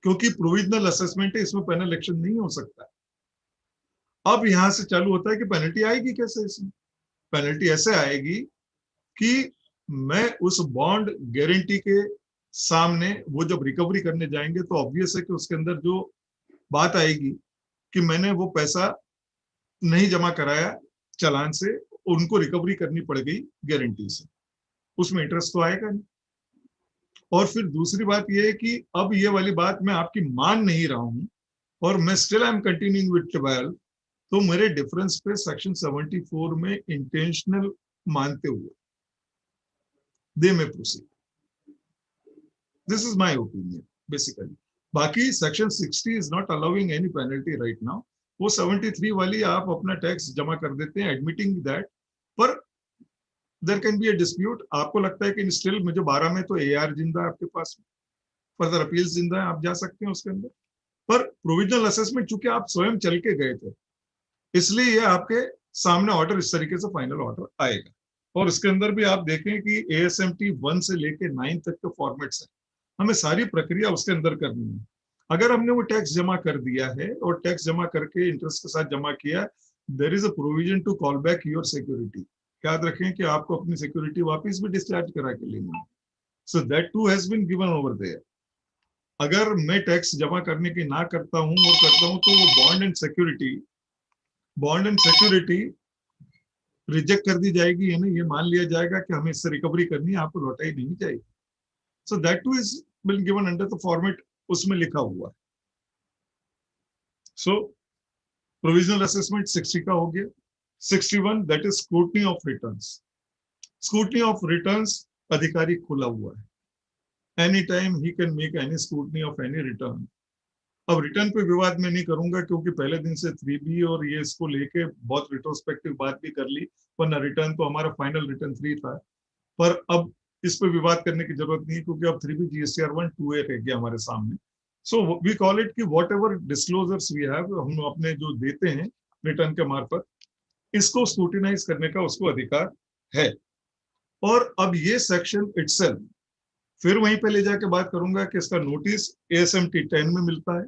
Speaker 1: क्योंकि प्रोविजनल असेसमेंट है, इसमें पैनल एक्शन नहीं हो सकता। अब यहां से चालू होता है कि पेनल्टी आएगी कैसे? इसमें पेनल्टी ऐसे आएगी कि मैं उस बॉन्ड गारंटी के सामने वो जब रिकवरी करने जाएंगे तो ऑब्वियस है कि उसके अंदर जो बात आएगी कि मैंने वो पैसा नहीं जमा कराया, चालान से उनको रिकवरी करनी पड़ गई गारंटी से, उसमें इंटरेस्ट तो आएगा नहीं। और फिर दूसरी बात यह है कि अब ये वाली बात मैं आपकी मान नहीं रहा हूं और मैं still I am continuing with trial, तो मेरे डिफरेंस पे सेक्शन 74 में इंटेंशनल मानते हुए they may proceed. This is my opinion basically. बाकी section 60 is not allowing any penalty right now. वो 73 वाली आप अपना टैक्स जमा कर देते हैं एडमिटिंग दैट, पर there can be a dispute. आपको लगता है कि स्टिल मुझे 12 में तो एआर जिंदा है आपके पास, फर्दर अपील्स जिंदा है, आप जा सकते हैं उसके अंदर। पर प्रोविजनल असेसमेंट चूंकि आप स्वयं चल के गए थे, इसलिए ये आपके सामने ऑर्डर इस तरीके से फाइनल ऑर्डर आएगा। और इसके अंदर भी आप देखें कि ASMT 1 से लेके 9 तक के फॉर्मेट्स हैं, हमें सारी प्रक्रिया उसके अंदर करनी है। अगर हमने वो टैक्स जमा कर दिया है और टैक्स जमा करके इंटरेस्ट के साथ जमा किया, there is a provision to call back your security. याद रखें कि आपको अपनी सिक्योरिटी वापस भी डिस्चार्ज करा के लेनी है। So that too has been given over there. अगर मैं टैक्स जमा करने की ना करता हूं और करता हूं तो वो बॉन्ड एंड सिक्योरिटी रिजेक्ट कर दी जाएगी, यानी ये मान लिया जाएगा कि हमें इससे रिकवरी करनी है, आपको लौटाई नहीं जाएगी। सो that two is been given under the format उसमें लिखा हुआ है। सो प्रोविजनल असेसमेंट 60 का हो गया। 61 that is scrutiny of returns. Scrutiny of returns अधिकारी खुला हुआ है, any time he can make any scrutiny of any return. अब रिटर्न पे विवाद में नहीं करूंगा क्योंकि पहले दिन से 3B और ये इसको लेके बहुत रिट्रोस्पेक्टिव बात भी कर ली, वरना रिटर्न तो हमारा फाइनल रिटर्न 3 था। पर अब इस पे विवाद करने की जरूरत नहीं है क्योंकि अब 3B GSTR 1 2A रह गया हमारे सामने। सो वी कॉल इट कि whatever disclosures we have, हम अपने जो देते हैं रिटर्न के मार्फत, इसको स्क्रूटिनाइज करने का उसको अधिकार है। और अब ये सेक्शन इटसेल्फ फिर वहीं पे ले जाके बात करूंगा कि इसका नोटिस ASMT 10 में मिलता है।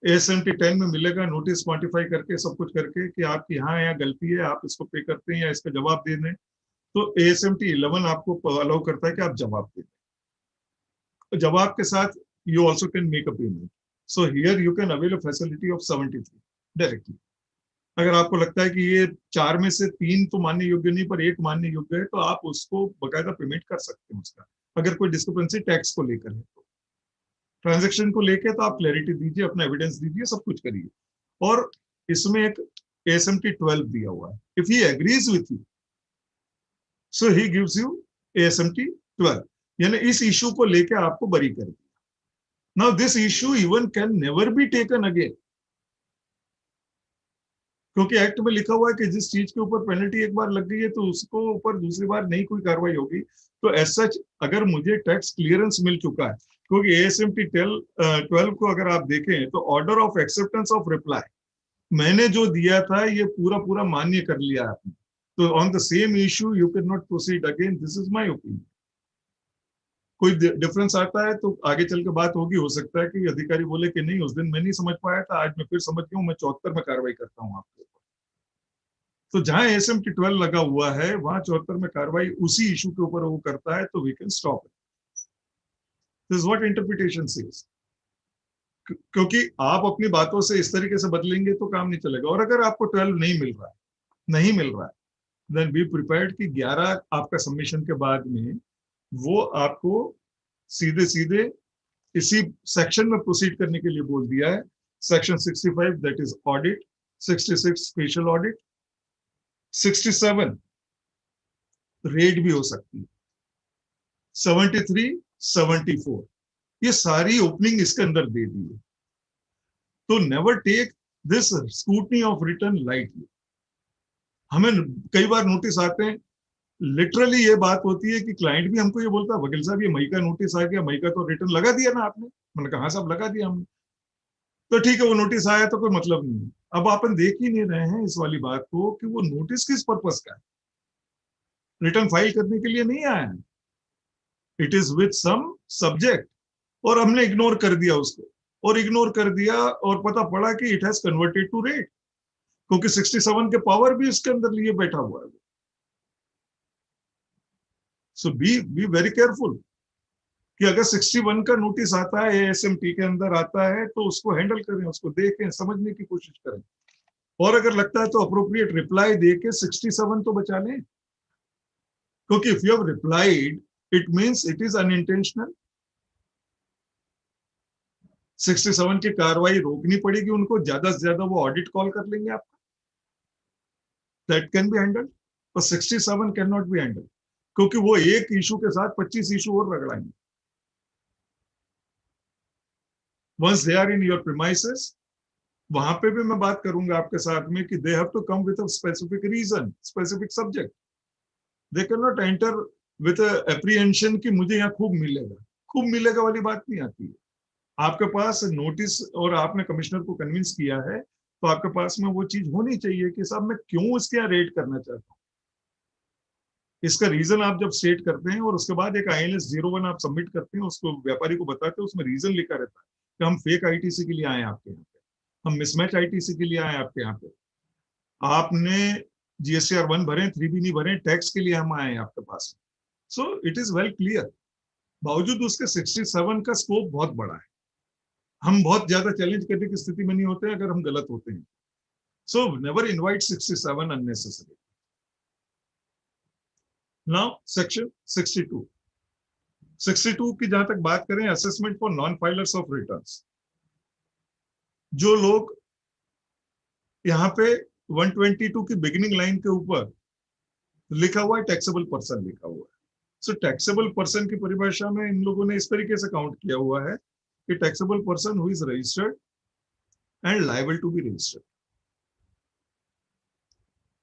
Speaker 1: ASMT 10 में मिलेगा नोटिस क्वांटिफाई करके सब कुछ करके कि आपकी यहाँ गलती है, आप इसको पे करते हैं या इसका जवाब दे दें। तो ASMT 11 आपको अलाउ करता है कि आप जवाब दे दें। जवाब के साथ you also can make a payment. So here you can avail a facility of 73 directly. अगर आपको लगता है कि ये 4 में से 3 तो मानने योग्य नहीं पर 1 मानने योग्य है, तो आप उसको बकायदा पेमेंट कर सकते हैं उसका, अगर कोई डिस्क्रिपेंसी टैक्स को लेकर है तो। ट्रांजैक्शन को लेकर तो आप क्लैरिटी दीजिए, अपना एविडेंस दीजिए, सब कुछ करिए। और इसमें एक ASMT 12 दिया हुआ है। If he agrees with you so he gives you ASMT 12, यानी इस इशू को लेकर आपको बरी कर दिया। Now this issue even can never be taken again, क्योंकि एक्ट में लिखा हुआ है कि जिस चीज के ऊपर पेनल्टी एक बार लग गई है तो उसको ऊपर दूसरी बार नहीं कोई कार्रवाई होगी। तो एज सच अगर मुझे टैक्स क्लियरेंस मिल चुका है, क्योंकि ASMT 12 को अगर आप देखें तो order of acceptance of reply मैंने जो दिया था ये पूरा पूरा मान्य कर लिया आपने, तो on the same issue you can not proceed again. This is my opinion. कोई डिफरेंस आता है तो आगे चल के बात होगी, हो सकता है कि अधिकारी बोले कि नहीं उस दिन मैं नहीं समझ पाया था, आज मैं फिर समझ गया हूं, मैं 74 में कार्रवाई करता हूं आपके ऊपर। तो जहां ASMT 12 लगा हुआ है वहां 74 में कार्रवाई उसी इशू के ऊपर वो करता है, तो we can stop it. This what interpretation says. क्योंकि आप अपनी बातों से इस तरीके से बदलेंगे तो काम नहीं चलेगा। और अगर आपको 12 नहीं मिल रहा है देन बी प्रिपेयर्ड कि 11 आपका सबमिशन के बाद में वो आपको सीधे सीधे इसी सेक्शन में प्रोसीड करने के लिए बोल दिया है। Section 65 that is audit, 66 special audit, 67 red भी हो सकती है, 73 74 ये सारी ओपनिंग इसके अंदर दे दी है। तो never take this scrutiny of return lightly. हमें कई बार नोटिस आते हैं, लिटरली ये बात होती है कि क्लाइंट भी हमको ये बोलता है वकील साहब ये मई का नोटिस आ गया, मई का तो रिटर्न लगा दिया ना आपने। मैंने कहा हाँ साहब लगा दिया हमने। तो ठीक है वो नोटिस आया तो कोई मतलब नहीं। अब अपन देख ही नहीं रहे हैं इस वाली बात को कि वो नोटिस किस पर्पस का है। रिटर्न फाइल करने के लिए नहीं आया है, it is with some subject, और हमने इग्नोर कर दिया उसको, और इग्नोर कर दिया और पता पड़ा कि it has converted to rate, क्योंकि 67 के पावर भी उसके अंदर लिए बैठा हुआ है। सो बी वेरी केयरफुल कि अगर 61 का नोटिस आता है ASMT के अंदर आता है तो उसको हैंडल करें, उसको देखें, समझने की कोशिश करें। और अगर लगता है तो अप्रोप्रिएट रिप्लाई दे के 67 तो बचा लें, क्योंकि if you have replied it means it is unintentional. 67 की कार्रवाई रोकनी पड़ेगी उनको, ज्यादा से ज्यादा वो ऑडिट कॉल कर लेंगे आपका, दैट कैन बी हैंडल्ड, पर 67 कैन नॉट बी हैंडल्ड, क्योंकि वो एक इशू के साथ 25 इशू और रगड़ाएंगे। Once they are in your premises, वहां पे भी मैं बात करूंगा आपके साथ में कि they have to come with a specific reason, specific subject. They can not enter with apprehension कि मुझे यहाँ खूब मिलेगा वाली बात नहीं आती है। आपके पास नोटिस और आपने कमिश्नर को कन्विंस किया है, तो आपके पास में वो चीज होनी चाहिए कि साहब मैं क्यों इसके यहाँ रेड करना चाहता हूँ। इसका रीजन आप जब स्टेट करते हैं और उसके बाद एक INS 01 आप सबमिट करते हैं, उसको व्यापारी को बताते हैं, उसमें रीजन लिखा रहता है कि हम फेक ITC के लिए आए हैं आपके यहाँ पे, हम मिसमैच ITC के लिए आए हैं आपके यहाँ पे, आपने GSTR 1 भरे, 3B नहीं भरे, टैक्स के लिए हम आए हैं आपके पास। So it is well clear. बावजूद उसके 67 का स्कोप बहुत बड़ा है, हम बहुत ज्यादा चैलेंज करने की स्थिति में नहीं होते अगर हम गलत होते हैं। So never invite 67 unnecessary. Now section 62 की जहां तक बात करें, assessment for non filers of returns. जो लोग यहाँ पे 122 की बिगिनिंग लाइन के ऊपर लिखा हुआ है टैक्सेबल पर्सन लिखा हुआ है, सो टैक्सेबल पर्सन की परिभाषा में इन लोगों ने इस तरीके से काउंट किया हुआ है कि taxable person who is registered and liable to be registered.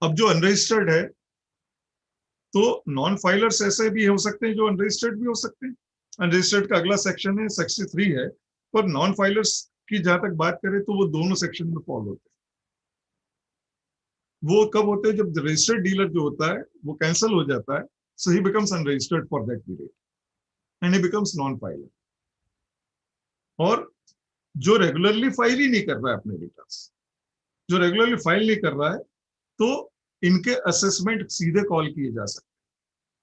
Speaker 1: अब जो अनरजिस्टर्ड है, तो नॉन फाइलर्स ऐसे भी हो सकते हैं जो अनरजिस्टर्ड भी हो सकते हैं। अनरजिस्टर्ड का अगला सेक्शन है 63 है, पर नॉन फाइलर्स की जहां तक बात करें तो वो दोनों सेक्शन में फॉल होते हैं। वो कब होते हैं? जब रजिस्टर्ड डीलर जो होता है वो कैंसिल हो जाता है, so he becomes unregistered for that period and he becomes non filer. और जो रेगुलरली फाइल ही नहीं कर रहा है अपने रिटर्न्स, जो रेगुलरली फाइल नहीं कर रहा है, तो इनके असेसमेंट सीधे कॉल किए जा सकते हैं,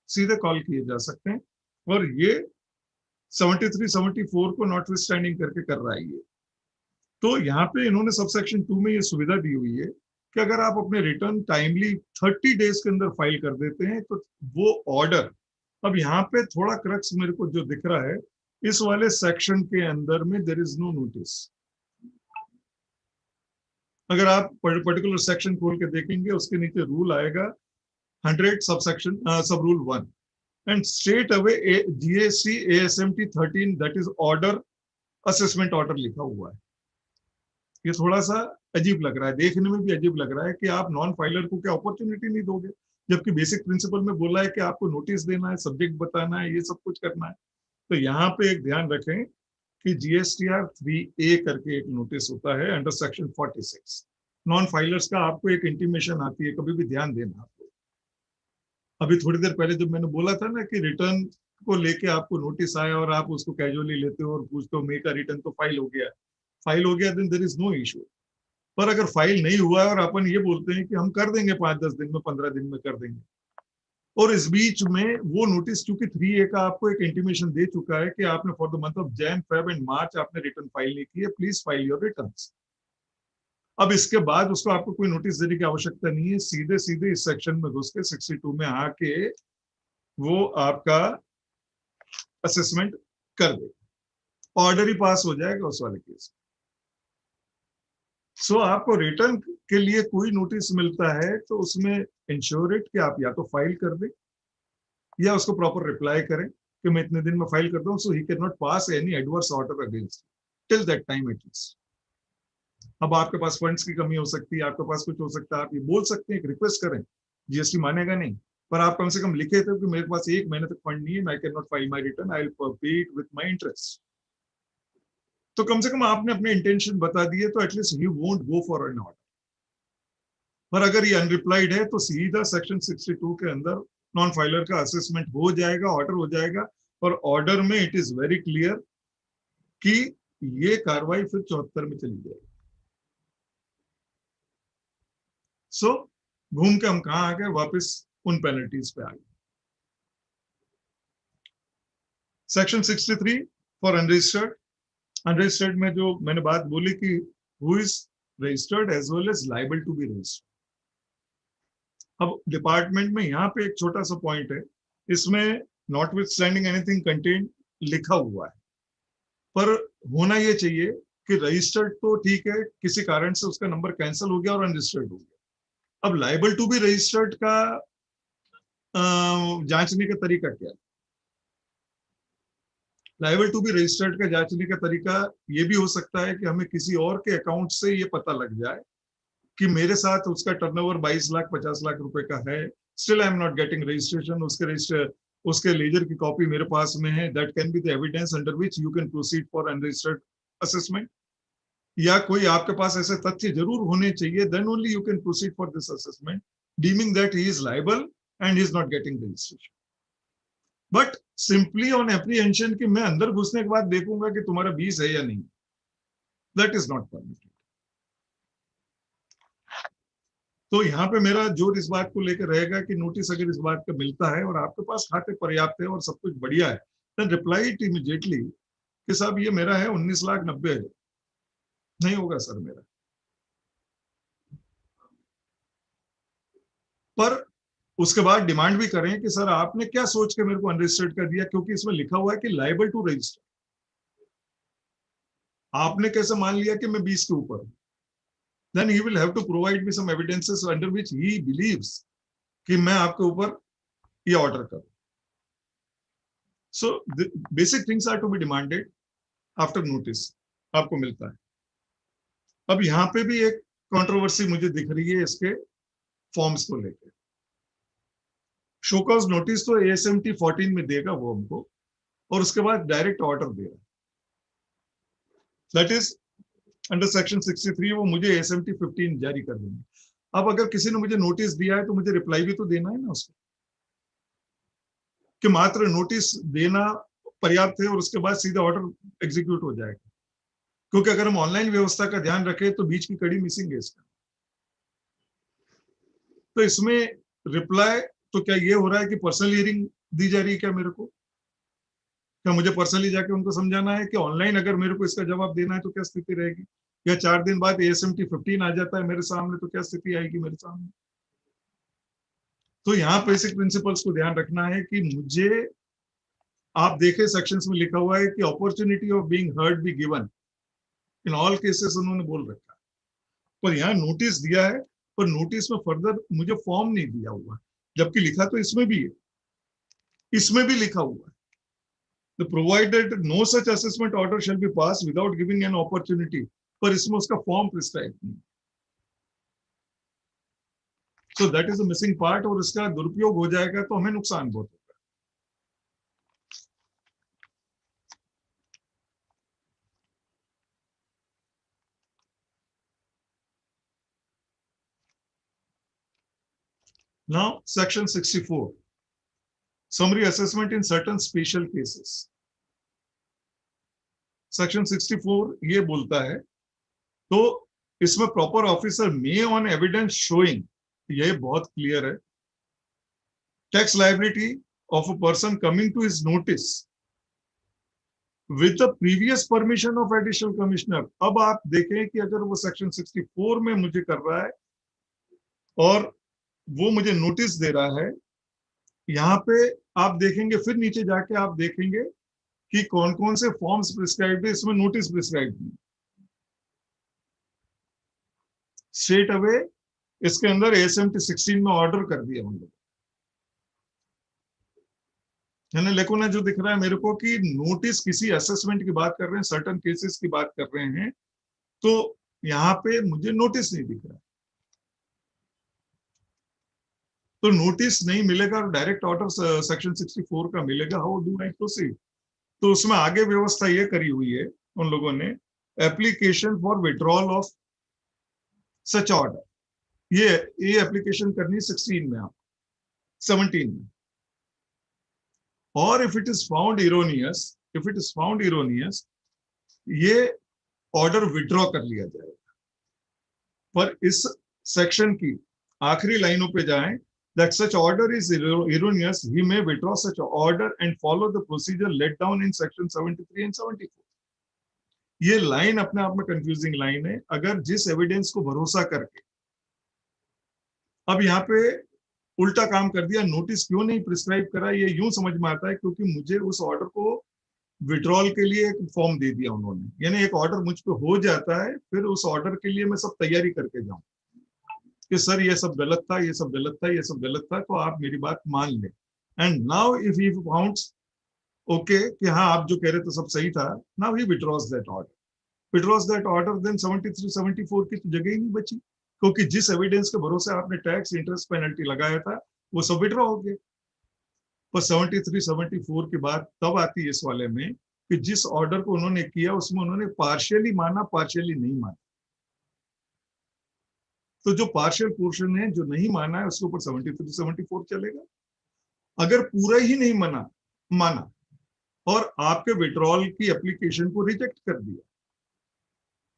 Speaker 1: सीधे कॉल किए जा सकते हैं। और ये 73-74 को नॉटविथस्टैंडिंग करके कर रहा है ये। तो यहाँ पे इन्होंने सबसेक्शन 2 में ये सुविधा दी हुई है कि अगर आप अपने रिटर्न टाइमली 30 डेज के अंदर फाइल कर देते हैं, तो वो ऑर्डर, अब यहाँ पे थोड़ा क्रक्स मेरे को जो दिख रहा है, इस वाले सेक्शन के अंदर में देयर इज नो नोटिस। अगर आप पर्टिकुलर सेक्शन खोल के देखेंगे, उसके नीचे रूल आएगा 100 सबसेक्शन सब rule 1 and straight away GST ASMT 13 that is order, assessment order लिखा हुआ है। ये थोड़ा सा अजीब लग रहा है, देखने में भी अजीब लग रहा है कि आप नॉन फाइलर को क्या अपॉर्चुनिटी नहीं दोगे, जबकि बेसिक प्रिंसिपल में बोला है कि आपको नोटिस देना है, सब्जेक्ट बताना है, ये सब कुछ करना है। तो यहाँ पे एक ध्यान रखें कि GSTR 3A करके एक नोटिस होता है अंडर सेक्शन 46। नॉन फाइलर्स का आपको एक इंटीमेशन आती है, कभी भी ध्यान देना आपको। अभी थोड़ी देर पहले जब मैंने बोला था ना कि रिटर्न को लेके आपको नोटिस आया और आप उसको कैजुअली लेते हो और पूछते हो मेरा रिटर्न तो फाइल हो गया, फाइल हो गया, then there is no issue. पर अगर फाइल नहीं हुआ है और अपन ये बोलते हैं कि हम कर देंगे 5-10 दिन में, 15 दिन में कर देंगे, और इस बीच में वो नोटिस चूंकि 3A का आपको एक इंटीमेशन दे चुका है कि आपने for the month of Jan, Feb and March आपने रिटर्न फाइल नहीं की है, प्लीज फाइल योर रिटर्न्स। अब इसके बाद उसको आपको कोई नोटिस देने की आवश्यकता नहीं है, सीधे सीधे इस सेक्शन में घुस के 62 में आके वो आपका असेसमेंट कर दे, ऑर्डर ही पास हो जाएगा उस वाले केस। सो आपको रिटर्न के लिए कोई नोटिस मिलता है तो उसमें इंश्योर इट कि आप या तो फाइल कर दें या उसको प्रॉपर रिप्लाई करें कि मैं इतने दिन में फाइल करता हूं, so he can not pass any adverse order against till that time at least. अब आपके पास फंड्स की कमी हो सकती है, आपके पास कुछ हो सकता है, आप ये बोल सकते हैं, एक रिक्वेस्ट करें, GST मानेगा नहीं, पर आप कम से कम लिखे थे कि मेरे पास 1 महीने तक फंड नहीं है, I can not file my return, I will pay it with my interest. तो कम से कम आपने अपने इंटेंशन बता दिए, तो at least he won't go for an order. पर अगर ये अनरिप्लाइड है तो सीधा सेक्शन 62 के अंदर नॉन फाइलर का असेसमेंट हो जाएगा, ऑर्डर हो जाएगा, और ऑर्डर में इट इज वेरी क्लियर कि ये कार्रवाई फिर 74 में चली जाएगी। सो घूम के हम कहां आ गए? वापस उन पेनल्टीज पे आ गए। Section 63 for unregistered. अनरजिस्टर्ड में जो मैंने बात बोली कि who is registered as well as liable to be registered. अब डिपार्टमेंट में यहाँ पे एक छोटा सा पॉइंट है, इसमें नॉटविथस्टैंडिंग एनीथिंग कंटेंट लिखा हुआ है, पर होना ये चाहिए कि रजिस्टर्ड तो ठीक है, किसी कारण से उसका नंबर कैंसिल हो गया और अनरजिस्टर्ड हो गया। अब लाइबल टू बी रजिस्टर्ड का जांचने का तरीका क्या है? लाइबल टू बी रजिस्टर्ड का जांचने का तरीका ये भी हो सकता है कि हमें किसी और के अकाउंट से ये पता लग जाए कि मेरे साथ उसका टर्नओवर 22 लाख 50 लाख रुपए का है, still I am not getting registration, उसके लेजर की कॉपी मेरे पास में है, that can be the evidence under which you can proceed for unregistered assessment. या कोई आपके पास ऐसे तथ्य जरूर होने चाहिए, then only you can proceed for this assessment, deeming that he is liable and he is not getting registration. But simply on apprehension कि मैं अंदर घुसने के बाद देखूंगा कि तुम्हारा 20 है या नहीं, दैट इज नॉट परमिटेड। तो यहाँ पे मेरा जोर इस बात को लेकर रहेगा कि नोटिस अगर इस बात का मिलता है और आपके पास खाते पर्याप्त है और सब कुछ बढ़िया है, देन रिप्लाई इट इमीडिएटली कि साहब ये मेरा है 19,90,000। नहीं होगा सर मेरा, पर उसके बाद डिमांड भी करें कि सर आपने क्या सोच के मेरे को अनरजिस्टर्ड कर दिया, क्योंकि इसमें लिखा हुआ है कि लायबल टू रजिस्टर। आपने कैसे मान लिया कि मैं 20 के ऊपर हूं? Then he will have to provide me some evidences under which he believes कि मैं आपके ऊपर ये ऑर्डर करूं। So the basic things are to be demanded after notice आपको मिलता है। अब यहाँ पे भी एक कंट्रोवर्सी मुझे दिख रही है इसके फॉर्म्स को लेकर। शोकॉज नोटिस तो ASMT 14 में देगा वो हमको, और उसके बाद डायरेक्ट ऑर्डर देगा, दैट इज अंडर सेक्शन 63 वो मुझे ASMT 15 जारी कर देंगे। अब अगर किसी ने मुझे नोटिस दिया है तो मुझे रिप्लाई भी तो देना है ना उसको, कि मात्र नोटिस देना पर्याप्त है और उसके बाद सीधा ऑर्डर एग्जीक्यूट हो जाएगा। क्योंकि अगर हम ऑनलाइन व्यवस्था का ध्यान रखें तो बीच की कड़ी मिसिंग है इसका। तो इसमें रिप्लाई तो क्या ये हो रहा है कि पर्सनल हियरिंग दी जा रही है क्या मेरे को? क्या मुझे पर्सनली जाके उनको समझाना है कि ऑनलाइन अगर मेरे को इसका जवाब देना है तो क्या स्थिति रहेगी? या 4 दिन बाद ASMT 15 आ जाता है मेरे सामने तो क्या स्थिति आएगी मेरे सामने? तो यहाँ बेसिक प्रिंसिपल्स को ध्यान रखना है कि मुझे, आप देखें सेक्शंस में लिखा हुआ है कि opportunity of being heard be given in all cases, उन्होंने बोल रखा है। पर यहाँ नोटिस दिया है, पर नोटिस में फर्दर मुझे फॉर्म नहीं दिया हुआ, जबकि लिखा तो इसमें भी है, इसमें भी लिखा हुआ है provided no such assessment order shall be passed without giving an opportunity, पर इसमें उसका फॉर्म प्रिस्क्राइब नहीं। So that is a missing part, और इसका दुरुपयोग हो जाएगा तो हमें नुकसान बहुत होगा। Now section 64, summary assessment in certain special cases। Section 64 ये बोलता है, तो इसमें proper officer may on evidence showing, ये बहुत क्लियर है, tax liability of a person coming to his notice with the previous permission of additional commissioner. अब आप देखें कि अगर वो सेक्शन 64 में मुझे कर रहा है और वो मुझे नोटिस दे रहा है, यहाँ पे आप देखेंगे, फिर नीचे जाके आप देखेंगे कि कौन कौन से फॉर्म्स प्रिस्क्राइब्ड है, इसमें नोटिस प्रिस्क्राइब्ड नहीं। स्ट्रेट अवे इसके अंदर ASMT 16 में ऑर्डर कर दिया हम लोग, यानी लेकिन जो दिख रहा है मेरे को कि नोटिस किसी असेसमेंट की बात कर रहे हैं, सर्टन केसेस की बात कर रहे हैं, तो यहाँ पे मुझे नोटिस नहीं दिख रहा। तो नोटिस नहीं मिलेगा और डायरेक्ट ऑर्डर सेक्शन 64 का मिलेगा, हाउ डू आई प्रोसीड? तो उसमें आगे व्यवस्था ये करी हुई है उन लोगों ने, application for withdrawal of such order, ये एप्लीकेशन करनी 16 में, आप 17 में। और if it is found erroneous, ये ऑर्डर विड्रॉ कर लिया जाएगा। पर इस सेक्शन की आखिरी लाइनों पे जाएं, that such order is erroneous, he may withdraw such order and follow the procedure laid down in section 73 and 74. ये लाइन अपने आप में कंफ्यूजिंग लाइन है। अगर जिस एविडेंस को भरोसा करके, अब यहाँ पे उल्टा काम कर दिया, नोटिस क्यों नहीं प्रिस्क्राइब करा, ये यूं समझ में आता है क्योंकि मुझे उस ऑर्डर को विड्रॉल के लिए एक फॉर्म दे दिया उन्होंने, यानी एक ऑर्डर मुझ पे हो जाता है, फिर उस ऑर्डर के लिए मैं सब तैयारी करके जाऊं कि सर ये सब गलत था, ये सब गलत था, ये सब गलत था, तो आप मेरी बात मान लें। And now if he founts okay कि हाँ आप जो कह रहे थे सब सही था, now he withdraws that order, withdraws that order, then 73 74 की तो जगह ही नहीं बची, क्योंकि जिस एविडेंस के भरोसे आपने टैक्स इंटरेस्ट पेनल्टी लगाया था वो सब विड्रॉ हो गए। पर 73 74 की बात तब आती है इस वाले में कि जिस ऑर्डर को उन्होंने किया उसमें उन्होंने पार्शियली माना, पार्शियली नहीं माना। तो जो पार्शियल पोर्शन है, जो नहीं माना है, उसके ऊपर 73 74 चलेगा। अगर पूरा ही नहीं माना और आपके विड्रॉल की एप्लीकेशन को रिजेक्ट कर दिया,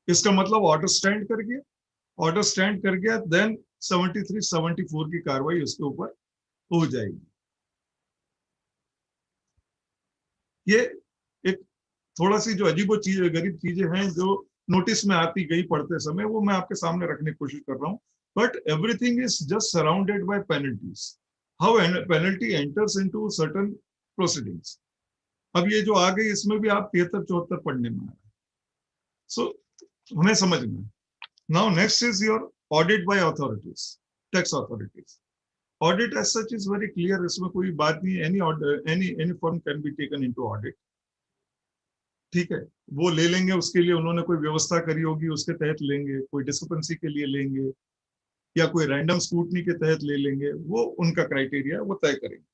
Speaker 1: इसका मतलब ऑर्डर स्टैंड कर गया, ऑर्डर स्टैंड कर गया, देन 73 74 की कार्रवाई उसके ऊपर हो जाएगी। ये एक थोड़ा सी जो अजीबो चीज गरीब चीजें हैं जो नोटिस में आती गई पढ़ते समय, वो मैं आपके सामने रखने की कोशिश कर रहा हूँ। But everything is just surrounded by penalties, how penalty enters into certain proceedings. अब ये जो आ गई इसमें भी आप 73 74 पढ़ने में आ रहा है, सो हमें समझना। Now next is your audit by authorities, tax authorities. Audit as such is very clear, इसमें कोई बात नहीं, any firm can be taken into audit, ठीक है, वो ले लेंगे, उसके लिए उन्होंने कोई व्यवस्था करी होगी, उसके तहत लेंगे, कोई डिस्क्रिपेंसी के लिए लेंगे या कोई रैंडम स्क्रूटनी के तहत ले लेंगे, वो उनका क्राइटेरिया वो तय करेंगे।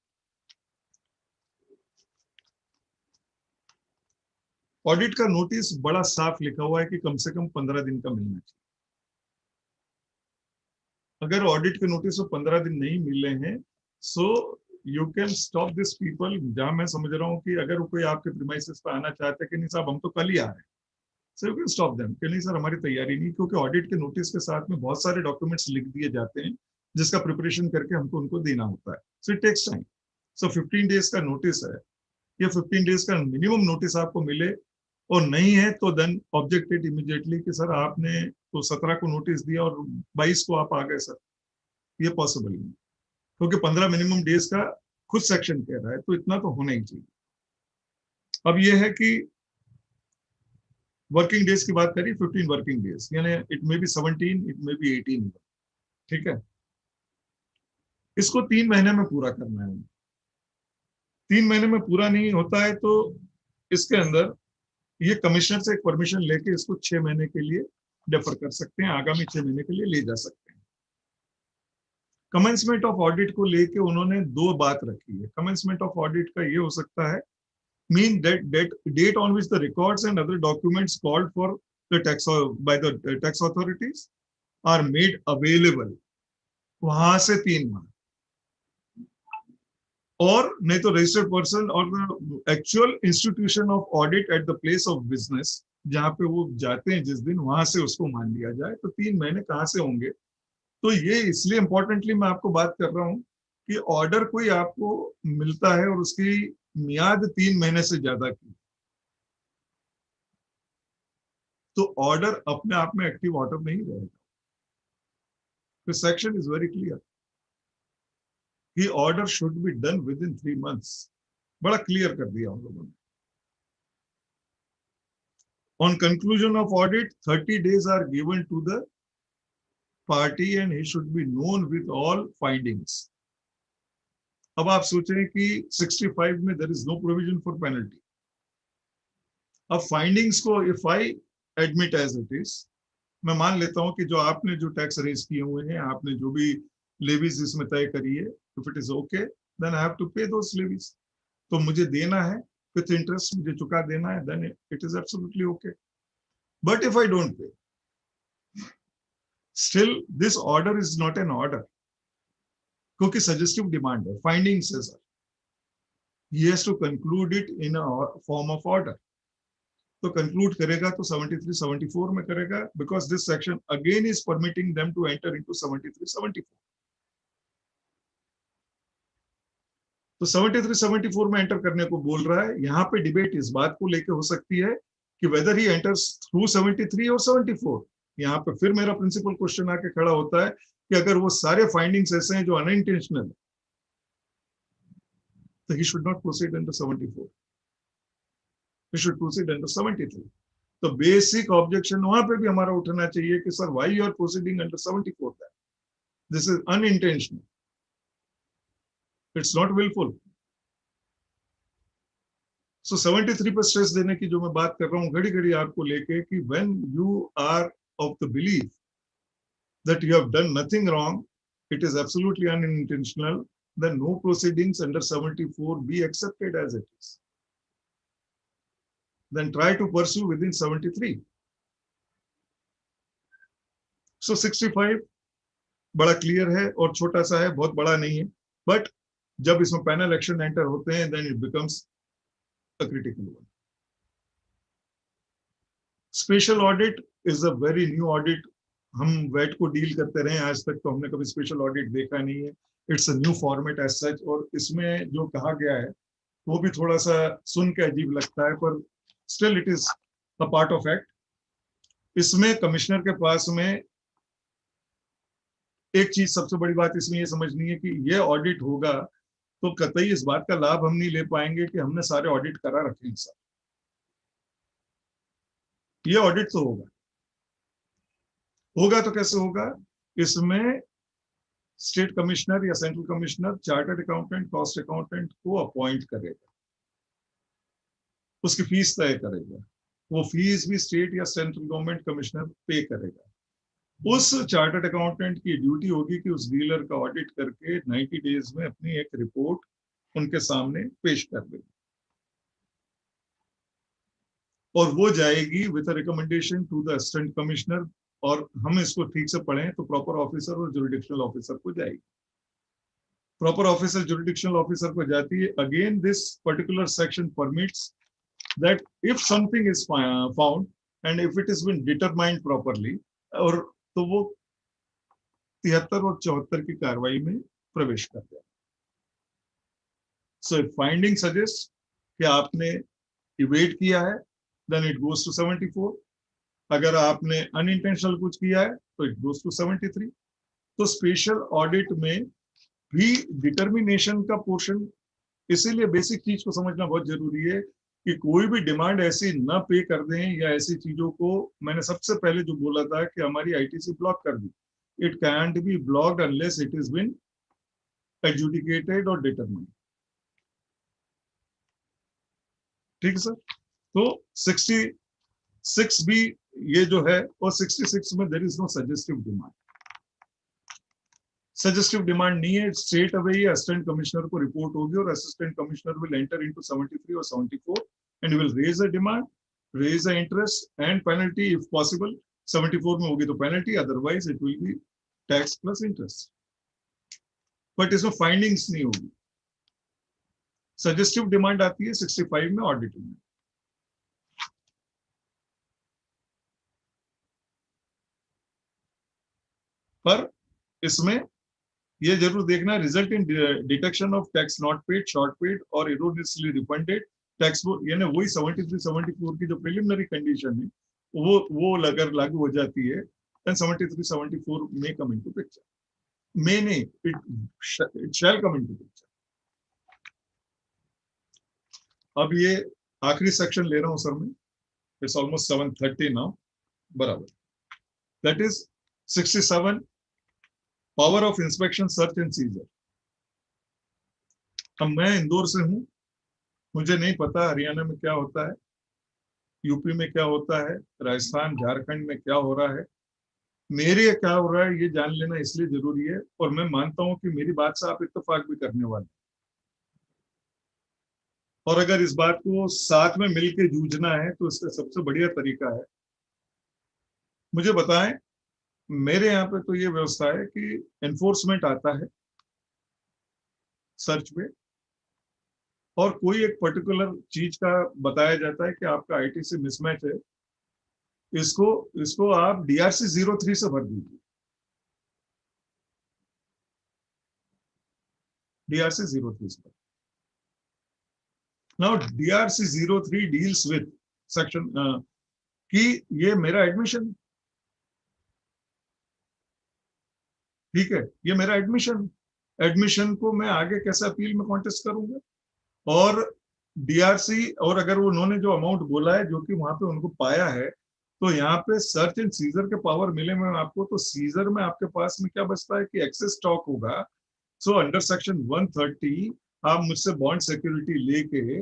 Speaker 1: ऑडिट का नोटिस बड़ा साफ लिखा हुआ है कि कम से कम 15 दिन का मिलना चाहिए। अगर ऑडिट के नोटिस में 15 दिन नहीं मिले हैं, so you can stop this people. जहां मैं समझ रहा हूँ कि अगर कोई आपके प्रीमाइसेस पे आना चाहते हैं कि नहीं साहब हम तो कल ही आ रहे हैं, so you can stop them कि नहीं सर हमारी तैयारी नहीं, क्योंकि ऑडिट के नोटिस के साथ में बहुत सारे डॉक्यूमेंट्स लिख दिए जाते हैं जिसका प्रिपरेशन करके हमको उनको देना होता है, so it takes time. So 15 days का नोटिस है, ये 15 डेज का मिनिमम नोटिस आपको मिले, और नहीं है तो देन ऑब्जेक्टेड इमीडिएटली कि सर आपने तो 17 को नोटिस दिया और 22 को आप आ गए सर, ये पॉसिबल नहीं, क्योंकि 15 मिनिमम डेज का खुद सेक्शन कह रहा है, तो इतना तो होना ही चाहिए। अब ये है कि वर्किंग डेज की बात करी, 15 वर्किंग डेज, यानी it may B 17, it may B 18, ठीक है। इसको 3 महीने में पूरा करना है। 3 महीने में पूरा नहीं होता है तो इसके अंदर ये कमिश्नर से एक परमिशन लेके इसको 6 महीने के लिए डेफर कर सकते हैं, आगामी 6 महीने के लिए ले जा सकते हैं। कमेंसमेंट ऑफ ऑडिट को लेके उन्होंने 2 बात रखी है। कमेंसमेंट ऑफ ऑडिट का ये हो सकता है mean that date on which the records and other documents called for the tax by the tax authorities are made available, वहां से 3 माह, और नहीं तो रजिस्टर्ड पर्सन और the actual institution of audit at the place of business, जहां पे वो जाते हैं जिस दिन, वहां से उसको मान लिया जाए। तो 3 महीने कहाँ से होंगे? तो ये इसलिए इंपॉर्टेंटली मैं आपको बात कर रहा हूं कि ऑर्डर कोई आपको मिलता है और उसकी मियाद 3 महीने से ज्यादा की, तो ऑर्डर अपने आप में एक्टिव ऑर्डर नहीं रहेगा। तो सेक्शन इज वेरी क्लियर कि order should be done within 3 months, बड़ा क्लियर कर दिया उन लोगों ने। On conclusion of audit 30 days are given to the party and he should be known with all findings. अब आप सोचें कि 65 में there is no provision for penalty. अब फाइंडिंग्स को if I admit as it is, मैं मान लेता हूं कि जो आपने जो टैक्स रेज किए हुए हैं, आपने जो भी लेवीज इसमें तय करी है, if it is okay then I have to pay those levies, तो मुझे देना है विथ इंटरेस्ट, मुझे चुका देना है, then it is absolutely okay. But if I don't pay, still this order is not an order, क्योंकि सजेस्टिव डिमांड है, फाइंडिंग्स है sir, he has to conclude it in a form of order। तो conclude करेगा तो 73 74 में करेगा, because this section again is permitting them to enter into 73 74। तो 73 74 में एंटर करने को बोल रहा है। यहाँ पे डिबेट इस बात को लेकर हो सकती है कि वेदर ही एंटर्स थ्रू 73 और 74। यहाँ पे फिर मेरा प्रिंसिपल क्वेश्चन आके खड़ा होता है कि अगर वो सारे फाइंडिंग्स ऐसे हैं जो अनइंटेंशनल है, तो he should not proceed under 74, he should proceed under 73। तो बेसिक ऑब्जेक्शन वहां पे भी हमारा उठना चाहिए कि sir why you are proceeding under 74, that this is unintentional, it's not willful. So 73 पर स्ट्रेस देने की जो मैं बात कर रहा हूँ घड़ी घड़ी आपको लेके कि when you are of the belief that you have done nothing wrong, it is absolutely unintentional, then no proceedings under 74 be accepted as it is. Then try to pursue within 73. So 65 बड़ा clear है और छोटा सा है, बहुत बड़ा नहीं है, बट जब इसमें पैनल एक्शन एंटर होते हैं then it becomes a critical one. Special audit is a very new audit. हम वेट को डील करते रहे आज तक, तो हमने कभी स्पेशल ऑडिट देखा नहीं है। It's a new format as such, और इसमें जो कहा गया है वो भी थोड़ा सा सुन के अजीब लगता है, पर still it is a part of act. इसमें कमिश्नर के पास में एक चीज सबसे बड़ी बात इसमें ये समझनी है कि ये ऑडिट होगा तो कतई इस बात का लाभ हम नहीं ले पाएंगे कि हमने सारे ऑडिट करा रखे हैं सर। ये ऑडिट तो होगा तो कैसे होगा? इसमें स्टेट कमिश्नर या central commissioner chartered accountant, cost accountant को अपॉइंट करेगा, उसकी फीस तय करेगा, वो फीस भी स्टेट या सेंट्रल गवर्नमेंट कमिश्नर पे करेगा। उस चार्टर्ड अकाउंटेंट की ड्यूटी होगी कि उस डीलर का ऑडिट करके 90 डेज में अपनी एक रिपोर्ट उनके सामने पेश कर देगी, और वो जाएगी with recommendation to the assistant commissioner, और हम इसको ठीक से पढ़ें तो प्रॉपर ऑफिसर और जुरिडिक्शनल ऑफिसर को जाएगी। प्रॉपर ऑफिसर जुरिडिक्शनल ऑफिसर को जाती है। Again this particular section permits that if something is found and if it is been determined properly, और तो वो 73 और 74 की कार्रवाई में प्रवेश कर गया। सो फाइंडिंग सजेस्ट कि आपने इवेट किया है, देन इट गोज टू 74। अगर आपने अनइंटेंशनल कुछ किया है तो इट गोज टू 73। तो स्पेशल ऑडिट में भी डिटर्मिनेशन का पोर्शन, इसीलिए बेसिक चीज को समझना बहुत जरूरी है कि कोई भी डिमांड ऐसी न पे कर दें, या ऐसी चीजों को, मैंने सबसे पहले जो बोला था कि हमारी आईटीसी ब्लॉक कर दी, it can't be blocked unless it is been adjudicated और डिटरमाइंड। ठीक है सर। तो 66 भी ये जो है, और 66 में there is no suggestive demand. Suggestive demand नहीं है, स्ट्रेट अवे ही असिस्टेंट कमिश्नर को रिपोर्ट होगी, और assistant commissioner will enter into 73 और 74 and will raise a demand, raise a interest and penalty if possible. 74 में होगी तो penalty, otherwise it will be tax plus interest, but इसमें findings नहीं होगी। सजेस्टिव डिमांड आती है 65 में ऑडिटिंग में। पर इसमें ये जरूर देखना, result in deduction of tax not paid, short paid और इरोनियसली रिफंडेड टैक्स, यानी वही 73 74 की जो प्रिलिमिनरी कंडीशन है वो अगर लागू हो जाती है, then 73 74 may come into picture, may नहीं, it shall come into picture। अब ये आखिरी सेक्शन ले रहा हूं सर मैं, इट्स ऑलमोस्ट 7:30 नाउ, बराबर। That is 67 power of inspection, search and seizure. अब मैं इंदौर से हूं, मुझे नहीं पता हरियाणा में क्या होता है, यूपी में क्या होता है, राजस्थान झारखंड में क्या हो रहा है। मेरे ये क्या हो रहा है ये जान लेना इसलिए जरूरी है, और मैं मानता हूं कि मेरी बात से आप इत्तेफाक भी करने वाले, और अगर इस बात को साथ में मिलकर जूझना है तो इसका सबसे बढ़िया तरीका है, मुझे बताएं। मेरे यहाँ पे तो ये व्यवस्था है कि एनफोर्समेंट आता है सर्च पे, और कोई एक पर्टिकुलर चीज का बताया जाता है कि आपका आईटीसी मिसमैच है, इसको आप DRC 03 से भर दीजिए। DRC 03 से। Now DRC 03 deals with section कि ये मेरा एडमिशन, ठीक है, ये मेरा एडमिशन को मैं आगे कैसे अपील में कॉन्टेस्ट करूंगा। और डीआरसी, और अगर उन्होंने जो अमाउंट बोला है जो कि वहां पे उनको पाया है, तो यहाँ पे सर्च एंड सीजर के पावर मिले में आपको, तो सीजर में आपके पास में क्या बचता है कि एक्सेस स्टॉक होगा। सो अंडर सेक्शन 130 आप मुझसे बॉन्ड सिक्योरिटी लेके,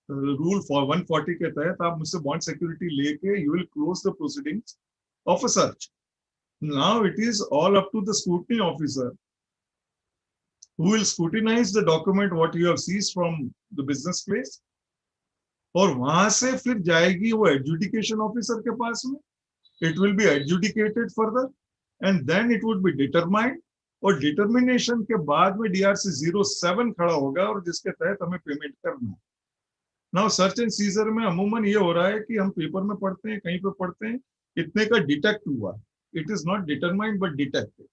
Speaker 1: रूल 140 के तहत आप मुझसे बॉन्ड सिक्योरिटी लेके you will close the proceedings of a search. Now it is all up to the scrutiny officer who will scrutinize the document what you have seized from the business place, और वहां से फिर जाएगी वो adjudication officer के पास में, it will be adjudicated further and then it would be determined, और डिटर्मिनेशन के बाद में DRC 07 खड़ा होगा और जिसके तहत हमें पेमेंट करना है। नाउ सर्च एंड सीजर में अमूमन ये हो रहा है कि हम पेपर में पढ़ते हैं, कहीं पे पढ़ते हैं, इतने का डिटेक्ट हुआ, it is not determined but detected,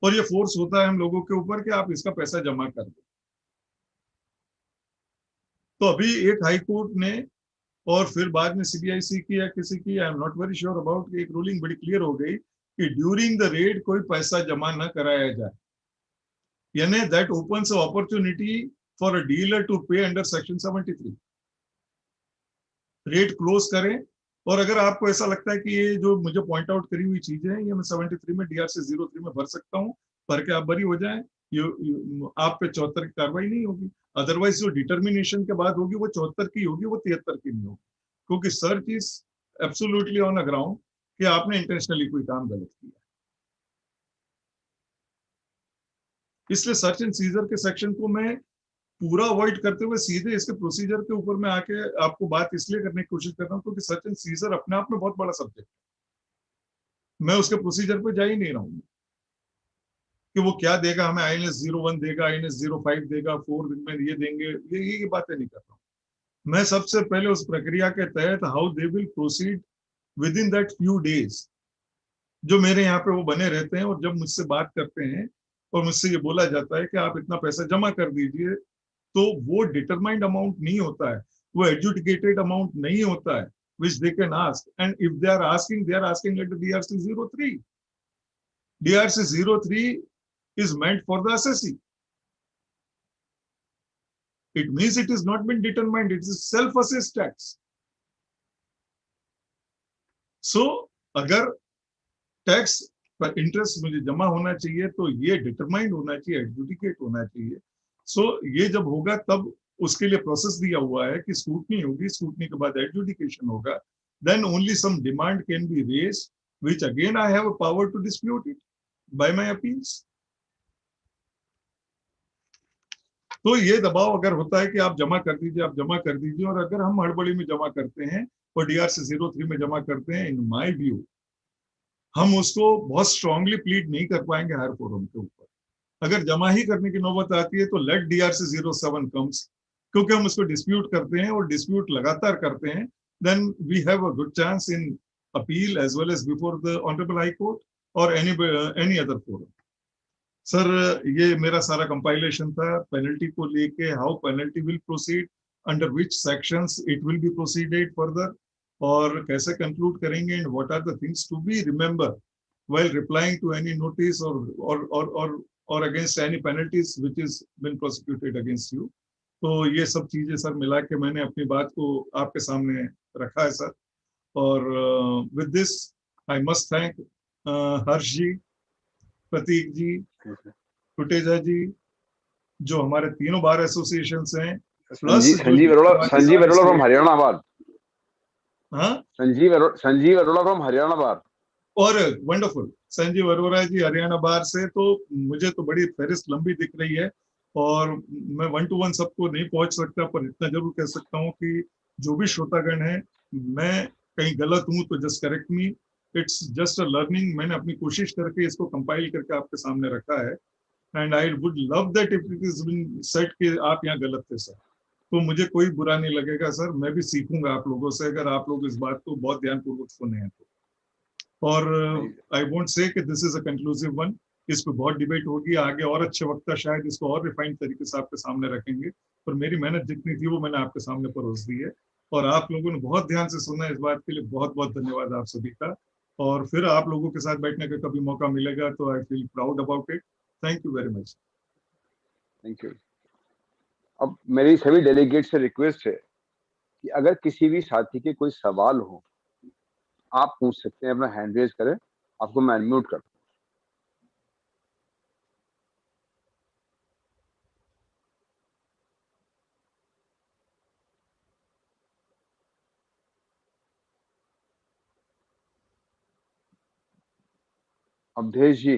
Speaker 1: और ये फोर्स होता है हम लोगों के ऊपर कि आप इसका पैसा जमा कर दो। तो अभी एक हाई कोर्ट ने और फिर बाद में CBIC की या किसी की, आई am not very sure about, एक रूलिंग बड़ी क्लियर हो गई कि ड्यूरिंग द रेड कोई पैसा जमा न कराया जाए, यानी that opens opportunity for a dealer to pay under section 73। Raid close करें, और अगर आपको ऐसा लगता है कि ये जो मुझे पॉइंट आउट करी हुई चीजें हैं ये मैं 73 में DRC 03 में भर सकता हूँ, भर के आप बरी हो जाएं, आप पे 74 की कार्रवाई नहीं होगी। अदरवाइज जो डिटर्मिनेशन के बाद होगी वो 74 की होगी, वो 73 की नहीं होगी, क्योंकि search is absolutely on a ground कि आपने इंटेंशनली कोई काम गलत किया। इसलिए सर्च एंड सीजर के सेक्शन को मैं पूरा अवॉइड करते हुए सीधे इसके प्रोसीजर के ऊपर मैं आके आपको बात इसलिए करने की कोशिश कर रहा हूँ क्योंकि सर्च एंड सीजर अपने आप में बहुत बड़ा सब्जेक्ट है। मैं उसके प्रोसीजर पे जा ही नहीं रहा हूँ कि वो क्या देगा हमें, INS 01 देगा, INS 05 देगा, 4 दिन में ये देंगे, ये बातें नहीं कर रहा हूँ। मैं सबसे पहले उस प्रक्रिया के तहत how they will proceed with in that few days, जो मेरे यहाँ पे वो बने रहते हैं, और जब मुझसे बात करते हैं और मुझसे ये बोला जाता है कि आप इतना पैसा जमा कर दीजिए, तो वो डिटरमाइंड अमाउंट नहीं होता है, वो एडजुडिकेटेड अमाउंट नहीं होता है which they can ask, and if they are asking under DRC 03. DRC 03 is meant for the assessee. It means it is not been determined, it is self-assessed tax. So अगर tax पर interest मुझे जमा होना चाहिए तो ये determined होना चाहिए, एडजुडिकेट होना चाहिए। सो ये जब होगा तब उसके लिए प्रोसेस दिया हुआ है कि स्क्रूटनी होगी, स्क्रूटनी के बाद एडजुडिकेशन होगा, then only some demand can be raised which again I have a power to dispute it by my appeals. तो ये दबाव अगर होता है कि आप जमा कर दीजिए, आप जमा कर दीजिए, और अगर हम हड़बड़ी में जमा करते हैं और DRC 03 में जमा करते हैं, इन माय व्यू हम उसको बहुत स्ट्रांगली प्लीड नहीं कर पाएंगे हायर फोरम के ऊपर। अगर जमा ही करने की नौबत आती है तो लेट DRC 07 कम्स, क्योंकि हम उसको डिस्प्यूट करते हैं और डिस्प्यूट लगातार करते हैं, then we have a good chance in appeal as well as before the honourable high court और एनी अदर फोरम। सर ये मेरा सारा कंपाइलेशन था पेनल्टी को लेके, how penalty will proceed, under which sections it will be proceeded further, और कैसे conclude करेंगे, and what are the things to be remember while replying to any notice or against any penalties which is been prosecuted against you. तो ये सब चीजें sir मिला के मैंने अपनी बात को आपके सामने रखा है सर। और with this I must thank Harsh ji, Prateek ji, Kuteja ji, जो हमारे तीनों बार एसोसिएशन हैं, plus
Speaker 4: Sanjeev Arora from Haryana bar.
Speaker 1: हाँ,
Speaker 4: संजीव अरोड़ा फ्रॉम हरियाणा बार।
Speaker 1: और वंडरफुल संजीव अरोड़ा जी हरियाणा बार से। तो मुझे तो बड़ी फहरिस्त लंबी दिख रही है, और मैं 1 to 1 सबको नहीं पहुंच सकता, पर इतना जरूर कह सकता हूं कि जो भी श्रोतागण है, मैं कहीं गलत हूं तो just correct me, it's just a learning. मैंने अपनी कोशिश करके इसको कंपाइल करके आपके सामने रखा है, and I would love that if it is been said कि आप यहाँ गलत थे सर, तो मुझे कोई बुरा नहीं लगेगा सर, मैं भी सीखूंगा आप लोगों से, अगर आप लोग इस बात को बहुत ध्यानपूर्वक सुने हैं तो। और आई वोंट से कि this is a conclusive one, इस पे बहुत डिबेट होगी आगे, और अच्छे वक्ता शायद इसको और रिफाइंड तरीके से आपके सामने रखेंगे, पर मेरी मेहनत जितनी थी वो मैंने आपके सामने परोस दी है। और आप लोगों ने बहुत ध्यान से सुना, इस बात के लिए बहुत बहुत धन्यवाद आप सभी का। और फिर आप लोगों के साथ बैठने का कभी मौका मिलेगा तो I feel proud about it. Thank you very much.
Speaker 4: Thank you. अब मेरी सभी डेलीगेट से रिक्वेस्ट है कि अगर किसी भी साथी के कोई सवाल हो आप पूछ सकते हैं, अपना हैंड रेज करें, आपको मैं अनम्यूट कर। अवधेश जी,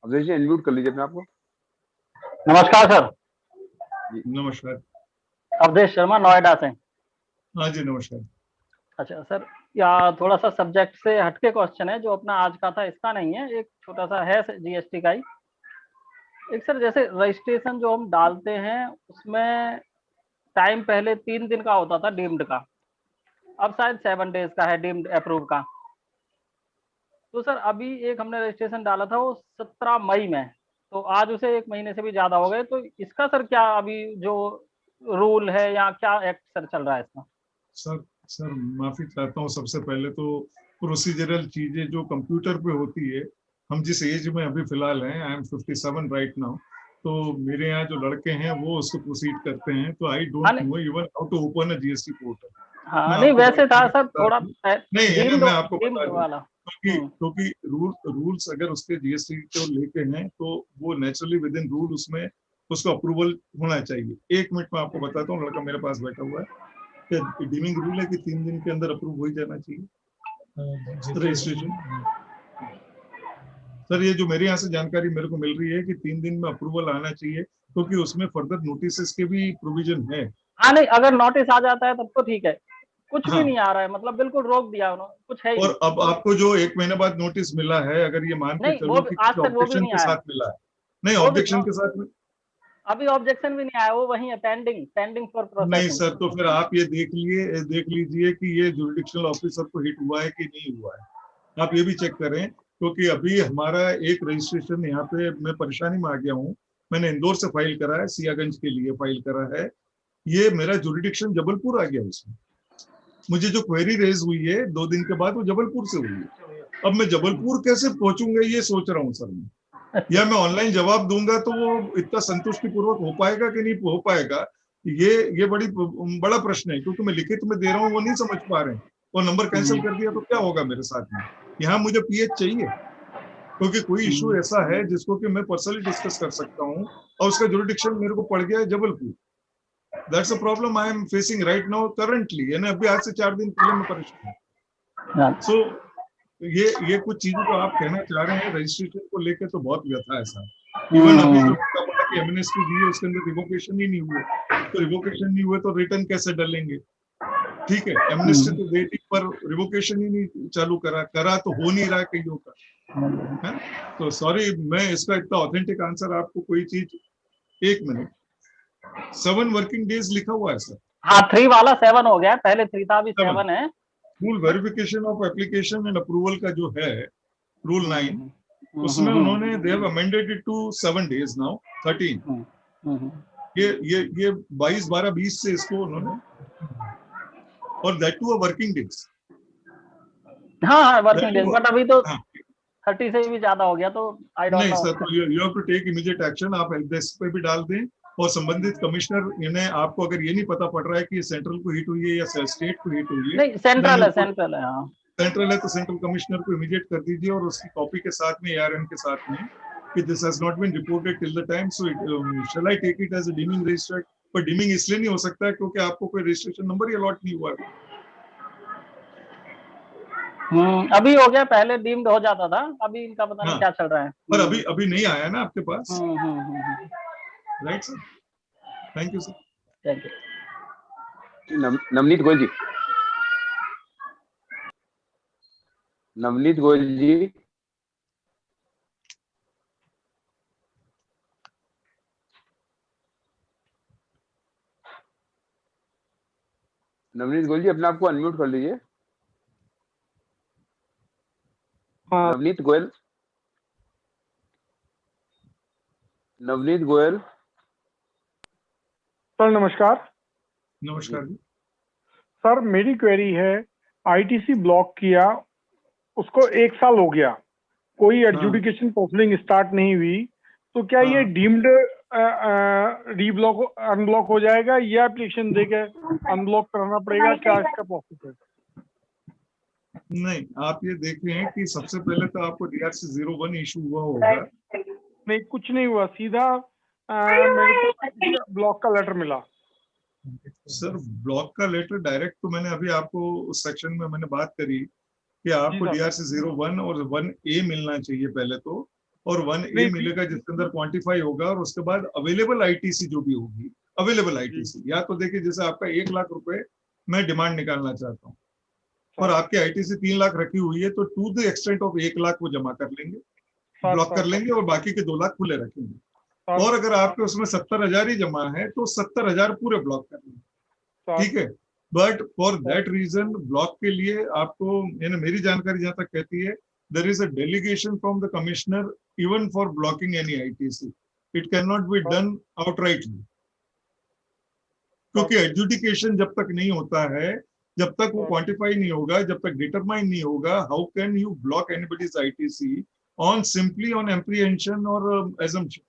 Speaker 4: अवधेश जी अनम्यूट कर लीजिए अपने आपको।
Speaker 2: नमस्कार सर,
Speaker 1: नमस्कार।
Speaker 2: अवधेश शर्मा नोएडा से।
Speaker 1: हाँ जी नमस्कार।
Speaker 2: अच्छा सर, या थोड़ा सा सब्जेक्ट से हटके क्वेश्चन है, जो अपना आज का था इसका नहीं है, एक छोटा सा है जीएसटी का ही। एक सर, जैसे रजिस्ट्रेशन जो हम डालते हैं उसमें टाइम पहले 3 दिन का होता था डीम्ड का, अब शायद 7 डेज का है डीम्ड अप्रूव का। तो सर अभी एक हमने रजिस्ट्रेशन डाला था वो 17 मई में, तो आज उसे 1 महीने से भी ज्यादा हो गए। तो इसका सर क्या अभी जो रूल है या क्या एक्ट सर चल रहा है इसका?
Speaker 1: सर माफी चाहता हूँ। सबसे पहले तो प्रोसीजरल चीजें जो कंप्यूटर पे होती है, हम जिस एज में अभी फिलहाल हैं, आई एम 57 राइट नाउ, तो मेरे यहाँ जो लड़के हैं वो उसको प्रोसीड करते हैं, तो I don't know even how to open a GST portal.
Speaker 2: हाँ
Speaker 1: मैं
Speaker 2: नहीं,
Speaker 1: आपको
Speaker 2: वैसे था
Speaker 1: बात
Speaker 2: सर थोड़ा
Speaker 1: नहीं है,
Speaker 2: डीम्ड
Speaker 1: मैं आपको बता
Speaker 2: डीम्ड
Speaker 1: दूं,
Speaker 2: वाला।
Speaker 1: क्योंकि रूल्स अगर उसके जीएसटी को लेके हैं तो वो नेचुरली विद इन रूल उसमें उसको अप्रूवल होना चाहिए। 1 मिनट में आपको बताता हूँ, लड़का मेरे पास बैठा हुआ है। डीमिंग रूल है कि 3 दिन के अंदर अप्रूव हो ही जाना चाहिए रजिस्ट्रेशन। सर ये जो मेरे यहाँ से जानकारी मेरे को मिल रही है कि 3 दिन में अप्रूवल आना चाहिए, क्योंकि उसमें फर्दर नोटिस के भी प्रोविजन है।
Speaker 2: हाँ नहीं, अगर नोटिस आ जाता है तब तो ठीक है, कुछ भी
Speaker 1: हाँ,
Speaker 2: नहीं आ रहा है, मतलब बिल्कुल रोक दिया उन्होंने, कुछ है ही
Speaker 1: और
Speaker 2: नहीं।
Speaker 1: अब आपको जो 1 महीने बाद नोटिस मिला है, अगर ये मान के
Speaker 2: नहीं वो
Speaker 1: चलो कि
Speaker 2: आज
Speaker 1: किसी
Speaker 2: तक वो भी
Speaker 1: ऑब्जेक्शन
Speaker 2: नहीं
Speaker 1: के
Speaker 2: आया,
Speaker 1: साथ मिला है, नहीं
Speaker 2: वो भी
Speaker 1: ऑब्जेक्शन के साथ में,
Speaker 2: अभी ऑब्जेक्शन भी नहीं आया, वो वही है पेंडिंग, पेंडिंग फॉर
Speaker 1: नहीं
Speaker 2: प्रोसेसिंग।
Speaker 1: सर, तो फिर आप ये देख लीजिए कि ये जुरिडिक्शनल ऑफिसर को हिट हुआ है कि नहीं हुआ है। आप ये भी चेक करें, क्योंकि अभी हमारा एक रजिस्ट्रेशन यहाँ पे मैं परेशानी में आ गया हूँ। मैंने इंदौर से फाइल करा है, सियागंज के लिए फाइल करा है, ये मेरा जुरिडिक्शन जबलपुर आ गया उसमें। मुझे जो क्वेरी रेज हुई है 2 दिन के बाद वो जबलपुर से हुई है। अब मैं जबलपुर कैसे पहुंचूंगा ये सोच रहा हूँ सर मैं, या मैं ऑनलाइन जवाब दूंगा तो वो इतना संतुष्टि पूर्वक हो पाएगा कि नहीं हो पाएगा, ये बड़ा प्रश्न है, क्योंकि मैं लिखित में दे रहा हूँ वो नहीं समझ पा रहे हैं, और नंबर कैंसिल कर दिया तो क्या होगा मेरे साथ में। यहाँ मुझे पीएच चाहिए, क्योंकि कोई इशू ऐसा है जिसको कि मैं पर्सनली डिस्कस कर सकता हूँ, और उसका जुरिडिक्शन मेरे को पड़ गया है Jabalpur. That's a problem I am facing right now currently, यानी अभी आज से 4 दिन पहले मैं परेशान हूँ। सो ये कुछ चीजें जो आप कहना चाह रहे हैं रजिस्ट्रेशन को लेकर, तो बहुत व्यथा है सर। इवन अभी जो पड़ा कि एमएनएसटी दी है उसके अंदर रिवोकेशन ही नहीं हुए, तो रिवोकेशन नहीं हुए तो रिटर्न कैसे डालेंगे? ठीक है, एमनेस्टी तो दे दी पर रिवोकेशन ही नहीं चालू करा तो हो नहीं रहा कईयों का, है ना? तो सॉरी, मैं इसका इतना ऑथेंटिक आंसर आपको कोई चीज, 1 मिनट, 7 वर्किंग डेज लिखा हुआ है सर।
Speaker 2: हाँ 3 वाला 7 हो गया, पहले 3 था, अभी 7 है।
Speaker 1: Full verification of application and approval का जो है रूल 9, उसमें उन्होंने they have amended it to 7 days now 13। ये 22/12/20 से इसको उन्होंने, और that too a working days.
Speaker 2: हाँ हाँ वर्किंग डेज, बट अभी तो
Speaker 1: हाँ,
Speaker 2: 30 से भी ज्यादा हो गया, तो आई डोंट
Speaker 1: नहीं
Speaker 2: नो।
Speaker 1: सर, तो you have to take immediate action. आप हेल्प डेस्क पे भी डाल दें, और संबंधित कमिश्नर इन्हें, आपको अगर ये नहीं पता पड़ रहा है कि ये सेंट्रल को हिट हुई है या स्टेट को हिट हुई है,
Speaker 2: नहीं सेंट्रल है, सेंट्रल है। हाँ
Speaker 1: सेंट्रल है तो सेंट्रल कमिश्नर को इमीडिएट कर दीजिए, और उसकी कॉपी के साथ में एआरएम के साथ में कि this has not been reported till the time, so shall I take it as a deeming registered. पर डीमिंग इसलिए नहीं हो सकता है क्योंकि आपको कोई रजिस्ट्रेशन नंबर ही अलॉट नहीं हुआ है।
Speaker 2: अभी हो गया, पहले डीम्ड हो जाता था, अभी इनका पता नहीं
Speaker 1: हाँ,
Speaker 2: क्या चल रहा है।
Speaker 1: पर अभी नहीं आया ना आपके पास, right sir? Thank you sir.
Speaker 2: Thank you.
Speaker 4: Navneet Goyal ji, Navneet Goyal ji, Navneet Goyal ji अपने आप को अनम्यूट कर लीजिए। नवनीत गोयल, नवनीत गोयल।
Speaker 5: सर नमस्कार।
Speaker 1: नमस्कार जी।
Speaker 5: सर मेरी क्वेरी है, आईटीसी ब्लॉक किया, उसको 1 साल हो गया, कोई एडजुडिकेशन प्रोसीडिंग स्टार्ट नहीं हुई, तो क्या ये डीम्ड रीब्लॉक अनब्लॉक हो जाएगा या एप्लीकेशन देके अनब्लॉक कराना पड़ेगा, क्या इसका प्रोसेस है?
Speaker 1: नहीं, आप ये देखें कि सबसे पहले तो आपको DRC 01 इशू हुआ होगा।
Speaker 5: नहीं, कुछ नहीं हुआ, सीधा मेरे को ब्लॉक का लेटर मिला।
Speaker 1: सर ब्लॉक का लेटर डायरेक्ट तो मैंने अभी आपको उस सेक्शन में मैंने बात करी कि आपको
Speaker 5: जी सर।
Speaker 1: DRC 01 और 1A मिलना चाहिए पहले तो, और 1A मिलेगा जिसके अंदर क्वांटिफाई होगा, और उसके बाद अवेलेबल आईटीसी जो भी होगी, अवेलेबल आईटीसी, या तो देखिए जैसे आपका 1 लाख रुपए मैं डिमांड निकालना चाहता हूँ और आपकी आईटीसी 3 लाख रखी हुई है, तो to the extent of 1 lakh वो जमा कर लेंगे, ब्लॉक कर लेंगे, और बाकी के 2 लाख खुले रखेंगे। और अगर आपके उसमें 70,000 ही जमा है तो 70,000 पूरे ब्लॉक कर लेंगे, ठीक है। But for that reason block के लिए आपको, यानी मेरी जानकारी जहां तक कहती है, there is a delegation from the commissioner even for blocking any ITC, it can not be done outrightly, क्योंकि एडजुडिकेशन जब तक नहीं होता है, जब तक वो क्वांटिफाई नहीं होगा, जब तक डिटरमाइन नहीं होगा, how can you block anybody's ITC on simply on apprehension और एजम्पशन।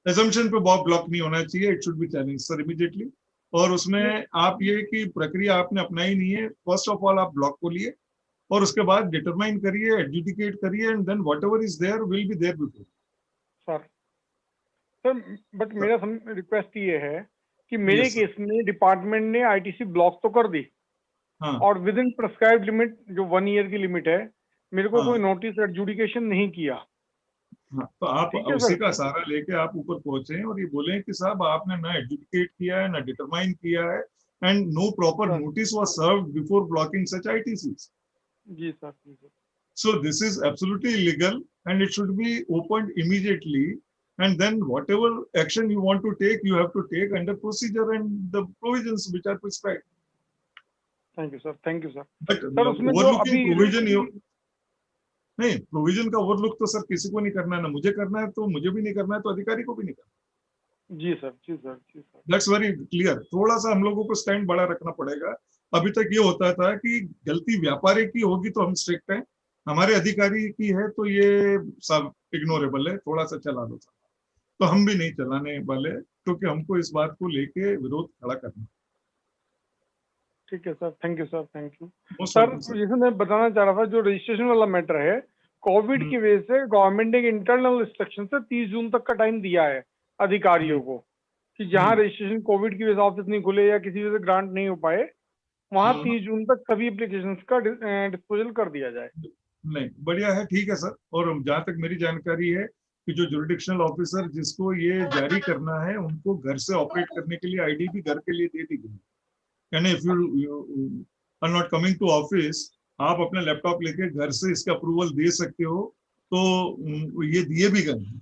Speaker 1: एजम्पशन पे ब्लॉक नहीं होना चाहिए, it should be challenge sir immediately. और उसमें आप ये कि प्रक्रिया आपने अपनाई नहीं है, फर्स्ट ऑफ ऑल आप ब्लॉक को लिए और उसके बाद डिटरमाइन करिए, एडजुडिकेट करिए, and then whatever is there will be there before.
Speaker 5: Sir but मेरा रिक्वेस्ट ये है कि मेरे केस में डिपार्टमेंट ने आईटीसी ब्लॉक तो कर दी, और विद इन प्रिस्क्राइब्ड लिमिट जो 1 ईयर की लिमिट है, मेरे को कोई नोटिस एडजुडिकेशन नहीं किया।
Speaker 1: तो आप उसी का सहारा लेके आप ऊपर पहुंचे और ये बोले कि साहब आपने ना एडजुडिकेट किया है, ना डिटरमाइन किया है, and no proper notice was served before blocking such ITCs.
Speaker 5: जी sir.
Speaker 1: So this is absolutely illegal and it should be opened immediately, and then whatever action you want to take, you have to take under procedure and the provisions which are prescribed.
Speaker 5: Thank you sir, thank you sir.
Speaker 1: But overlooking provision नहीं, provision का overlook तो sir किसी को नहीं करना है, ना मुझे करना है, तो मुझे भी नहीं करना है, तो अधिकारी को भी नहीं करना।
Speaker 5: जी सर, जी सर, जी सर।
Speaker 1: That's very clear। थोड़ा सा हम लोगों को स्टैंड बड़ा रखना पड़ेगा। अभी तक ये होता था कि गलती व्यापारी की होगी तो हम स्ट्रिक्ट हैं, हमारे अधिकारी की है तो ये सब इग्नोरेबल है, थोड़ा सा चला दो, तो हम भी नहीं चलाने वाले, क्योंकि हमको इस बात को लेके विरोध खड़ा करना।
Speaker 5: ठीक है sir, thank you sir, thank you sir. जैसे मैं बताना चाह रहा था, जो रजिस्ट्रेशन वाला मैटर है, कोविड की वजह से गवर्नमेंट ने इंटरनल रिस्ट्रिक्शन से 30 जून तक का टाइम दिया है अधिकारियों को, कि जहां रजिस्ट्रेशन कोविड की वजह से ऑफिस नहीं खुले या किसी वजह से ग्रांट नहीं हो पाए, वहां 30 जून तक सभी एप्लीकेशंस का डिस्पोजल कर दिया जाए।
Speaker 1: नहीं, बढ़िया है, ठीक है सर। और जहां तक मेरी जानकारी है कि जो जुरिडिक्शनल ऑफिसर जिसको ये जारी करना है, उनको घर से ऑपरेट करने के लिए आईडी भी घर के लिए दे दी गई, यानी if you are not coming to office, आप अपना लैपटॉप लेके घर से इसका अप्रूवल दे सकते हो, तो ये दिए भी गए हैं।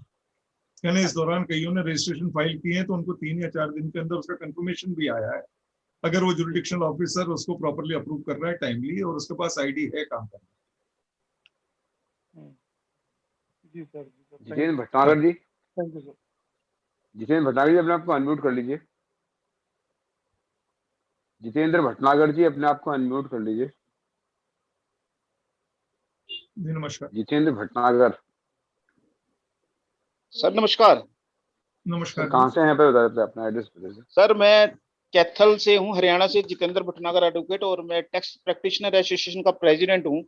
Speaker 1: यानी इस दौरान कईयों ने रजिस्ट्रेशन फाइल किए हैं, तो उनको 3 या 4 दिन के अंदर उसका कंफर्मेशन भी आया है, अगर वो जुरिडिक्शनल ऑफिसर उसको प्रॉपरली अप्रूव कर रहा है टाइमली, और उसके पास आईडी है काम करना।
Speaker 5: जी sir.
Speaker 4: Jitendra Bhatnagar ji.
Speaker 5: Thank you sir.
Speaker 4: Jitendra Bhatnagar ji, अपने आप को अनम्यूट कर लीजिए। जितेंद्र भटनागर जी, अपने आप को अनम्यूट कर लीजिए।
Speaker 1: जी नमस्कार।
Speaker 4: जितेंद्र भटनागर
Speaker 6: सर नमस्कार।
Speaker 1: नमस्कार।
Speaker 4: कहाँ से हैं पे बता देते अपना एड्रेस बता दीजिए।
Speaker 6: सर मैं कैथल से हूँ, हरियाणा से, जितेंद्र भटनागर एडवोकेट, और मैं टैक्स प्रैक्टिशनर एसोसिएशन का प्रेसिडेंट हूँ।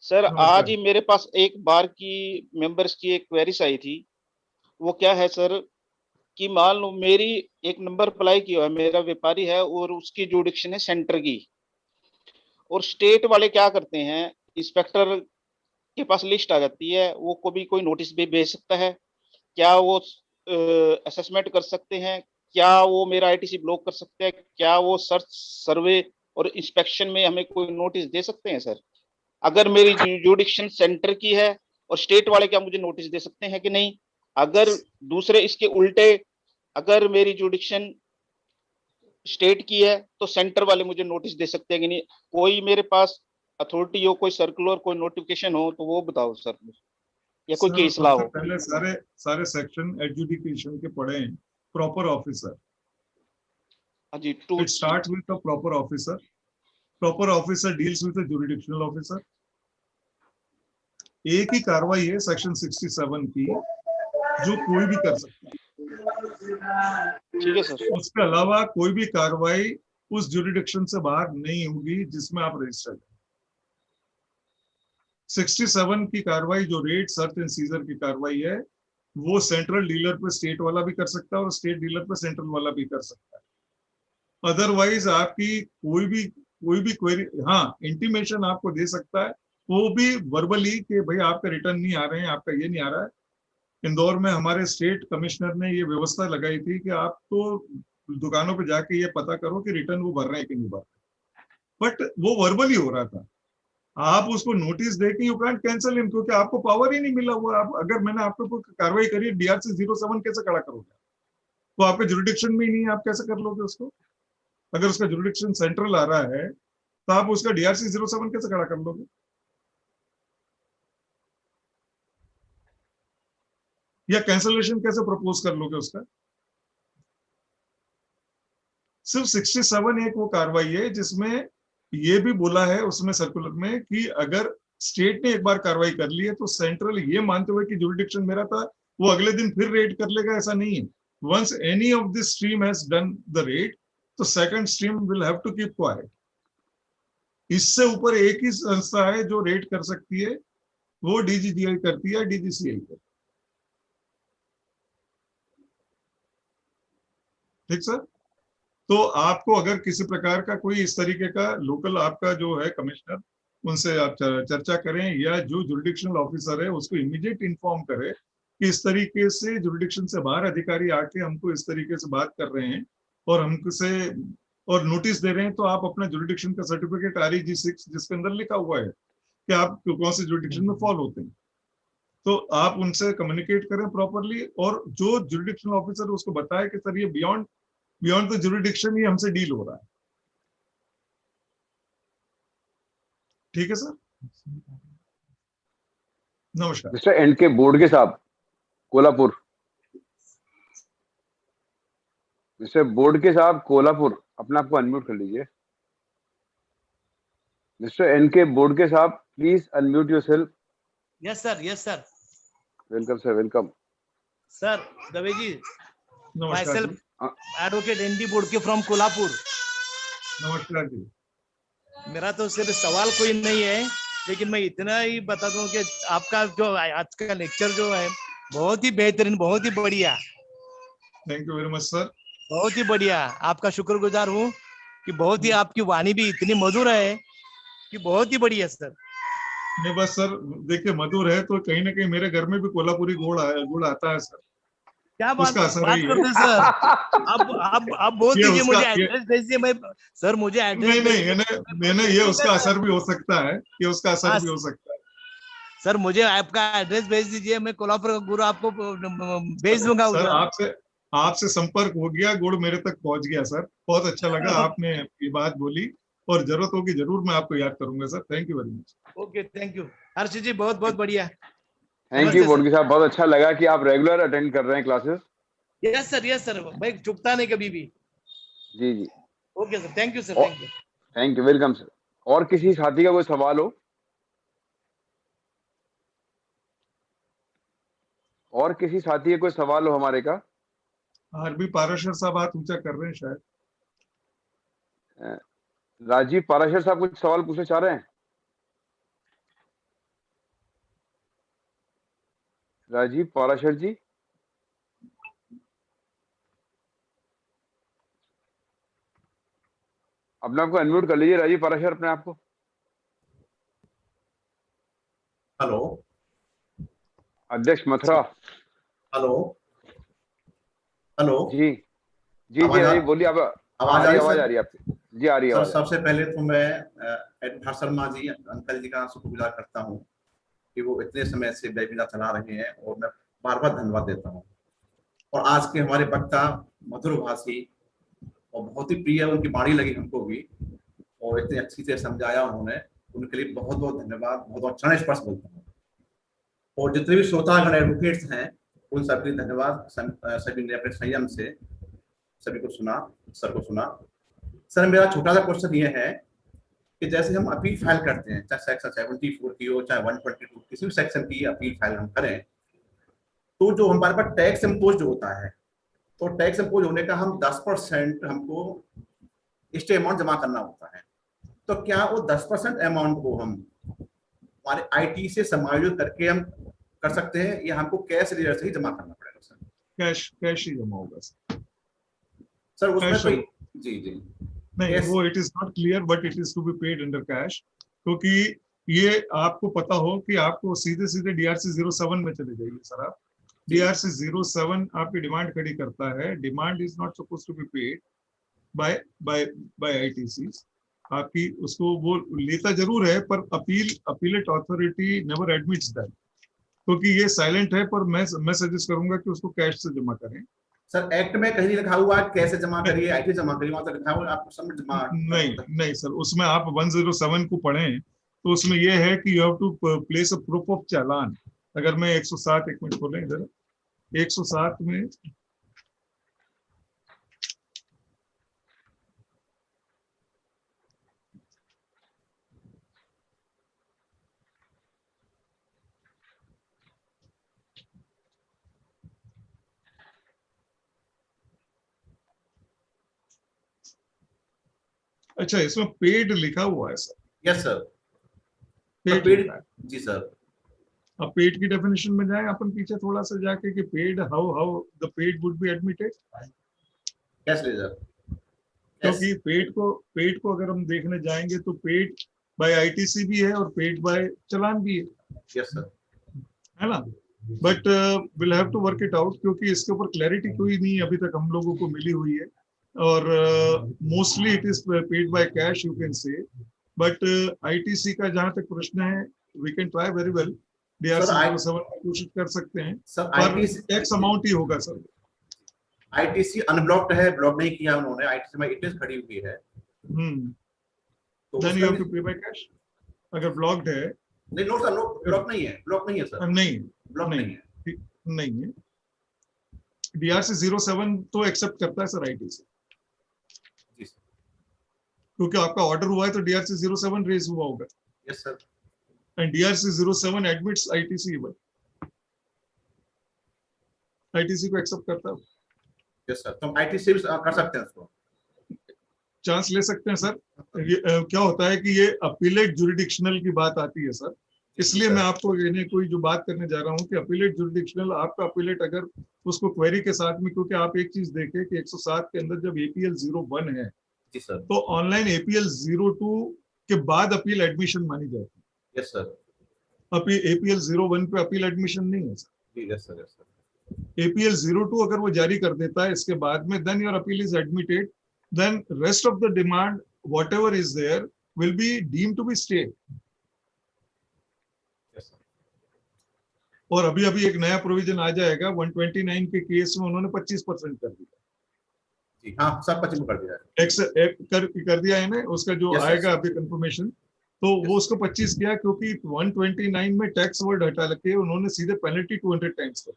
Speaker 6: सर आज ही मेरे पास एक बार की मेंबर्स की एक क्वेरीज आई थी। वो क्या है सर कि मान लो मेरी एक नंबर अप्लाई किया है, मेरा व्यापारी है और उसकी जुडिक्शन है सेंटर की, और स्टेट वाले क्या करते हैं, इंस्पेक्टर के पास लिस्ट आ जाती है, वो कभी कोई नोटिस भी भेज सकता है, क्या वो असेसमेंट कर सकते हैं, क्या वो मेरा आईटीसी ब्लॉक कर सकते हैं, क्या वो सर्च सर्वे और इंस्पेक्शन में हमें कोई नोटिस दे सकते हैं सर? अगर मेरी जुडिक्शन सेंटर की है, और स्टेट वाले क्या मुझे नोटिस दे सकते हैं कि नहीं? अगर दूसरे इसके उल्टे, अगर मेरी जुडिक्शन स्टेट की है तो सेंटर वाले मुझे नोटिस दे सकते हैं कि नहीं? कोई मेरे पास अथॉरिटी हो, कोई सर्कुलर, कोई नोटिफिकेशन हो तो वो बताओ सर, या कोई केस ला हो।
Speaker 1: पहले सारे सेक्शन एडजुडिकेशन के पढ़े हैं, proper officer.
Speaker 6: हाँ जी, to
Speaker 1: It starts with a proper officer. Proper officer deals with a jurisdictional officer. एक ही कार्रवाई है सेक्शन 67 की जो कोई भी कर सकता है।
Speaker 6: ठीक है सर।
Speaker 1: उसके अलावा कोई भी कार्रवाई उस जुरिडिक्शन से बाहर नहीं होगी जिसमें आप रजिस्टर्ड हैं। 67 की कार्रवाई जो रेड सर्च एंड सीजर की कार्रवाई है वो सेंट्रल डीलर पे स्टेट वाला भी कर सकता है और स्टेट डीलर पे सेंट्रल वाला भी कर सकता है। अदरवाइज आपकी कोई भी क्वेरी, हाँ इंटीमेशन आपको दे सकता है, वो भी वर्बली कि भाई आपका रिटर्न नहीं आ रहे हैं, आपका ये नहीं आ रहा है। इंदौर में हमारे स्टेट कमिश्नर ने ये व्यवस्था लगाई थी कि आप तो दुकानों पे जाके ये पता करो कि रिटर्न वो भर रहे हैं कि नहीं भर रहे, बट वो वर्बली हो रहा था। आप उसको नोटिस देके यू कांट कैंसिल हिम, क्योंकि आपको पावर ही नहीं मिला हुआ। आप अगर मैंने आपके ऊपर कार्रवाई करी, DRC 07 कैसे खड़ा करोगे? तो आपके जुरिडिक्शन में ही नहीं है, आप कैसे कर लोगे उसको? अगर उसका जुरिडिक्शन सेंट्रल आ रहा है तो आप उसका DRC 07 कैसे खड़ा कर लोगे? या कैंसलेशन कैसे प्रपोज कर लोगे उसका? सिर्फ 67 एक वो कार्रवाई है जिसमें ये भी बोला है उसमें सर्कुलर में कि अगर स्टेट ने एक बार कार्रवाई कर ली है तो सेंट्रल ये मानते हुए कि जुरिडिक्शन मेरा था, वो अगले दिन फिर रेड कर लेगा, ऐसा नहीं है। Once any of this stream has done the raid, तो second stream will have to keep quiet. इससे ऊपर एक ही संस्था है जो रेड कर सकती है, वो DGGI करती है, DGCI करती है। ठीक सर। तो आपको अगर किसी प्रकार का कोई इस तरीके का लोकल आपका जो है कमिश्नर, उनसे आप चर्चा करें या जो जुरिडिक्शनल ऑफिसर है उसको इमीडिएट इन्फॉर्म करें कि इस तरीके से जुरिडिक्शन से बाहर अधिकारी आके हमको इस तरीके से बात कर रहे हैं और हमसे और नोटिस दे रहे हैं, तो आप अपना जुरिडिक्शन का सर्टिफिकेट REG 6 जिसके अंदर लिखा हुआ है कि आप कौन से जुरिडिक्शन में फॉल होते हैं, तो आप उनसे कम्युनिकेट करें प्रॉपरली। और जो जुरिडिक्शनल ऑफिसर उसको बताए कि सर ये बियॉन्ड द जुरिडिक्शन ही हमसे डील हो रहा है। ठीक है सर, नमस्कार।
Speaker 4: मिस्टर NK बोडके साहब, कोल्हापुर। मिस्टर बोडके साहब, कोल्हापुर, अपने आप को अनम्यूट कर लीजिए। मिस्टर NK बोडके साहब, please unmute yourself.
Speaker 7: Yes sir.
Speaker 4: Welcome sir, welcome
Speaker 7: sir. Dave ji,
Speaker 1: नमस्कार
Speaker 7: myself
Speaker 1: जी।
Speaker 7: Advocate ND Bodke from Kolhapur.
Speaker 1: नमस्कार जी।
Speaker 7: मेरा तो सिर्फ सवाल कोई नहीं है, लेकिन मैं इतना ही बता दूं कि आपका जो आज का लेक्चर जो है बहुत ही बेहतरीन, बहुत ही बढ़िया।
Speaker 1: Thank you very much sir.
Speaker 7: बहुत ही बढ़िया, आपका शुक्रगुजार हूँ कि बहुत ही आपकी वाणी भी इतनी मधुर है कि बहुत ही बढ़िया सर।
Speaker 1: नहीं बस सर देखिए, मधुर है तो कहीं ना कहीं मेरे घर में भी कोल्हापुरी गुड़ आता है सर।
Speaker 7: क्या बात
Speaker 1: उसका असर
Speaker 7: बात
Speaker 1: ही है।
Speaker 7: करते सर। आप बोल
Speaker 1: ये
Speaker 7: दीजिए,
Speaker 1: उसका-
Speaker 7: मुझे
Speaker 1: ये-
Speaker 7: एड्रेस भेजिए। मैं सर मुझे एड्रेस
Speaker 1: नहीं ये उसका असर भी हो सकता है, ये उसका असर
Speaker 7: हाँ,
Speaker 1: भी हो सकता है।
Speaker 7: सर मुझे आपका एड्रेस भेज दीजिए, मैं कोल्हापुर का गुरु आपको भेज दूंगा
Speaker 1: सर
Speaker 7: उधर।
Speaker 1: आपसे संपर्क हो गया, गुड़ मेरे तक पहुंच गया सर। बहुत अच्छा लगा आपने ये बात बोली, और जरूरत होगी जरूर मैं आपको याद करूंगा sir. Thank you very much.
Speaker 7: Okay, thank you Harshit ji, बहुत बहुत बढ़िया।
Speaker 4: थैंक यू बोडके साहब, बहुत अच्छा लगा कि आप रेगुलर अटेंड कर रहे हैं क्लासेस।
Speaker 7: यस सर, भाई चुकता नहीं कभी भी।
Speaker 4: जी जी,
Speaker 7: okay sir, thank you sir, thank you.
Speaker 4: Thank you, welcome sir. और किसी साथी का कोई सवाल हो? और किसी साथी का कोई सवाल हो हमारे का?
Speaker 1: RB पाराशर साहब हाथ ऊंचा कर रहे हैं शायद।
Speaker 4: राजीव पाराशर साहब कुछ सवाल पूछना चाह रहे हैं? राजीव पाराशर जी, अपने आपको अनम्यूट कर लीजिए राजीव पाराशर, अपने आपको।
Speaker 8: हेलो
Speaker 4: अध्यक्ष मथुरा।
Speaker 8: हेलो हेलो
Speaker 4: जी जी जी जी, बोलिए। आप
Speaker 8: आवाज
Speaker 4: आ रही है आपकी? जी आ रही है
Speaker 8: सर।
Speaker 4: आवाज।
Speaker 8: सबसे पहले तो मैं हर्ष शर्मा जी अंकल जी का शुक्रगुजार करता हूँ कि वो इतने समय से वेबिनार चला रहे हैं, और मैं बार बार धन्यवाद देता हूँ। और आज के हमारे वक्ता मधुर भाषी और बहुत ही प्रिय उनकी वाणी लगी हमको भी, और इतनी अच्छी से समझाया उन्होंने, उनके लिए बहुत बहुत धन्यवाद, बहुत बहुत चरण स्पर्श बोलता हूँ। और जितने भी श्रोतागण एडवोकेट्स हैं, उन सभी धन्यवाद। सभी ने अपने संयम से सभी को सुना, सर को सुना। सर मेरा छोटा सा क्वेश्चन ये है कि जैसे हम अपील फाइल करते हैं, चाहे सेक्शन 74 की हो चाहे 122 किसी भी सेक्शन की अपील फाइल हम करें, तो जो हमारे पास टैक्स इम्पोज होता है, तो टैक्स इम्पोज होने का हम 10% हमको स्टे अमाउंट जमा करना होता है। तो क्या वो 10% अमाउंट को हम हमारे IT से समायोजित करके हम कर सकते हैं, या हमको कैश रिजर्व से ही जमा करना पड़ेगा सर?
Speaker 1: कैश ही जमा होगा
Speaker 8: सर उसमें कोई जी जी
Speaker 1: नहीं, वो it is not clear but it is to be paid under cash, क्योंकि ये आपको पता हो कि आपको सीधे सीधे DRC 07 में चले जाइए सर। आप DRC 07 आपकी डिमांड खड़ी करता है। Demand is not suppose to be paid by ITC। आपकी उसको वो लेता जरूर है, पर appellate authority never admits that, क्योंकि ये साइलेंट है। पर मैं सजेस्ट करूंगा कि उसको कैश से जमा करें।
Speaker 8: सर एक्ट में कहीं लिखा हुआ कैसे जमा करिए, IT जमा करिए, वहां तो लिखा हुआ आप सबमिट जमा
Speaker 1: नहीं सर, उसमें आप 107 को पढ़ें तो उसमें ये है कि you have to place a proof of चालान। अगर मैं 107 एक मिनट खोलें इधर, 107 में अच्छा, इसमें पेड लिखा हुआ है सर।
Speaker 8: यस सर,
Speaker 1: पेड
Speaker 8: जी सर।
Speaker 1: अब पेड की डेफिनेशन में जाए अपन पीछे थोड़ा सा जाके कि paid how the paid would be admitted.
Speaker 8: Cash reserve,
Speaker 1: क्योंकि पेड को अगर हम देखने जाएंगे तो पेड बाय ITC भी है और पेड बाय चालान भी है।
Speaker 8: यस सर,
Speaker 1: है ना। But will have to work it out, क्योंकि इसके ऊपर क्लैरिटी कोई नहीं अभी तक हम लोगों को मिली हुई है। और mostly it is paid by cash you can say, but ITC का जहां तक प्रश्न है we can try very well. DRC 07 की कोशिश कर सकते हैं
Speaker 8: सर।
Speaker 1: पर एक्स अमाउंट ही होगा सर।
Speaker 8: ITC अनब्लॉक्ड है, ब्लॉक नहीं किया उन्होंने, ITC में इट इज खड़ी हुई है।
Speaker 1: देन यू हैव टू पे बाय कैश। अगर ब्लॉक्ड है
Speaker 8: नहीं, नो सर, नो ब्लॉक नहीं है, ब्लॉक नहीं है सर,
Speaker 1: नहीं
Speaker 8: ब्लॉक नहीं है,
Speaker 1: नहीं है। DRC 07 तो एक्सेप्ट करता है सर ITC, क्योंकि आपका ऑर्डर हुआ है तो DRC 07 रेज हुआ होगा।
Speaker 8: Yes sir,
Speaker 1: and DRC 07 admits ITC, ITC को एक्सेप्ट करता है।
Speaker 8: यस सर, तो ITC भी कर सकते हैं उसको,
Speaker 1: चांस ले सकते हैं सर। क्या होता है कि ये अपीलेट जुरिडिक्शनल की बात आती है सर, इसलिए मैं आपको ये कोई जो बात करने जा रहा हूँ कि अपीलेट जुरिडिक्शनल, आपका अपीलेट अगर उसको क्वेरी के साथ में, क्योंकि आप एक चीज देखें कि 107 के अंदर जब APL 01 है तो ऑनलाइन APL 02 के बाद अपील एडमिशन मानी जाती है।
Speaker 8: यस सर,
Speaker 1: अभी APL 01 पे अपील एडमिशन नहीं है sir.
Speaker 8: Yes sir, yes sir.
Speaker 1: APL 02 अगर वो जारी कर देता है इसके बाद में, then your appeal is admitted, then rest of the demand whatever is there will be deemed to be stayed. और अभी अभी एक नया प्रोविजन आ जाएगा 129 के केस में, उन्होंने 25% कर दिया।
Speaker 8: जी हाँ, सब 25 कर दिया
Speaker 1: कर दिया है ना। उसका जो
Speaker 8: yes,
Speaker 1: आएगा अभी कंफर्मेशन, तो वो उसको 25 किया, क्योंकि 129 में टैक्स वर्ड हटा के उन्होंने सीधे पेनल्टी 200 टाइम्स कर,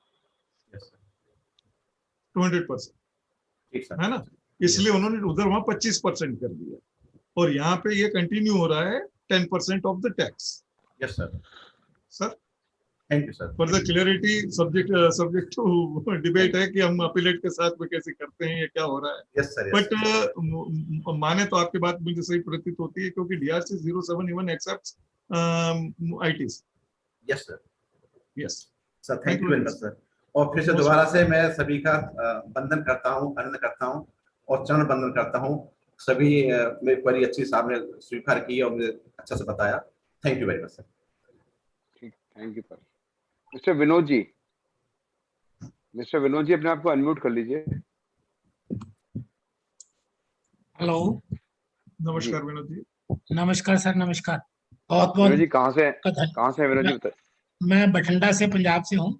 Speaker 1: 200%, है ना। इसलिए उन्होंने उधर वहां 25% कर दिया, और यहाँ पे ये कंटिन्यू हो रहा है 10% of the tax.
Speaker 8: Yes sir.
Speaker 1: Sir
Speaker 8: thank you sir
Speaker 1: for the clarity. Subject to debate है कि हम अपीलेट के साथ में कैसे करते हैं, ये क्या हो रहा है।
Speaker 8: यस सर,
Speaker 1: बट माने तो आपकी बात मुझे सही प्रतीत होती है, क्योंकि DRC 07 even accepts ITC।
Speaker 8: Yes sir,
Speaker 1: yes
Speaker 8: sir, thank you very much sir. और फिर से दोबारा से मैं सभी का वंदन करता हूँ, अभिनंदन करता हूँ और चरण वंदन करता हूँ। सभी मेरी क्वेरी अच्छी साहब ने स्वीकार की और मुझे अच्छा से बताया। Thank you very much sir.
Speaker 4: ठीक, thank you sir. Mister Vinod ji, अपने आप को अनम्यूट कर लीजिए।
Speaker 9: हेलो,
Speaker 1: नमस्कार विनोद जी।
Speaker 9: नमस्कार सर, नमस्कार। बहुत बहुत
Speaker 4: जी, कहाँ से विनोद जी बताइए।
Speaker 9: मैं बठिंडा से, पंजाब से हूँ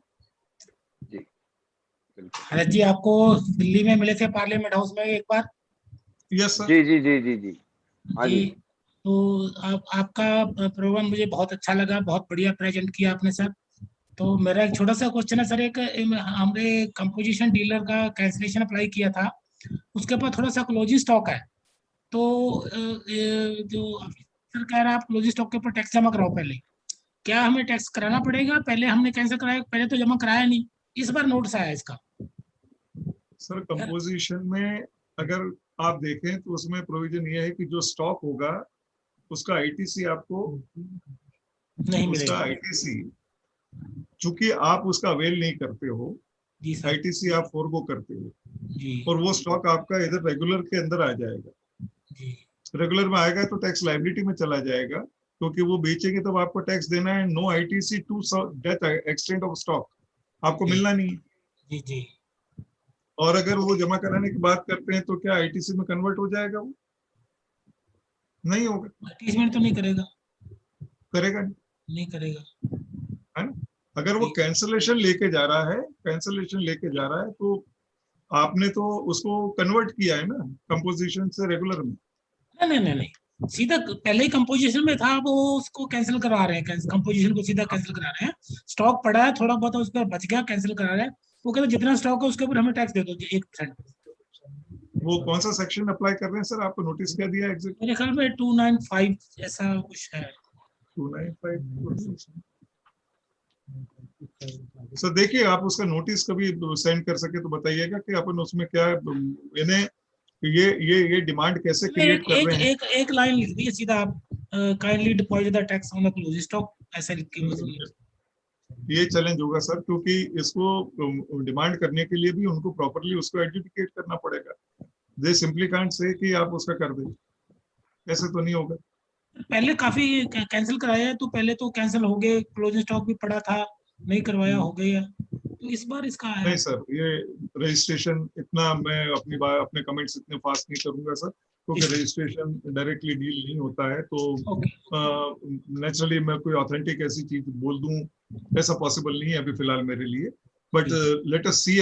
Speaker 4: जी।
Speaker 9: हरत जी, आपको दिल्ली में मिले थे पार्लियामेंट हाउस में एक बार।
Speaker 1: Yes sir.
Speaker 4: जी। हाँ जी।
Speaker 9: तो आपका प्रोग्राम मुझे बहुत अच्छा लगा, बहुत बढ़िया प्रेजेंट किया आपने सर। तो मेरा एक छोटा सा क्वेश्चन है सर, हमने कंपोजिशन डीलर का कैंसिलेशन अप्लाई किया था, उसके ऊपर थोड़ा सा क्लोजिंग स्टॉक है, तो जो ऑफिसर कह रहा है आप क्लोजिंग स्टॉक के ऊपर टैक्स जमा कराओ पहले, क्या हमें टैक्स कराना पड़ेगा? पहले हमने कैंसिल कराया, पहले तो जमा कराया नहीं, इस बार नोटिस आया इसका।
Speaker 1: सर कंपोजिशन में अगर आप देखें तो उसमें प्रोविजन ये है कि जो स्टॉक होगा उसका आईटीसी आपको
Speaker 9: नहीं
Speaker 1: उसका
Speaker 9: मिलेगा
Speaker 1: आईटीसी, चूंकि आप उसका अवेल नहीं करते हो,
Speaker 9: जी सर।
Speaker 1: आईटीसी आप फोरगो करते हो,
Speaker 9: जी
Speaker 1: और वो स्टॉक आपका इधर रेगुलर के अंदर आ जाएगा।
Speaker 9: जी
Speaker 1: रेगुलर में आएगा तो टैक्स लायबिलिटी में चला जाएगा, क्योंकि वो बेचेंगे तब आपको टैक्स देना है। No ITC to that extent of stock आपको मिलना नहीं है।
Speaker 9: जी जी
Speaker 1: और अगर वो जमा कराने की बात करते हैं तो क्या आईटीसी में कन्वर्ट हो जाएगा? वो नहीं होगा,
Speaker 9: एडवर्टीजमेंट तो नहीं करेगा,
Speaker 1: करेगा
Speaker 9: नहीं करेगा,
Speaker 1: है ना। अगर वो कैंसलेशन लेके जा रहा है, कैंसलेशन लेके जा रहा है, तो आपने तो उसको कन्वर्ट किया है ना कंपोजिशन से रेगुलर में।
Speaker 9: नहीं नहीं नहीं, सीधा पहले ही कंपोजिशन में था, वो उसको कैंसिल करा रहे हैं, कंपोजिशन को सीधा कैंसिल करा रहे हैं। स्टॉक पड़ा है थोड़ा बहुत, उस पर बच गया, कैंसिल करा रहे हैं। वो कहते हैं जितना स्टॉक है उसके ऊपर हमें टैक्स दे दो 1%।
Speaker 1: वो कौन सा सेक्शन अप्लाई कर रहे हैं सर? आपको नोटिस क्या दिया एग्जैक्ट?
Speaker 9: मेरे ख्याल में 295 ऐसा कुछ है।
Speaker 1: 295। सर देखिए, आप उसका नोटिस कभी सेंड कर सके तो बताइएगा कि अपन उसमें क्या इन्हें ये डिमांड कैसे क्रिएट कर रहे हैं।
Speaker 9: एक लाइन लिख दीजिए सीधा आप, kindly deposit the tax on the closing stock, ऐसा लिख के बस।
Speaker 1: ये चैलेंज होगा सर, क्योंकि इसको डिमांड करने के लिए भी उनको प्रॉपरली उसको एडजुडिकेट करना पड़ेगा। दे सिंपली कांट से कि आप उसका कर दें, ऐसे तो नहीं होगा।
Speaker 9: पहले काफी कैंसिल कराया है, तो पहले तो कैंसिल हो गए, क्लोजिंग स्टॉक भी पड़ा था, नहीं करवाया, हो गया। तो इस बार इसका है
Speaker 1: नहीं सर, ये रजिस्ट्रेशन इतना मैं अपने कमेंट्स इतने फास्ट नहीं करूंगा सर, क्योंकि रजिस्ट्रेशन डायरेक्टली डील नहीं होता है। तो नेचुरली मैं कोई ऑथेंटिक ऐसी चीज बोल दूं ऐसा पॉसिबल नहीं है अभी फिलहाल मेरे लिए, बट लेट अस सी